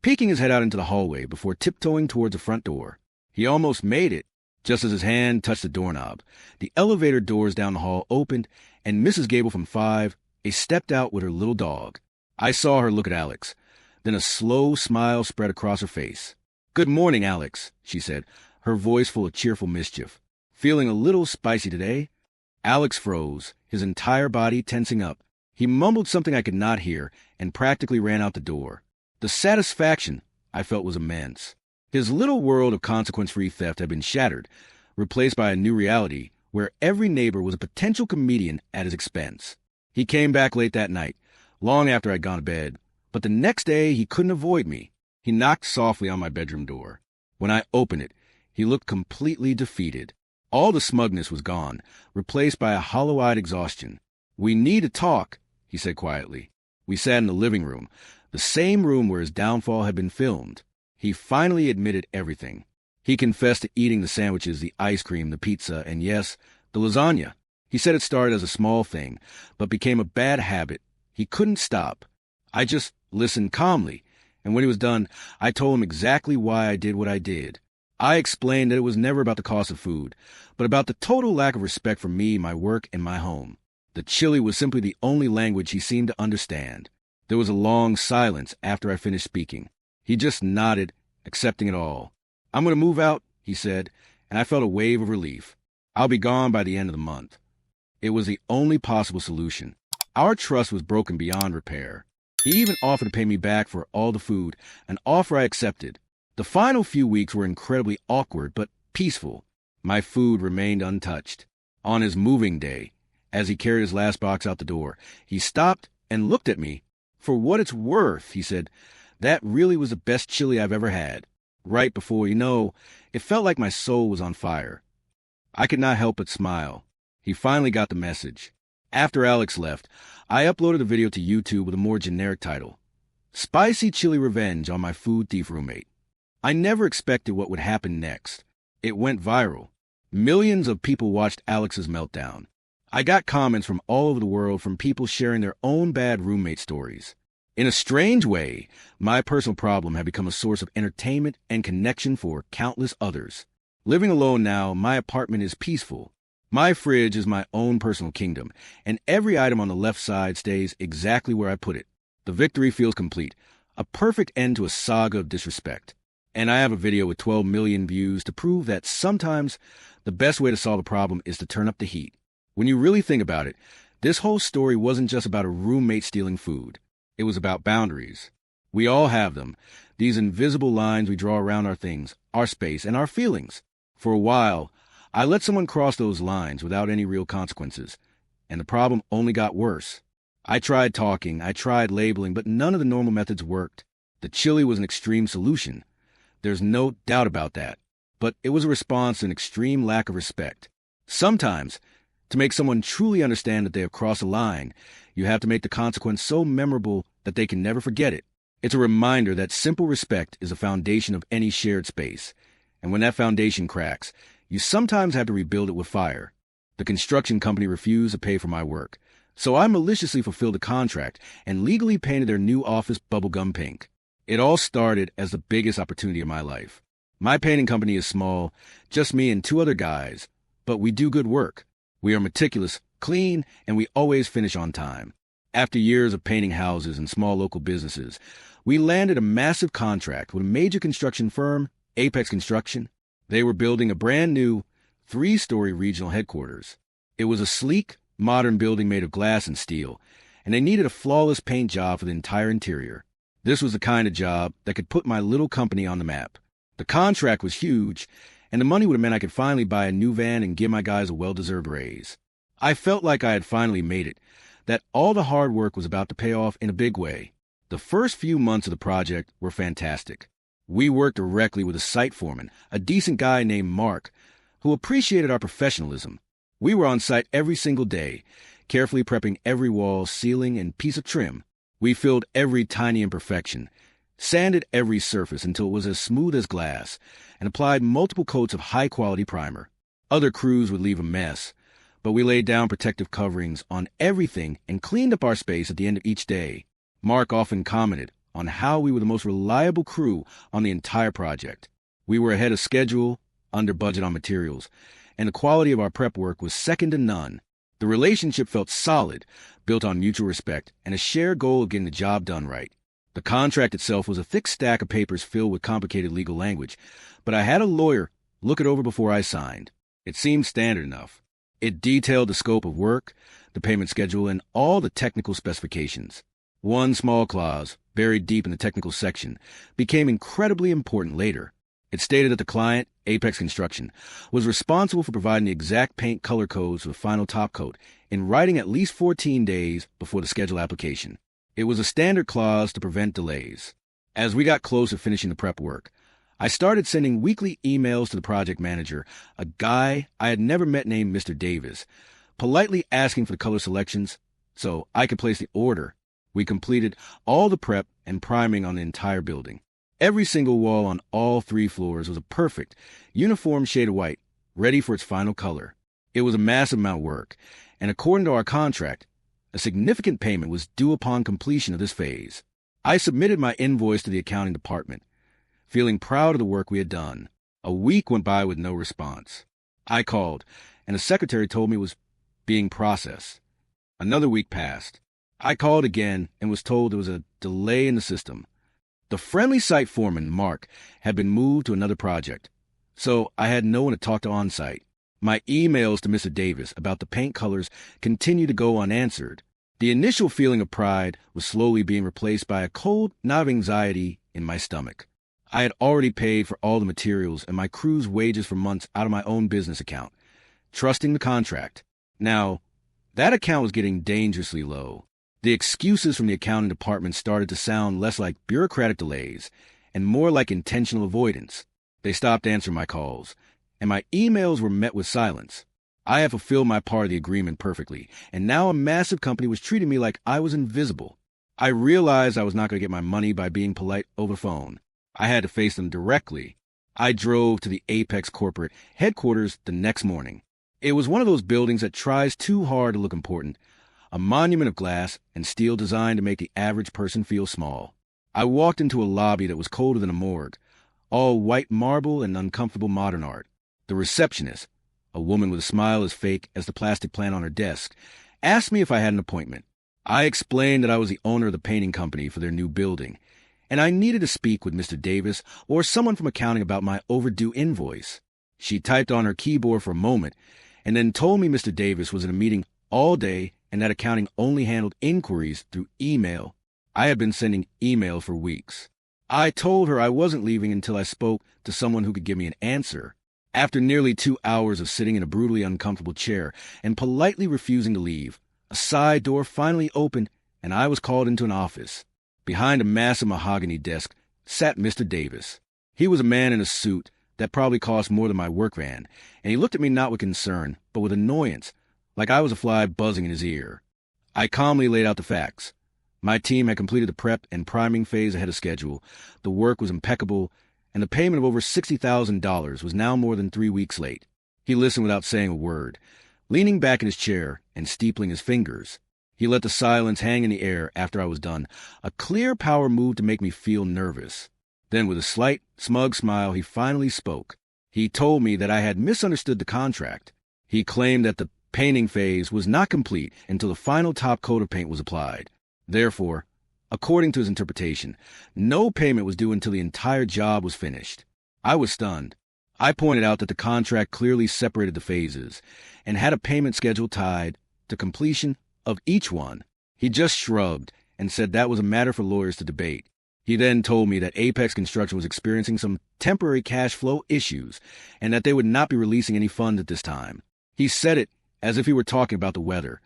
peeking his head out into the hallway before tiptoeing towards the front door. He almost made it, just as his hand touched the doorknob. The elevator doors down the hall opened, and Mrs. Gable from 5A stepped out with her little dog. I saw her look at Alex. Then a slow smile spread across her face. "Good morning, Alex," she said, her voice full of cheerful mischief. "Feeling a little spicy today?" Alex froze, his entire body tensing up. He mumbled something I could not hear and practically ran out the door. The satisfaction I felt was immense. His little world of consequence-free theft had been shattered, replaced by a new reality where every neighbor was a potential comedian at his expense. He came back late that night, long after I'd gone to bed, but the next day he couldn't avoid me. He knocked softly on my bedroom door. When I opened it, he looked completely defeated. All the smugness was gone, replaced by a hollow-eyed exhaustion. "We need to talk," he said quietly. We sat in the living room, the same room where his downfall had been filmed. He finally admitted everything. He confessed to eating the sandwiches, the ice cream, the pizza, and yes, the lasagna. He said it started as a small thing, but became a bad habit. He couldn't stop. I just listened calmly, and when he was done, I told him exactly why I did what I did. I explained that it was never about the cost of food, but about the total lack of respect for me, my work, and my home. The chili was simply the only language he seemed to understand. There was a long silence after I finished speaking. He just nodded, accepting it all. "I'm going to move out," he said, and I felt a wave of relief. "I'll be gone by the end of the month." It was the only possible solution. Our trust was broken beyond repair. He even offered to pay me back for all the food, an offer I accepted. The final few weeks were incredibly awkward but peaceful. My food remained untouched. On his moving day, as he carried his last box out the door, he stopped and looked at me. "For what it's worth," he said, "that really was the best chili I've ever had." Right before it felt like my soul was on fire. I could not help but smile. He finally got the message. After Alex left, I uploaded a video to YouTube with a more generic title, "Spicy Chili Revenge on My Food Thief Roommate." I never expected what would happen next. It went viral. Millions of people watched Alex's meltdown. I got comments from all over the world from people sharing their own bad roommate stories. In a strange way, my personal problem had become a source of entertainment and connection for countless others. Living alone now, my apartment is peaceful. My fridge is my own personal kingdom, and every item on the left side stays exactly where I put it. The victory feels complete, a perfect end to a saga of disrespect. And I have a video with 12 million views to prove that sometimes the best way to solve a problem is to turn up the heat. When you really think about it, this whole story wasn't just about a roommate stealing food. It was about boundaries. We all have them, these invisible lines we draw around our things, our space, and our feelings. For a while, I let someone cross those lines without any real consequences, and the problem only got worse. I tried talking, I tried labeling, but none of the normal methods worked. The chili was an extreme solution. There's no doubt about that. But it was a response to an extreme lack of respect. Sometimes, to make someone truly understand that they have crossed a line, you have to make the consequence so memorable that they can never forget it. It's a reminder that simple respect is the foundation of any shared space. And when that foundation cracks, you sometimes have to rebuild it with fire. The construction company refused to pay for my work, so I maliciously fulfilled a contract and legally painted their new office bubblegum pink. It all started as the biggest opportunity of my life. My painting company is small, just me and 2 other guys, but we do good work. We are meticulous, clean, and we always finish on time. After years of painting houses and small local businesses, we landed a massive contract with a major construction firm, Apex Construction. They were building a brand new 3-story regional headquarters. It was a sleek, modern building made of glass and steel, and they needed a flawless paint job for the entire interior. This was the kind of job that could put my little company on the map. The contract was huge, and the money would have meant I could finally buy a new van and give my guys a well-deserved raise. I felt like I had finally made it, that all the hard work was about to pay off in a big way. The first few months of the project were fantastic. We worked directly with a site foreman, a decent guy named Mark, who appreciated our professionalism. We were on site every single day, carefully prepping every wall, ceiling, and piece of trim. We filled every tiny imperfection, sanded every surface until it was as smooth as glass, and applied multiple coats of high-quality primer. Other crews would leave a mess, but we laid down protective coverings on everything and cleaned up our space at the end of each day. Mark often commented on how we were the most reliable crew on the entire project. We were ahead of schedule, under budget on materials, and the quality of our prep work was second to none. The relationship felt solid, built on mutual respect, and a shared goal of getting the job done right. The contract itself was a thick stack of papers filled with complicated legal language, but I had a lawyer look it over before I signed. It seemed standard enough. It detailed the scope of work, the payment schedule, and all the technical specifications. One small clause, buried deep in the technical section, became incredibly important later. It stated that the client, Apex Construction, was responsible for providing the exact paint color codes for the final top coat in writing at least 14 days before the schedule application. It was a standard clause to prevent delays. As we got close to finishing the prep work, I started sending weekly emails to the project manager, a guy I had never met named Mr. Davis, politely asking for the color selections so I could place the order. We completed all the prep and priming on the entire building. Every single wall on all 3 floors was a perfect, uniform shade of white, ready for its final color. It was a massive amount of work, and according to our contract, a significant payment was due upon completion of this phase. I submitted my invoice to the accounting department, feeling proud of the work we had done. A week went by with no response. I called, and the secretary told me it was being processed. Another week passed. I called again and was told there was a delay in the system. The friendly site foreman, Mark, had been moved to another project, so I had no one to talk to on-site. My emails to Mr. Davis about the paint colors continued to go unanswered. The initial feeling of pride was slowly being replaced by a cold knot of anxiety in my stomach. I had already paid for all the materials and my crew's wages for months out of my own business account, trusting the contract. Now, that account was getting dangerously low. The excuses from the accounting department started to sound less like bureaucratic delays and more like intentional avoidance. They stopped answering my calls, and my emails were met with silence. I had fulfilled my part of the agreement perfectly, and now a massive company was treating me like I was invisible. I realized I was not going to get my money by being polite over the phone. I had to face them directly. I drove to the Apex corporate headquarters the next morning. It was one of those buildings that tries too hard to look important, a monument of glass and steel designed to make the average person feel small. I walked into a lobby that was colder than a morgue, all white marble and uncomfortable modern art. The receptionist, a woman with a smile as fake as the plastic plant on her desk, asked me if I had an appointment. I explained that I was the owner of the painting company for their new building, and I needed to speak with Mr. Davis or someone from accounting about my overdue invoice. She typed on her keyboard for a moment and then told me Mr. Davis was in a meeting all day and that accounting only handled inquiries through email. I had been sending emails for weeks. I told her I wasn't leaving until I spoke to someone who could give me an answer. After nearly 2 hours of sitting in a brutally uncomfortable chair and politely refusing to leave, a side door finally opened and I was called into an office. Behind a massive mahogany desk sat Mr. Davis. He was a man in a suit that probably cost more than my work van, and he looked at me not with concern, but with annoyance, like I was a fly buzzing in his ear. I calmly laid out the facts. My team had completed the prep and priming phase ahead of schedule, the work was impeccable, and the payment of over $60,000 was now more than 3 weeks late. He listened without saying a word, leaning back in his chair and steepling his fingers. He let the silence hang in the air after I was done, a clear power move to make me feel nervous. Then with a slight, smug smile, he finally spoke. He told me that I had misunderstood the contract. He claimed that the painting phase was not complete until the final top coat of paint was applied. Therefore, according to his interpretation, no payment was due until the entire job was finished. I was stunned. I pointed out that the contract clearly separated the phases and had a payment schedule tied to completion of each one. He just shrugged and said that was a matter for lawyers to debate. He then told me that Apex Construction was experiencing some temporary cash flow issues and that they would not be releasing any funds at this time. He said it as if he were talking about the weather,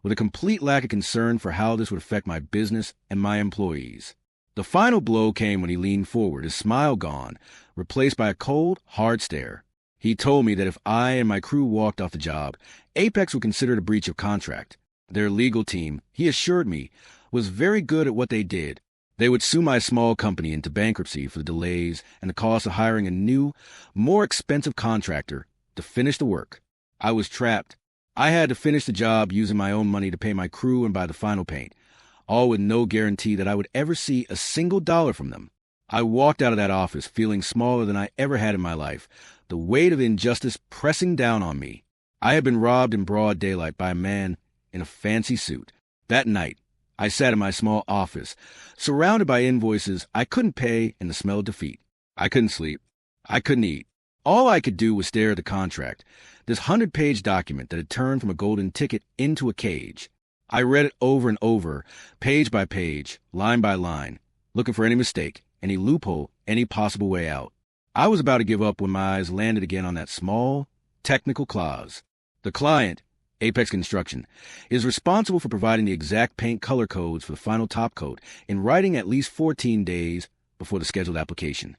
with a complete lack of concern for how this would affect my business and my employees. The final blow came when he leaned forward, his smile gone, replaced by a cold, hard stare. He told me that if I and my crew walked off the job, Apex would consider it a breach of contract. Their legal team, he assured me, was very good at what they did. They would sue my small company into bankruptcy for the delays and the cost of hiring a new, more expensive contractor to finish the work. I was trapped. I had to finish the job using my own money to pay my crew and buy the final paint, all with no guarantee that I would ever see a single dollar from them. I walked out of that office feeling smaller than I ever had in my life, the weight of injustice pressing down on me. I had been robbed in broad daylight by a man in a fancy suit. That night, I sat in my small office, surrounded by invoices I couldn't pay and the smell of defeat. I couldn't sleep. I couldn't eat. All I could do was stare at the contract, this 100-page document that had turned from a golden ticket into a cage. I read it over and over, page by page, line by line, looking for any mistake, any loophole, any possible way out. I was about to give up when my eyes landed again on that small, technical clause. The client, Apex Construction, is responsible for providing the exact paint color codes for the final top coat in writing at least 14 days before the scheduled application.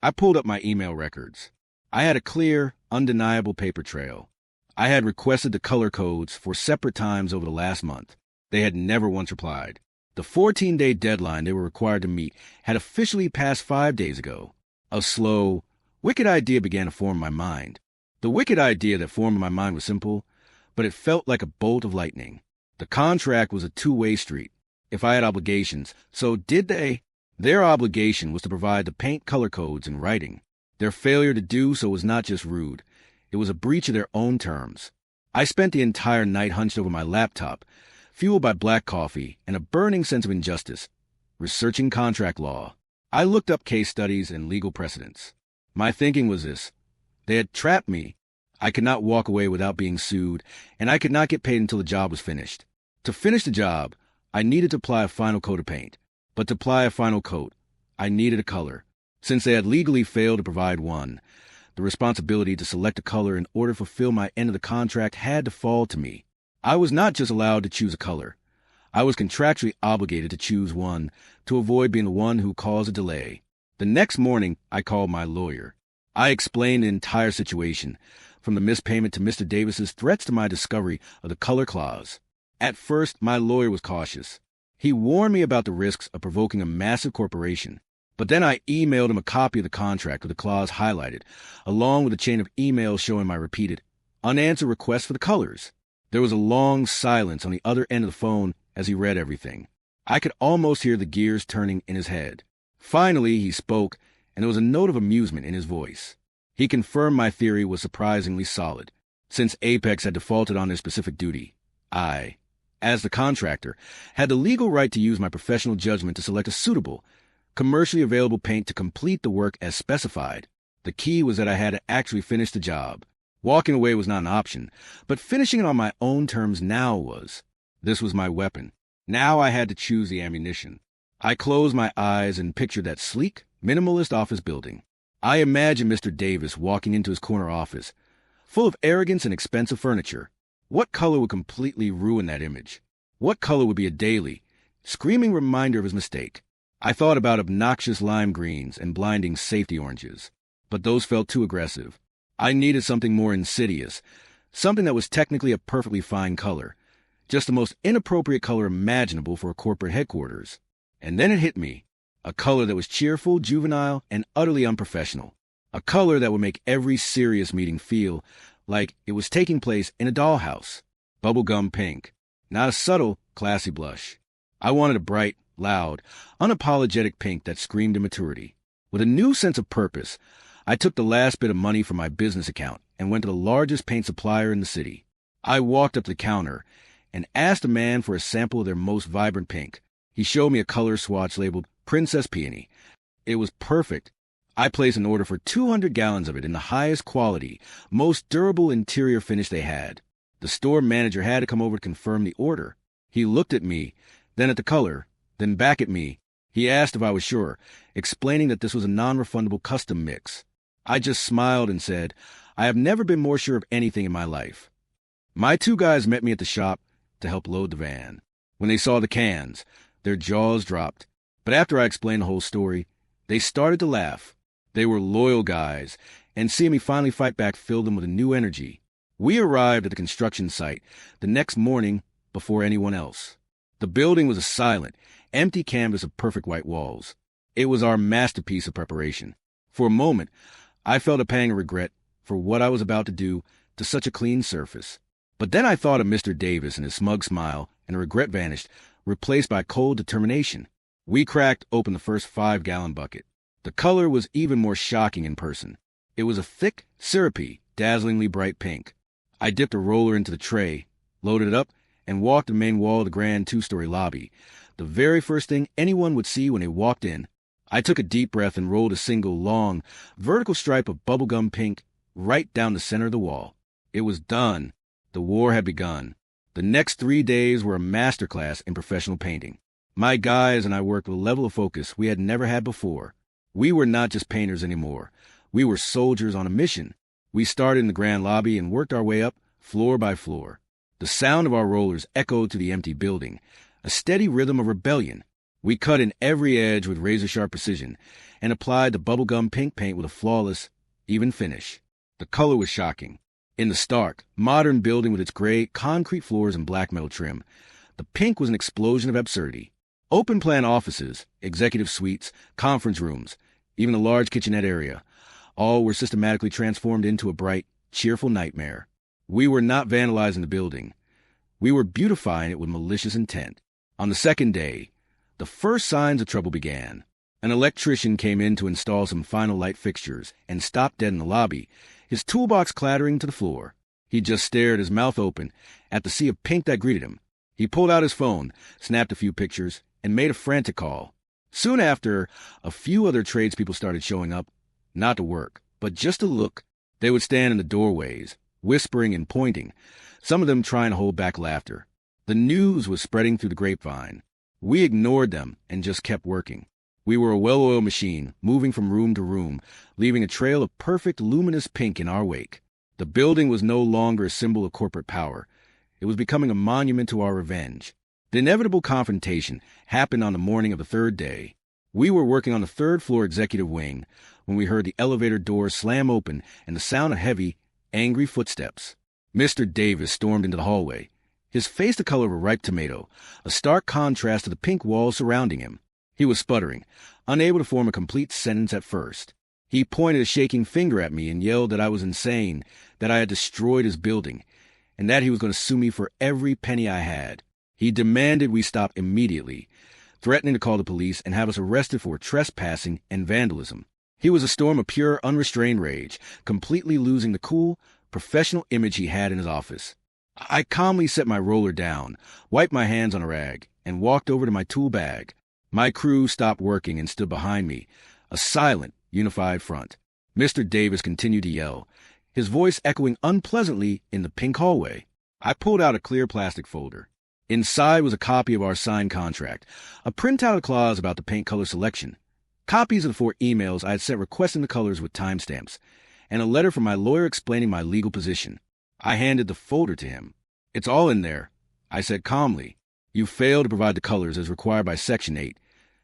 I pulled up my email records. I had a clear, undeniable paper trail. I had requested the color codes for separate times over the last month. They had never once replied. The 14-day deadline they were required to meet had officially passed 5 days ago. A slow, wicked idea began to form in my mind. The wicked idea that formed in my mind was simple, but it felt like a bolt of lightning. The contract was a two-way street. If I had obligations, so did they. Their obligation was to provide the paint color codes in writing. Their failure to do so was not just rude. It was a breach of their own terms. I spent the entire night hunched over my laptop, fueled by black coffee and a burning sense of injustice, researching contract law. I looked up case studies and legal precedents. My thinking was this: they had trapped me. I could not walk away without being sued, and I could not get paid until the job was finished. To finish the job, I needed to apply a final coat of paint. But to apply a final coat, I needed a color. Since they had legally failed to provide one, the responsibility to select a color in order to fulfill my end of the contract had to fall to me. I was not just allowed to choose a color. I was contractually obligated to choose one to avoid being the one who caused a delay. The next morning, I called my lawyer. I explained the entire situation, from the missed payment to Mr. Davis's threats to my discovery of the color clause. At first, my lawyer was cautious. He warned me about the risks of provoking a massive corporation. But then I emailed him a copy of the contract with the clause highlighted, along with a chain of emails showing my repeated, unanswered requests for the colors. There was a long silence on the other end of the phone as he read everything. I could almost hear the gears turning in his head. Finally, he spoke, and there was a note of amusement in his voice. He confirmed my theory was surprisingly solid. Since Apex had defaulted on their specific duty, I, as the contractor, had the legal right to use my professional judgment to select a suitable, commercially available paint to complete the work as specified. The key was that I had to actually finish the job. Walking away was not an option, but finishing it on my own terms now was. This was my weapon. Now I had to choose the ammunition. I closed my eyes and pictured that sleek, minimalist office building. I imagined Mr. Davis walking into his corner office, full of arrogance and expensive furniture. What color would completely ruin that image? What color would be a daily, screaming reminder of his mistake? I thought about obnoxious lime greens and blinding safety oranges, but those felt too aggressive. I needed something more insidious, something that was technically a perfectly fine color, just the most inappropriate color imaginable for a corporate headquarters. And then it hit me, a color that was cheerful, juvenile, and utterly unprofessional. A color that would make every serious meeting feel like it was taking place in a dollhouse. Bubblegum pink. Not a subtle, classy blush. I wanted a bright, loud, unapologetic pink that screamed immaturity. With a new sense of purpose, I took the last bit of money from my business account and went to the largest paint supplier in the city. I walked up to the counter and asked a man for a sample of their most vibrant pink. He showed me a color swatch labeled Princess Peony. It was perfect. I placed an order for 200 gallons of it in the highest quality, most durable interior finish they had. The store manager had to come over to confirm the order. He looked at me, then at the color, then back at me. He asked if I was sure, explaining that this was a non-refundable custom mix. I just smiled and said, I have never been more sure of anything in my life. My two guys met me at the shop to help load the van. When they saw the cans, their jaws dropped. But after I explained the whole story, they started to laugh. They were loyal guys, and seeing me finally fight back filled them with a new energy. We arrived at the construction site the next morning before anyone else. The building was a silent, empty canvas of perfect white walls. It was our masterpiece of preparation. For a moment, I felt a pang of regret for what I was about to do to such a clean surface. But then I thought of Mr. Davis and his smug smile, and the regret vanished, replaced by cold determination. We cracked open the first 5-gallon bucket. The color was even more shocking in person. It was a thick, syrupy, dazzlingly bright pink. I dipped a roller into the tray, loaded it up, and walked the main wall of the grand 2-story lobby, the very first thing anyone would see when they walked in. I took a deep breath and rolled a single, long, vertical stripe of bubblegum pink right down the center of the wall. It was done. The war had begun. The next 3 days were a masterclass in professional painting. My guys and I worked with a level of focus we had never had before. We were not just painters anymore. We were soldiers on a mission. We started in the grand lobby and worked our way up, floor by floor. The sound of our rollers echoed through the empty building, a steady rhythm of rebellion. We cut in every edge with razor-sharp precision and applied the bubblegum pink paint with a flawless, even finish. The color was shocking. In the stark, modern building with its gray, concrete floors and black metal trim, the pink was an explosion of absurdity. Open-plan offices, executive suites, conference rooms, even a large kitchenette area, all were systematically transformed into a bright, cheerful nightmare. We were not vandalizing the building. We were beautifying it with malicious intent. On the second day, the first signs of trouble began. An electrician came in to install some final light fixtures and stopped dead in the lobby, his toolbox clattering to the floor. He just stared, his mouth open, at the sea of pink that greeted him. He pulled out his phone, snapped a few pictures, and made a frantic call. Soon after, a few other tradespeople started showing up, not to work, but just to look. They would stand in the doorways, whispering and pointing, some of them trying to hold back laughter. The news was spreading through the grapevine. We ignored them and just kept working. We were a well-oiled machine, moving from room to room, leaving a trail of perfect, luminous pink in our wake. The building was no longer a symbol of corporate power. It was becoming a monument to our revenge. The inevitable confrontation happened on the morning of the third day. We were working on the third-floor executive wing when we heard the elevator doors slam open and the sound of heavy, angry footsteps. Mr. Davis stormed into the hallway, his face the color of a ripe tomato, a stark contrast to the pink walls surrounding him. He was sputtering, unable to form a complete sentence at first. He pointed a shaking finger at me and yelled that I was insane, that I had destroyed his building, and that he was going to sue me for every penny I had. He demanded we stop immediately, threatening to call the police and have us arrested for trespassing and vandalism. He was a storm of pure, unrestrained rage, completely losing the cool, professional image he had in his office. I calmly set my roller down, wiped my hands on a rag, and walked over to my tool bag. My crew stopped working and stood behind me, a silent, unified front. Mr. Davis continued to yell, his voice echoing unpleasantly in the pink hallway. I pulled out a clear plastic folder. Inside was a copy of our signed contract, a printout clause about the paint color selection, copies of the 4 emails I had sent requesting the colors with timestamps, and a letter from my lawyer explaining my legal position. I handed the folder to him. "It's all in there," I said calmly. "You failed to provide the colors as required by Section 8,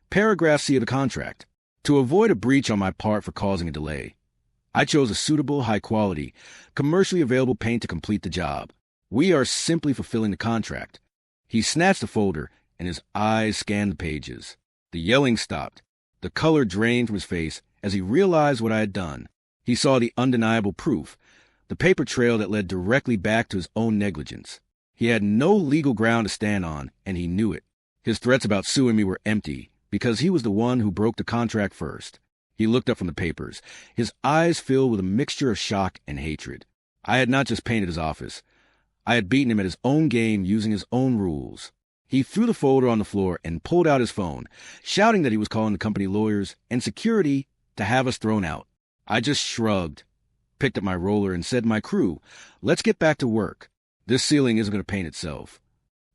Paragraph C of the contract. To avoid a breach on my part for causing a delay, I chose a suitable, high-quality, commercially available paint to complete the job. We are simply fulfilling the contract." He snatched the folder, and his eyes scanned the pages. The yelling stopped. The color drained from his face as he realized what I had done. He saw the undeniable proof, the paper trail that led directly back to his own negligence. He had no legal ground to stand on, and he knew it. His threats about suing me were empty, because he was the one who broke the contract first. He looked up from the papers, his eyes filled with a mixture of shock and hatred. I had not just painted his office. I had beaten him at his own game using his own rules. He threw the folder on the floor and pulled out his phone, shouting that he was calling the company lawyers and security to have us thrown out. I just shrugged, picked up my roller, and said to my crew, "Let's get back to work. This ceiling isn't going to paint itself."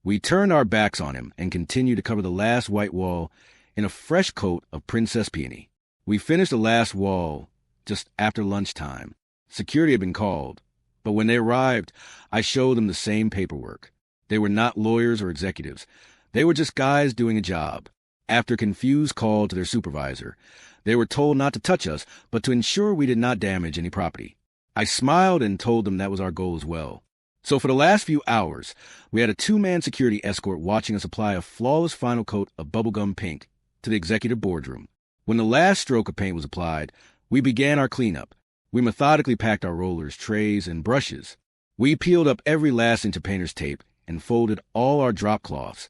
We turned our backs on him and continued to cover the last white wall in a fresh coat of Princess Peony. We finished the last wall just after lunchtime. Security had been called, but when they arrived, I showed them the same paperwork. They were not lawyers or executives. They were just guys doing a job. After a confused call to their supervisor, they were told not to touch us, but to ensure we did not damage any property. I smiled and told them that was our goal as well. So for the last few hours, we had a 2-man security escort watching us apply a flawless final coat of bubblegum pink to the executive boardroom. When the last stroke of paint was applied, we began our cleanup. We methodically packed our rollers, trays, and brushes. We peeled up every last inch of painter's tape and folded all our drop cloths,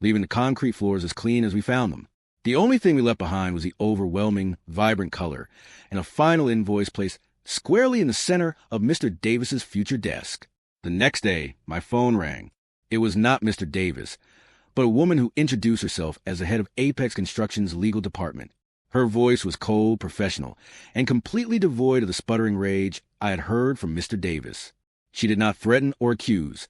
leaving the concrete floors as clean as we found them. The only thing we left behind was the overwhelming, vibrant color and a final invoice placed squarely in the center of Mr. Davis's future desk. The next day, my phone rang. It was not Mr. Davis, but a woman who introduced herself as the head of Apex Construction's legal department. Her voice was cold, professional, and completely devoid of the sputtering rage I had heard from Mr. Davis. She did not threaten or accuse.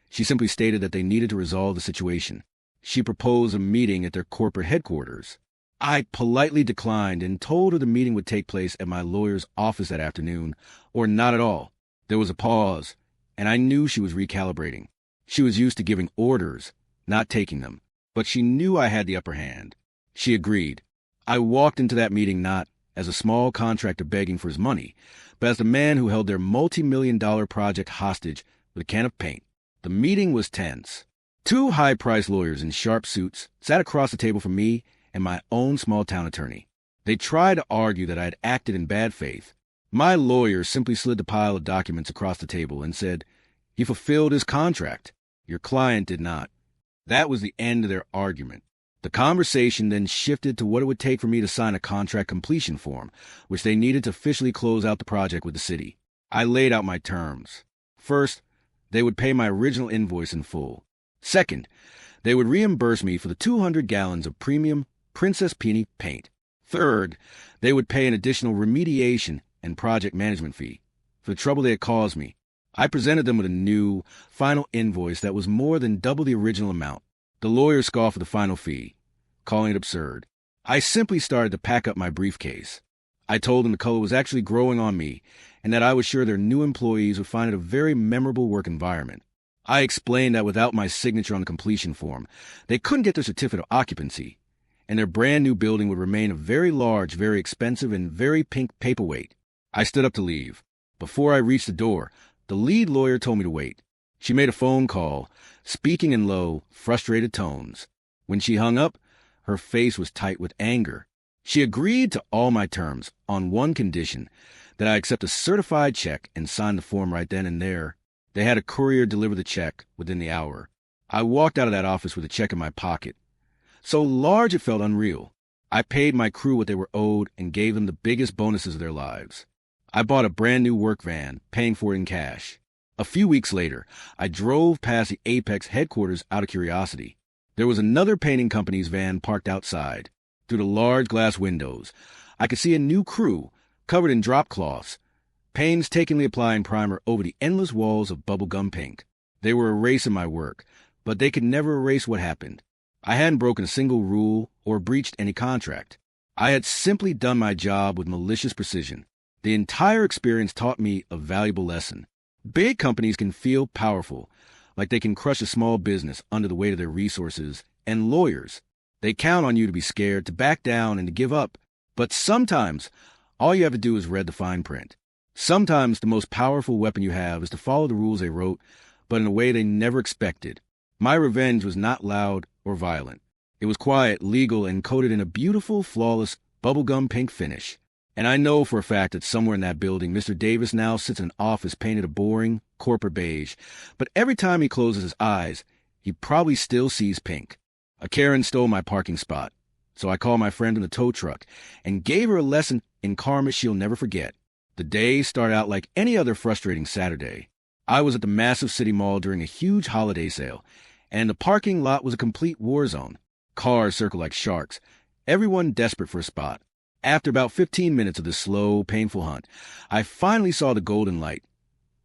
She simply stated that they needed to resolve the situation. She proposed a meeting at their corporate headquarters. I politely declined and told her the meeting would take place at my lawyer's office that afternoon, or not at all. There was a pause, and I knew she was recalibrating. She was used to giving orders, not taking them, but she knew I had the upper hand. She agreed. I walked into that meeting not as a small contractor begging for his money, but as the man who held their multi-million-dollar project hostage with a can of paint. The meeting was tense. 2 high-priced lawyers in sharp suits sat across the table from me and my own small-town attorney. They tried to argue that I had acted in bad faith. My lawyer simply slid the pile of documents across the table and said, "He fulfilled his contract. Your client did not." That was the end of their argument. The conversation then shifted to what it would take for me to sign a contract completion form, which they needed to officially close out the project with the city. I laid out my terms. First, they would pay my original invoice in full. Second, they would reimburse me for the 200 gallons of premium Princess Peony paint. Third, they would pay an additional remediation and project management fee for the trouble they had caused me. I presented them with a new, final invoice that was more than double the original amount. The lawyer scoffed at the final fee, calling it absurd. I simply started to pack up my briefcase. I told them the color was actually growing on me, and that I was sure their new employees would find it a very memorable work environment. I explained that without my signature on the completion form, they couldn't get their certificate of occupancy, and their brand new building would remain a very large, very expensive, and very pink paperweight. I stood up to leave. Before I reached the door, the lead lawyer told me to wait. She made a phone call, speaking in low, frustrated tones. When she hung up, her face was tight with anger. She agreed to all my terms on one condition, that I accept a certified check and sign the form right then and there. They had a courier deliver the check within the hour. I walked out of that office with a check in my pocket. So large it felt unreal. I paid my crew what they were owed and gave them the biggest bonuses of their lives. I bought a brand new work van, paying for it in cash. A few weeks later, I drove past the Apex headquarters out of curiosity. There was another painting company's van parked outside. Through the large glass windows, I could see a new crew, covered in drop cloths, painstakingly applying primer over the endless walls of bubblegum pink. They were erasing my work, but they could never erase what happened. I hadn't broken a single rule or breached any contract. I had simply done my job with malicious precision. The entire experience taught me a valuable lesson. Big companies can feel powerful, like they can crush a small business under the weight of their resources, and lawyers. They count on you to be scared, to back down, and to give up. But sometimes, all you have to do is read the fine print. Sometimes the most powerful weapon you have is to follow the rules they wrote, but in a way they never expected. My revenge was not loud or violent. It was quiet, legal, and coated in a beautiful, flawless, bubblegum pink finish. And I know for a fact that somewhere in that building, Mr. Davis now sits in an office painted a boring, corporate beige. But every time he closes his eyes, he probably still sees pink. A Karen stole my parking spot, so I called my friend in the tow truck and gave her a lesson in karma she'll never forget. The day started out like any other frustrating Saturday. I was at the massive city mall during a huge holiday sale, and the parking lot was a complete war zone. Cars circled like sharks, everyone desperate for a spot. After about 15 minutes of this slow, painful hunt, I finally saw the golden light.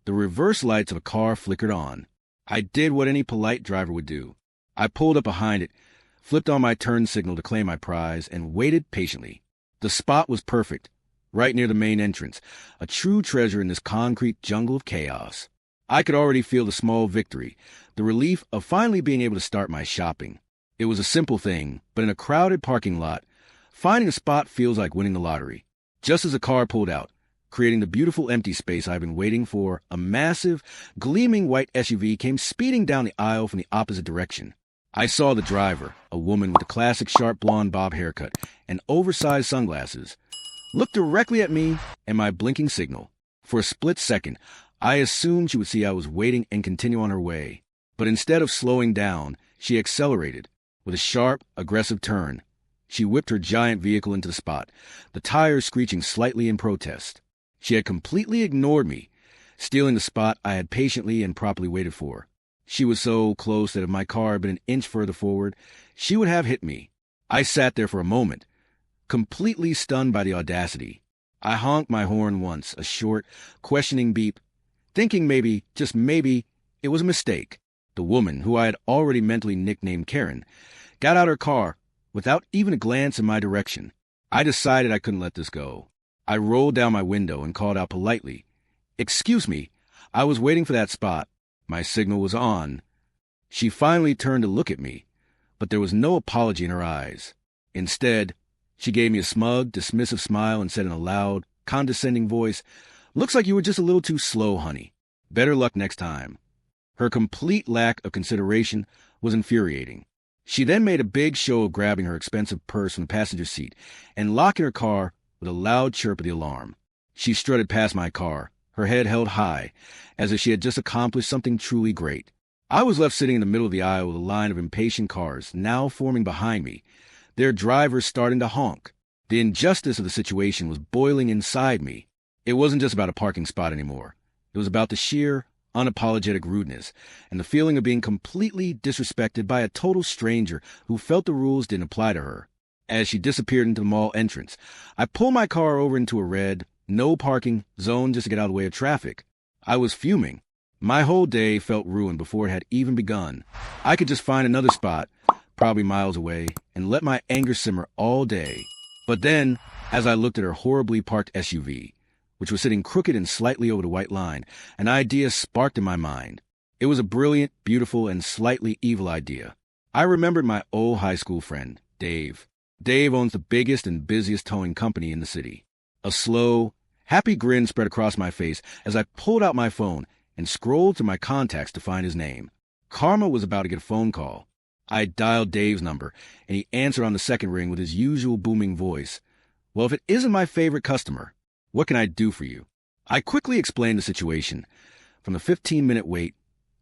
The reverse lights of a car flickered on. I did what any polite driver would do. I pulled up behind it, flipped on my turn signal to claim my prize, and waited patiently. The spot was perfect, right near the main entrance, a true treasure in this concrete jungle of chaos. I could already feel the small victory, the relief of finally being able to start my shopping. It was a simple thing, but in a crowded parking lot, finding a spot feels like winning the lottery. Just as the car pulled out, creating the beautiful empty space I've been waiting for, a massive, gleaming white SUV came speeding down the aisle from the opposite direction. I saw the driver, a woman with a classic sharp blonde bob haircut and oversized sunglasses, look directly at me and my blinking signal. For a split second, I assumed she would see I was waiting and continue on her way. But instead of slowing down, she accelerated. With a sharp, aggressive turn, she whipped her giant vehicle into the spot, the tires screeching slightly in protest. She had completely ignored me, stealing the spot I had patiently and properly waited for. She was so close that if my car had been an inch further forward, she would have hit me. I sat there for a moment, completely stunned by the audacity. I honked my horn once, a short, questioning beep, thinking maybe, just maybe, it was a mistake. The woman, who I had already mentally nicknamed Karen, got out her car without even a glance in my direction. I decided I couldn't let this go. I rolled down my window and called out politely, "Excuse me, I was waiting for that spot." My signal was on. She finally turned to look at me, but there was no apology in her eyes. Instead, she gave me a smug, dismissive smile and said in a loud, condescending voice, "Looks like you were just a little too slow, honey. Better luck next time." Her complete lack of consideration was infuriating. She then made a big show of grabbing her expensive purse from the passenger seat and locking her car with a loud chirp of the alarm. She strutted past my car, her head held high, as if she had just accomplished something truly great. I was left sitting in the middle of the aisle with a line of impatient cars now forming behind me, their drivers starting to honk. The injustice of the situation was boiling inside me. It wasn't just about a parking spot anymore. It was about the sheer, unapologetic rudeness and the feeling of being completely disrespected by a total stranger who felt the rules didn't apply to her. As she disappeared into the mall entrance, I pulled my car over into a red, no parking zone just to get out of the way of traffic. I was fuming. My whole day felt ruined before it had even begun. I could just find another spot, probably miles away, and let my anger simmer all day. But then, as I looked at her horribly parked SUV, which was sitting crooked and slightly over the white line, an idea sparked in my mind. It was a brilliant, beautiful, and slightly evil idea. I remembered my old high school friend, Dave. Dave owns the biggest and busiest towing company in the city. A slow, happy grin spread across my face as I pulled out my phone and scrolled through my contacts to find his name. Karma was about to get a phone call. I dialed Dave's number, and he answered on the second ring with his usual booming voice. "Well, if it isn't my favorite customer, what can I do for you?" I quickly explained the situation, from the 15-minute wait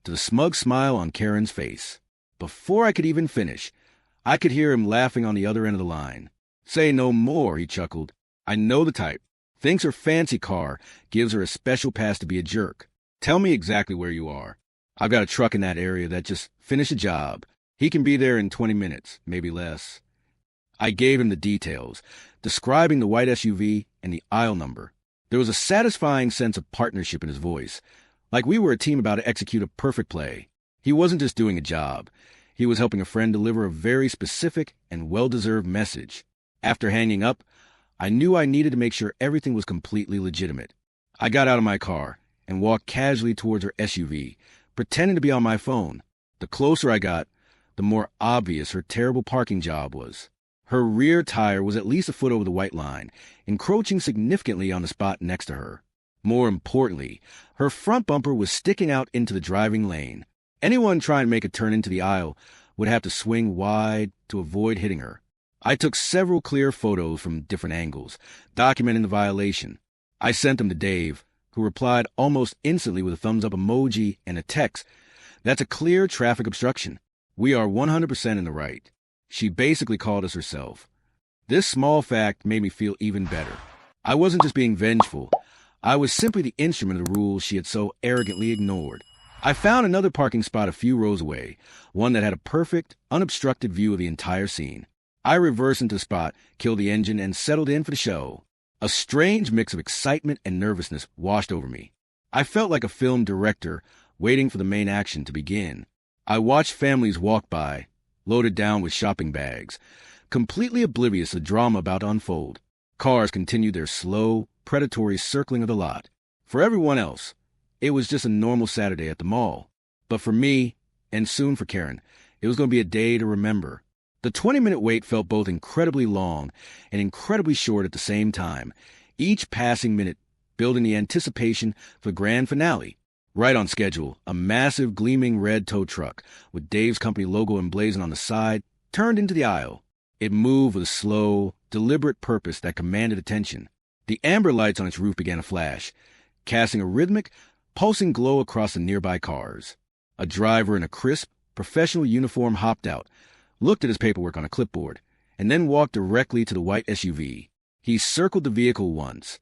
to the smug smile on Karen's face. Before I could even finish, I could hear him laughing on the other end of the line. "Say no more," he chuckled. "I know the type. Thinks her fancy car gives her a special pass to be a jerk. Tell me exactly where you are. I've got a truck in that area that just finished a job. He can be there in 20 minutes, maybe less." I gave him the details, describing the white SUV and the aisle number. There was a satisfying sense of partnership in his voice, like we were a team about to execute a perfect play. He wasn't just doing a job. He was helping a friend deliver a very specific and well-deserved message. After hanging up, I knew I needed to make sure everything was completely legitimate. I got out of my car and walked casually towards her SUV, pretending to be on my phone. The closer I got, the more obvious her terrible parking job was. Her rear tire was at least a foot over the white line, encroaching significantly on the spot next to her. More importantly, her front bumper was sticking out into the driving lane. Anyone trying to make a turn into the aisle would have to swing wide to avoid hitting her. I took several clear photos from different angles, documenting the violation. I sent them to Dave, who replied almost instantly with a thumbs-up emoji and a text. That's a clear traffic obstruction. We are 100% in the right. She basically called us herself. This small fact made me feel even better. I wasn't just being vengeful. I was simply the instrument of the rules she had so arrogantly ignored. I found another parking spot a few rows away, one that had a perfect, unobstructed view of the entire scene. I reversed into the spot, killed the engine, and settled in for the show. A strange mix of excitement and nervousness washed over me. I felt like a film director waiting for the main action to begin. I watched families walk by, loaded down with shopping bags, completely oblivious of the drama about to unfold. Cars continued their slow, predatory circling of the lot. For everyone else, it was just a normal Saturday at the mall. But for me, and soon for Karen, it was going to be a day to remember. The 20-minute wait felt both incredibly long and incredibly short at the same time, each passing minute building the anticipation for the grand finale. Right on schedule, a massive gleaming red tow truck with Dave's company logo emblazoned on the side turned into the aisle. It moved with a slow, deliberate purpose that commanded attention. The amber lights on its roof began to flash, casting a rhythmic, pulsing glow across the nearby cars. A driver in a crisp, professional uniform hopped out, looked at his paperwork on a clipboard, and then walked directly to the white SUV. He circled the vehicle once,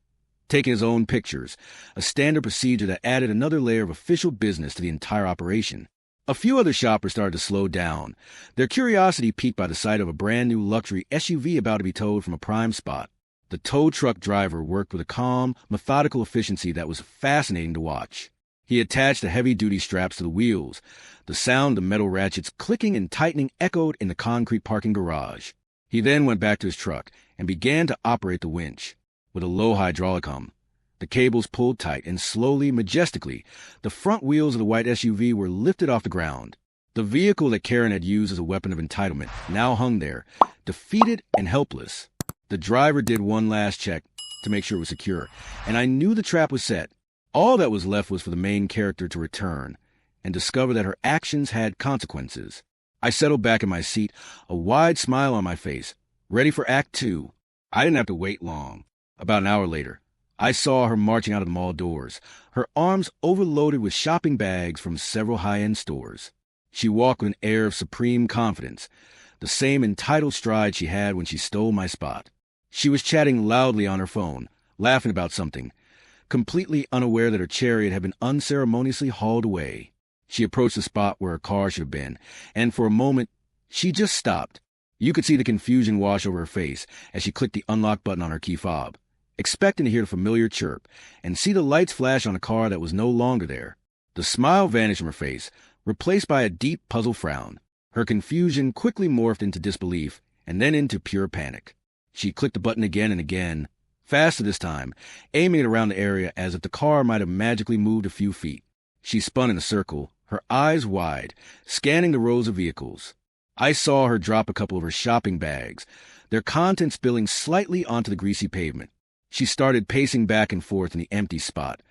taking his own pictures, a standard procedure that added another layer of official business to the entire operation. A few other shoppers started to slow down, their curiosity piqued by the sight of a brand-new luxury SUV about to be towed from a prime spot. The tow truck driver worked with a calm, methodical efficiency that was fascinating to watch. He attached the heavy-duty straps to the wheels. The sound of metal ratchets clicking and tightening echoed in the concrete parking garage. He then went back to his truck and began to operate the winch. With a low hydraulic hum, the cables pulled tight, and slowly, majestically, the front wheels of the white SUV were lifted off the ground. The vehicle that Karen had used as a weapon of entitlement now hung there, defeated and helpless. The driver did one last check to make sure it was secure, and I knew the trap was set. All that was left was for the main character to return and discover that her actions had consequences. I settled back in my seat, a wide smile on my face, ready for Act 2. I didn't have to wait long. About an hour later, I saw her marching out of the mall doors, her arms overloaded with shopping bags from several high-end stores. She walked with an air of supreme confidence, the same entitled stride she had when she stole my spot. She was chatting loudly on her phone, laughing about something, completely unaware that her chariot had been unceremoniously hauled away. She approached the spot where her car should have been, and for a moment, she just stopped. You could see the confusion wash over her face as she clicked the unlock button on her key fob, expecting to hear the familiar chirp and see the lights flash on a car that was no longer there. The smile vanished from her face, replaced by a deep, puzzled frown. Her confusion quickly morphed into disbelief and then into pure panic. She clicked the button again and again, faster this time, aiming it around the area as if the car might have magically moved a few feet. She spun in a circle, her eyes wide, scanning the rows of vehicles. I saw her drop a couple of her shopping bags, their contents spilling slightly onto the greasy pavement. She started pacing back and forth in the empty spot,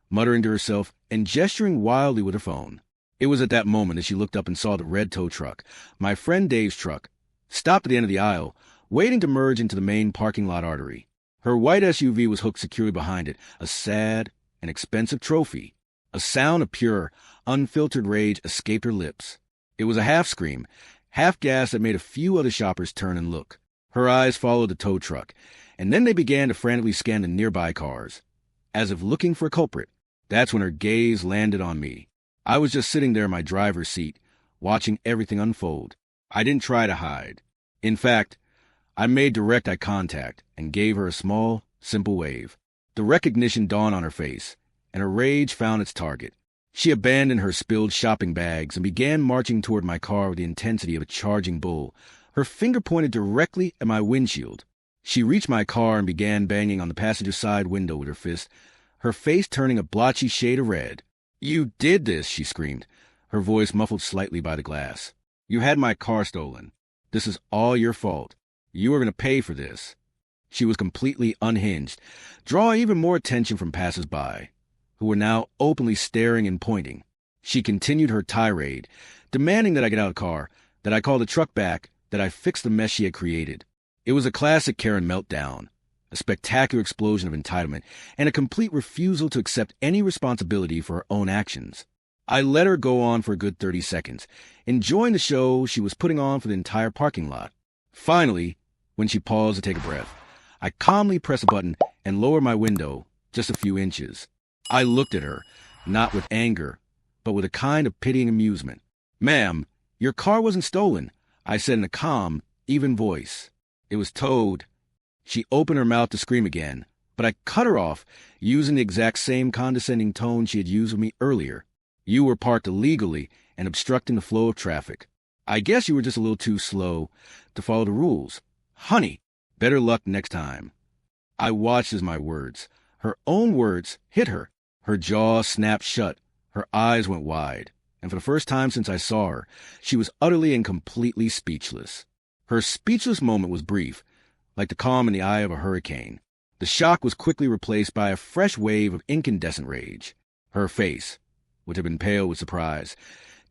muttering to herself and gesturing wildly with her phone. It was at that moment that she looked up and saw the red tow truck, my friend Dave's truck, stopped at the end of the aisle, waiting to merge into the main parking lot artery. Her white SUV was hooked securely behind it, a sad and expensive trophy. A sound of pure, unfiltered rage escaped her lips. It was a half-scream, half-gasp that made a few other shoppers turn and look. Her eyes followed the tow truck, and then they began to frantically scan the nearby cars, as if looking for a culprit. That's when her gaze landed on me. I was just sitting there in my driver's seat, watching everything unfold. I didn't try to hide. In fact, I made direct eye contact and gave her a small, simple wave. The recognition dawned on her face, and her rage found its target. She abandoned her spilled shopping bags and began marching toward my car with the intensity of a charging bull, her finger pointed directly at my windshield. She reached my car and began banging on the passenger side window with her fist, her face turning a blotchy shade of red. "You did this," she screamed, her voice muffled slightly by the glass. "You had my car stolen. This is all your fault. You are going to pay for this." She was completely unhinged, drawing even more attention from passers-by, who were now openly staring and pointing. She continued her tirade, demanding that I get out of the car, that I call the truck back, that I fix the mess she had created. It was a classic Karen meltdown, a spectacular explosion of entitlement, and a complete refusal to accept any responsibility for her own actions. I let her go on for a good 30 seconds, enjoying the show she was putting on for the entire parking lot. Finally, when she paused to take a breath, I calmly pressed a button and lowered my window just a few inches. I looked at her, not with anger, but with a kind of pitying amusement. "Ma'am, your car wasn't stolen," I said in a calm, even voice. "It was towed." She opened her mouth to scream again, but I cut her off, using the exact same condescending tone she had used with me earlier. "You were parked illegally and obstructing the flow of traffic. I guess you were just a little too slow to follow the rules. Honey, better luck next time." I watched as my words, her own words, hit her. Her jaw snapped shut, her eyes went wide, and for the first time since I saw her, she was utterly and completely speechless. Her speechless moment was brief, like the calm in the eye of a hurricane. The shock was quickly replaced by a fresh wave of incandescent rage. Her face, which had been pale with surprise,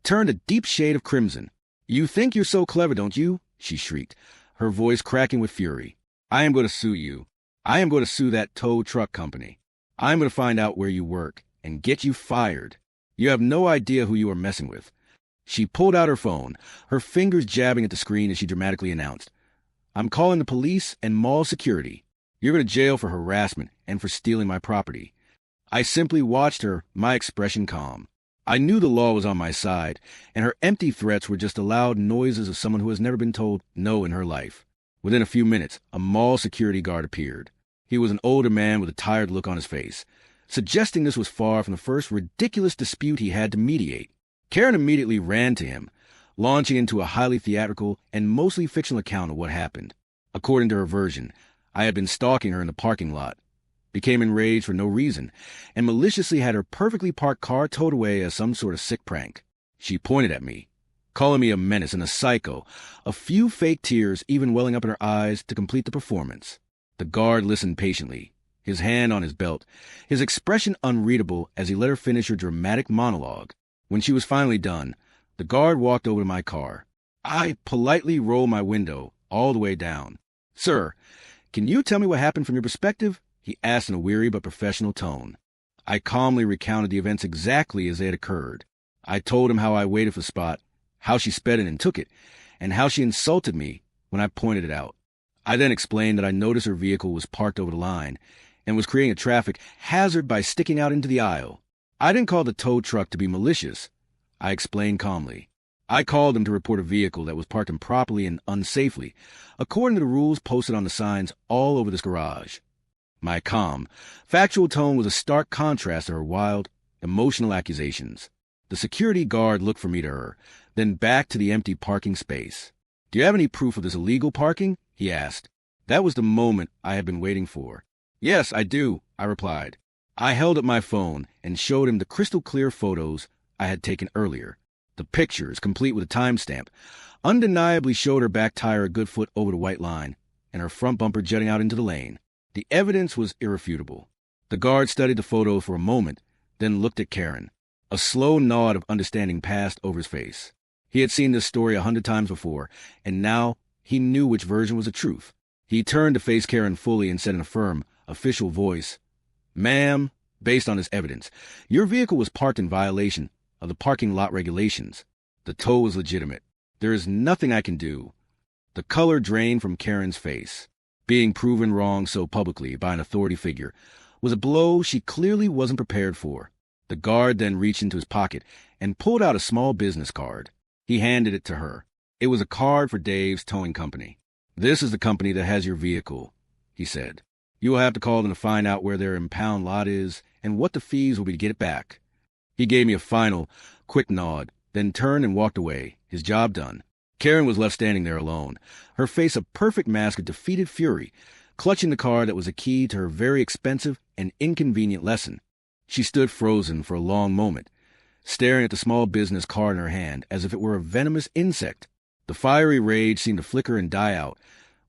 turned a deep shade of crimson. "You think you're so clever, don't you?" she shrieked, her voice cracking with fury. "I am going to sue you. I am going to sue that tow truck company. I am going to find out where you work and get you fired. You have no idea who you are messing with." She pulled out her phone, her fingers jabbing at the screen as she dramatically announced, "I'm calling the police and mall security. You're going to jail for harassment and for stealing my property." I simply watched her, my expression calm. I knew the law was on my side, and her empty threats were just the loud noises of someone who has never been told no in her life. Within a few minutes, a mall security guard appeared. He was an older man with a tired look on his face, suggesting this was far from the first ridiculous dispute he had to mediate. Karen immediately ran to him, launching into a highly theatrical and mostly fictional account of what happened. According to her version, I had been stalking her in the parking lot, became enraged for no reason, and maliciously had her perfectly parked car towed away as some sort of sick prank. She pointed at me, calling me a menace and a psycho, a few fake tears even welling up in her eyes to complete the performance. The guard listened patiently, his hand on his belt, his expression unreadable as he let her finish her dramatic monologue. When she was finally done, the guard walked over to my car. I politely rolled my window all the way down. "Sir, can you tell me what happened from your perspective?" he asked in a weary but professional tone. I calmly recounted the events exactly as they had occurred. I told him how I waited for the spot, how she sped in and took it, and how she insulted me when I pointed it out. I then explained that I noticed her vehicle was parked over the line and was creating a traffic hazard by sticking out into the aisle. I didn't call the tow truck to be malicious. I explained calmly. I called them to report a vehicle that was parked improperly and unsafely, according to the rules posted on the signs all over this garage. My calm, factual tone was a stark contrast to her wild, emotional accusations. The security guard looked from me to her, then back to the empty parking space. "Do you have any proof of this illegal parking?" he asked. That was the moment I had been waiting for. "Yes, I do," I replied. I held up my phone and showed him the crystal-clear photos I had taken earlier. The pictures, complete with a timestamp, undeniably showed her back tire a good foot over the white line and her front bumper jutting out into the lane. The evidence was irrefutable. The guard studied the photo for a moment, then looked at Karen. A slow nod of understanding passed over his face. He had seen this story 100 times before, and now he knew which version was the truth. He turned to face Karen fully and said in a firm, official voice, "Ma'am, based on this evidence, your vehicle was parked in violation of the parking lot regulations. The tow was legitimate. There is nothing I can do." The color drained from Karen's face. Being proven wrong so publicly by an authority figure was a blow she clearly wasn't prepared for. The guard then reached into his pocket and pulled out a small business card. He handed it to her. It was a card for Dave's towing company. "This is the company that has your vehicle," he said. "You will have to call them to find out where their impound lot is and what the fees will be to get it back. He gave me a final, quick nod, then turned and walked away, his job done. Karen was left standing there alone, her face a perfect mask of defeated fury, clutching the card that was a key to her very expensive and inconvenient lesson. She stood frozen for a long moment, staring at the small business card in her hand as if it were a venomous insect. The fiery rage seemed to flicker and die out,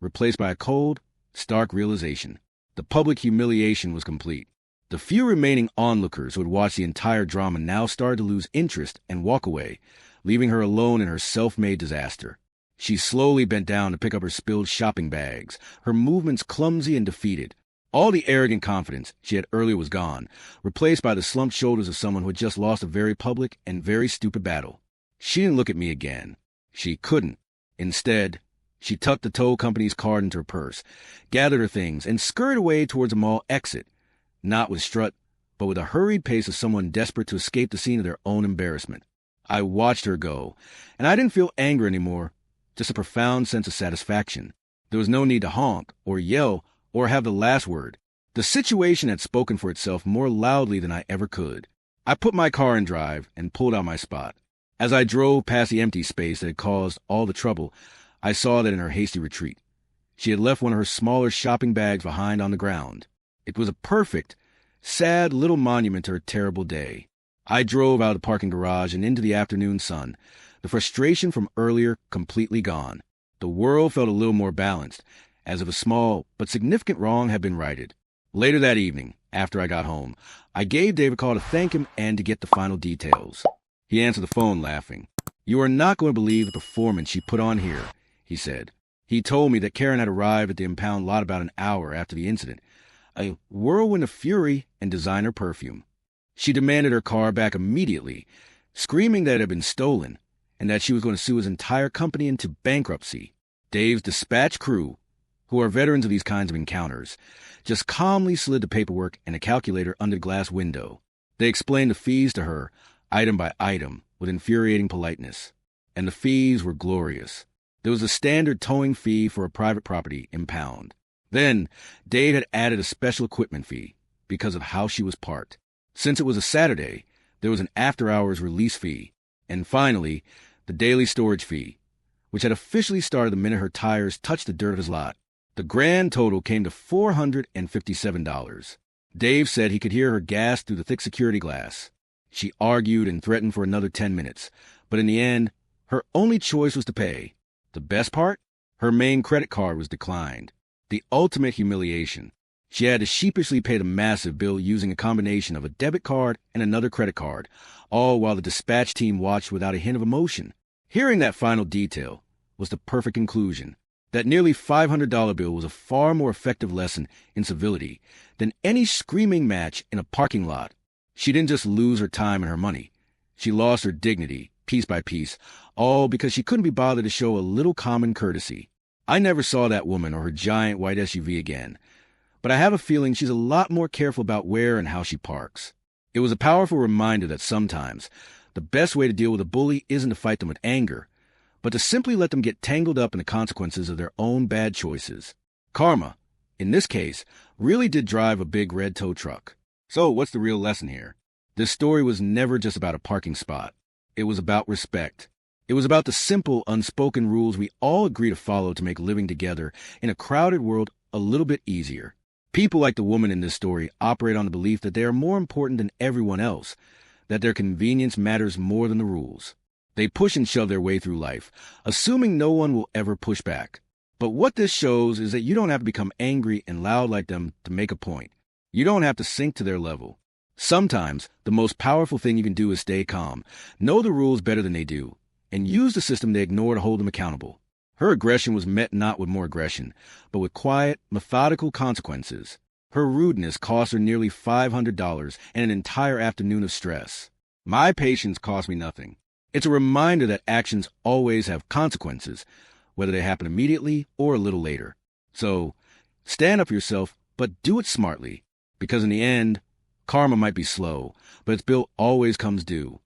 replaced by a cold, stark realization. The public humiliation was complete. The few remaining onlookers who had watched the entire drama now started to lose interest and walk away, leaving her alone in her self-made disaster. She slowly bent down to pick up her spilled shopping bags, her movements clumsy and defeated. All the arrogant confidence she had earlier was gone, replaced by the slumped shoulders of someone who had just lost a very public and very stupid battle. She didn't look at me again. She couldn't. Instead, she tucked the tow company's card into her purse, gathered her things, and scurried away towards the mall exit, not with strut, but with a hurried pace of someone desperate to escape the scene of their own embarrassment. I watched her go, and I didn't feel anger anymore, just a profound sense of satisfaction. There was no need to honk, or yell, or have the last word. The situation had spoken for itself more loudly than I ever could. I put my car in drive and pulled out my spot. As I drove past the empty space that had caused all the trouble, I saw that in her hasty retreat, she had left one of her smaller shopping bags behind on the ground. It was a perfect, sad little monument to her terrible day. I drove out of the parking garage and into the afternoon sun, the frustration from earlier completely gone. The world felt a little more balanced, as if a small but significant wrong had been righted. Later that evening, after I got home, I gave Dave a call to thank him and to get the final details. He answered the phone laughing. "You are not going to believe the performance she put on here," he said. He told me that Karen had arrived at the impound lot about an hour after the incident, a whirlwind of fury and designer perfume. She demanded her car back immediately, screaming that it had been stolen and that she was going to sue his entire company into bankruptcy. Dave's dispatch crew, who are veterans of these kinds of encounters, just calmly slid the paperwork and a calculator under the glass window. They explained the fees to her, item by item, with infuriating politeness. And the fees were glorious. There was a standard towing fee for a private property impound. Then, Dave had added a special equipment fee because of how she was parked. Since it was a Saturday, there was an after-hours release fee. And finally, the daily storage fee, which had officially started the minute her tires touched the dirt of his lot. The grand total came to $457. Dave said he could hear her gasp through the thick security glass. She argued and threatened for another 10 minutes, but in the end, her only choice was to pay. The best part? Her main credit card was declined. The ultimate humiliation. She had to sheepishly pay the massive bill using a combination of a debit card and another credit card, all while the dispatch team watched without a hint of emotion. Hearing that final detail was the perfect conclusion. That nearly $500 bill was a far more effective lesson in civility than any screaming match in a parking lot. She didn't just lose her time and her money. She lost her dignity, piece by piece, all because she couldn't be bothered to show a little common courtesy. I never saw that woman or her giant white SUV again, but I have a feeling she's a lot more careful about where and how she parks. It was a powerful reminder that sometimes the best way to deal with a bully isn't to fight them with anger, but to simply let them get tangled up in the consequences of their own bad choices. Karma, in this case, really did drive a big red tow truck. So what's the real lesson here? This story was never just about a parking spot. It was about respect. It was about the simple, unspoken rules we all agree to follow to make living together in a crowded world a little bit easier. People like the woman in this story operate on the belief that they are more important than everyone else, that their convenience matters more than the rules. They push and shove their way through life, assuming no one will ever push back. But what this shows is that you don't have to become angry and loud like them to make a point. You don't have to sink to their level. Sometimes, the most powerful thing you can do is stay calm, know the rules better than they do, and use the system they ignore to hold them accountable. Her aggression was met not with more aggression, but with quiet, methodical consequences. Her rudeness cost her nearly $500 and an entire afternoon of stress. My patience cost me nothing. It's a reminder that actions always have consequences, whether they happen immediately or a little later. So, stand up for yourself, but do it smartly, because in the end, karma might be slow, but its bill always comes due.